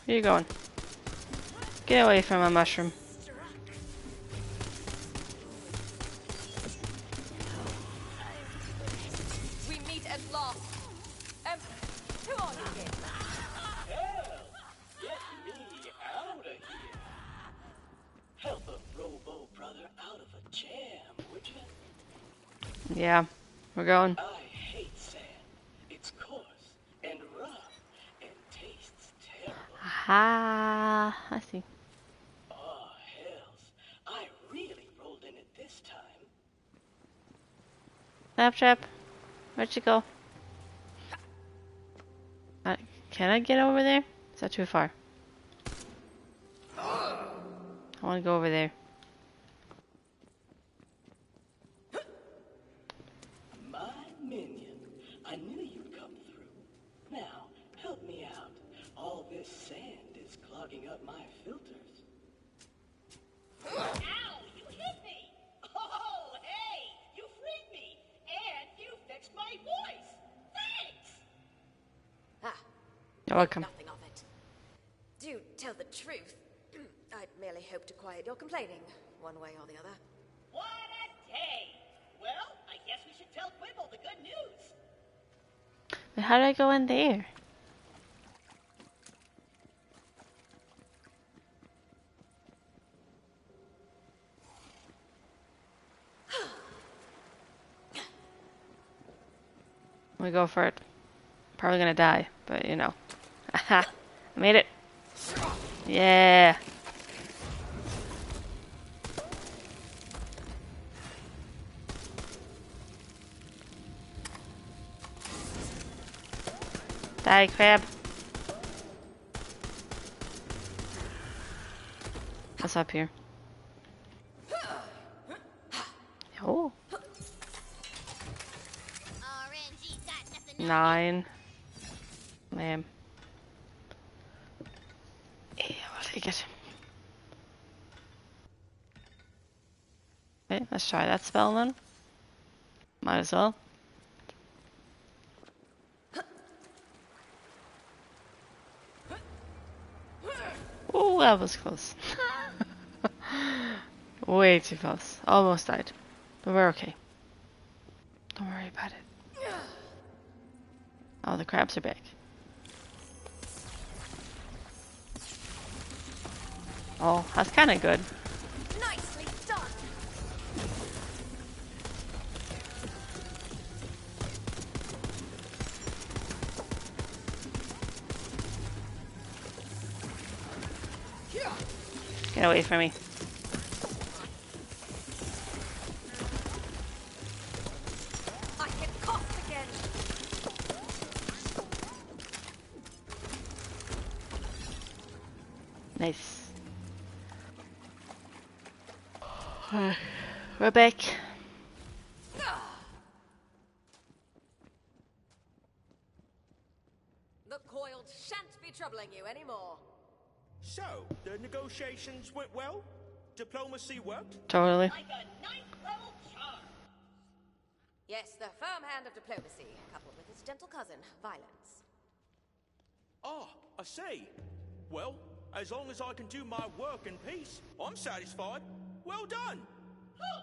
Where you going? Get away from a mushroom. We meet at last. Who are you again? Hell, get me out of here. Yeah, we're going. I hate sand. It's coarse and rough and tastes terrible. Ah, I see. Oh, hells. I really rolled in it this time. Snaptrap, where'd you go? Can I get over there? Is that too far? I want to go over there. My minion. I knew you'd come through. Now, help me out. All this sand is clogging up my filters. Ow! You hit me! Oh, hey! You freed me! And you fixed my voice! Thanks! Ah, You're welcome. nothing of it. Do tell the truth. I'd merely hoped to quiet your complaining, one way or the other. What a day! Well, I guess we should tell Quibble the good news. But how do I go in there? We go for it. Probably gonna die, but you know. Aha! I made it. Yeah. Die, crab. What's up here? Oh. RNG's got nothing. 9. Lamb. Yeah, I'll take it. Okay, let's try that spell then. Might as well. Oh, that was close. Way too close. Almost died. But we're okay. Don't worry about it. Oh, the crabs are back. Oh, that's kind of good. Nicely done. Get away from me. I can cough again. Nice. We're back. The coiled shan't be troubling you anymore. So, the negotiations went well? Diplomacy worked? Totally. Like a ninth level charm. Yes, the firm hand of diplomacy, coupled with its gentle cousin, violence. Ah, I see. Well, as long as I can do my work in peace, I'm satisfied. Well done. Whew.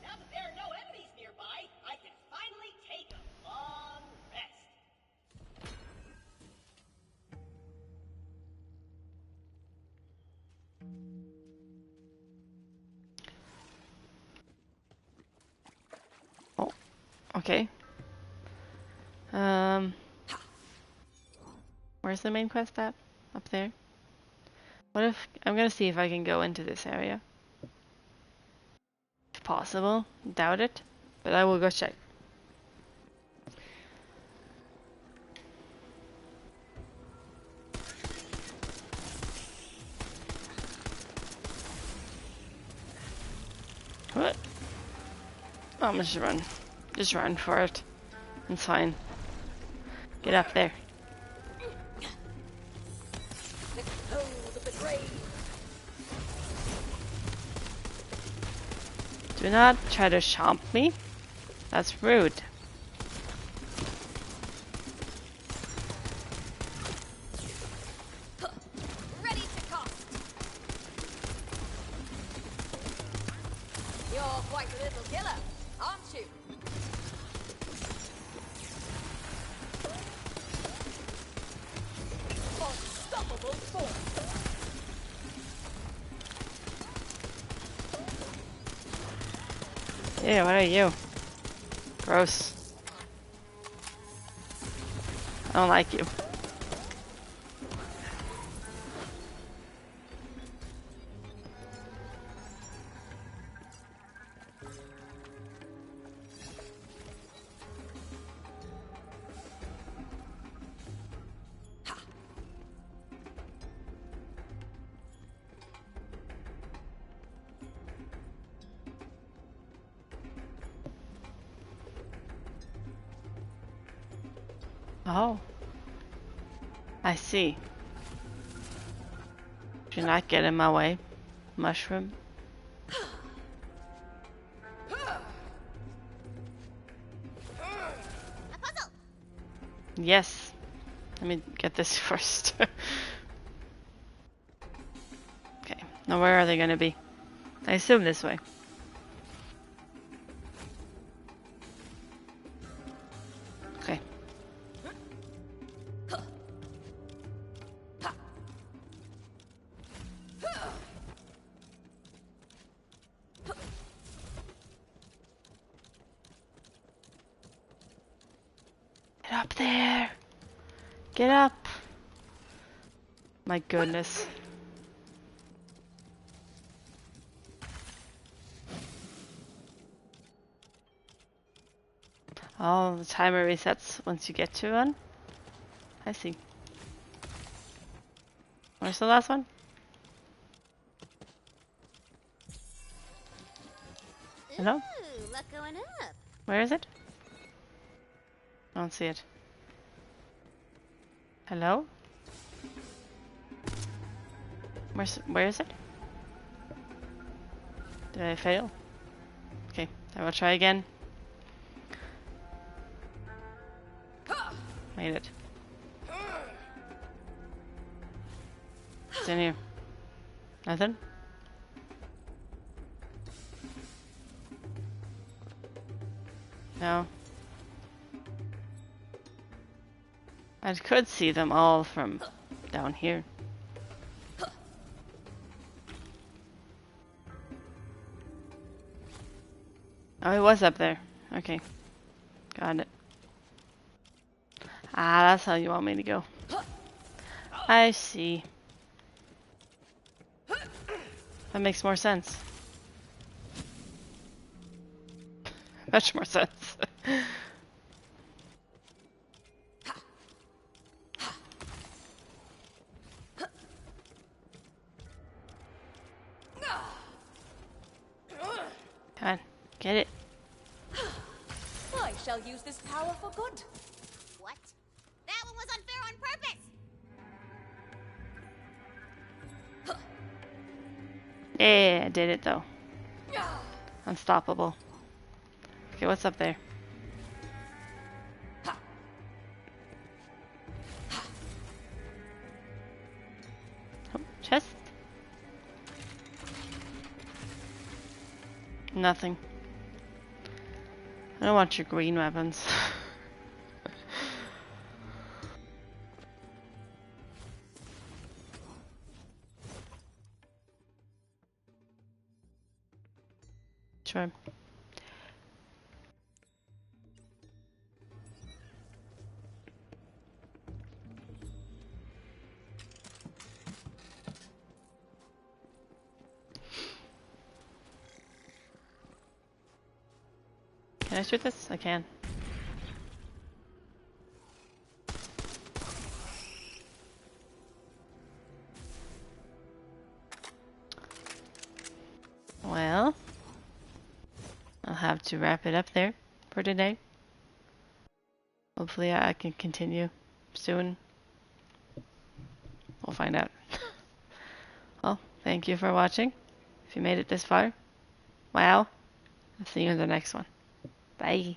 Now that there are no enemies nearby, I can finally take a long rest. Oh, okay. Where's the main quest at? Up there? What if... I'm gonna see if I can go into this area. If possible. Doubt it. But I will go check. What? Oh, I'm just run. Just run for it. It's fine. Get up there. Do not try to chomp me. That's rude. Ready to cost. You're quite a little killer, aren't you? Unstoppable force. Yeah, what are you? Gross. I don't like you. Oh. I see. Do not get in my way, mushroom. A puzzle. Yes. Let me get this first. Okay. Now where are they going to be? I assume this way. Okay. Get up there. Get up. My goodness. Oh, the timer resets once you get to one. I see. Where's the last one? Hello? Ooh, luck going up. Where is it? I don't see it. Hello? Where is it? Did I fail? Okay, I will try again. Made it. What's in here? Nothing? No. I could see them all from down here. Oh, it was up there. Okay. Got it. Ah, that's how you want me to go. I see. That makes more sense. Much more sense. Come on, get it. I shall use this power for good. What? That one was unfair on purpose. Yeah, I did it though. Unstoppable. Okay, what's up there? Oh, chest? Nothing. I don't want your green weapons. Sure. Can I shoot this? I can. Well, I'll have to wrap it up there for today. Hopefully I can continue soon. We'll find out. Well, thank you for watching. If you made it this far, wow. I'll see you in the next one. Bye.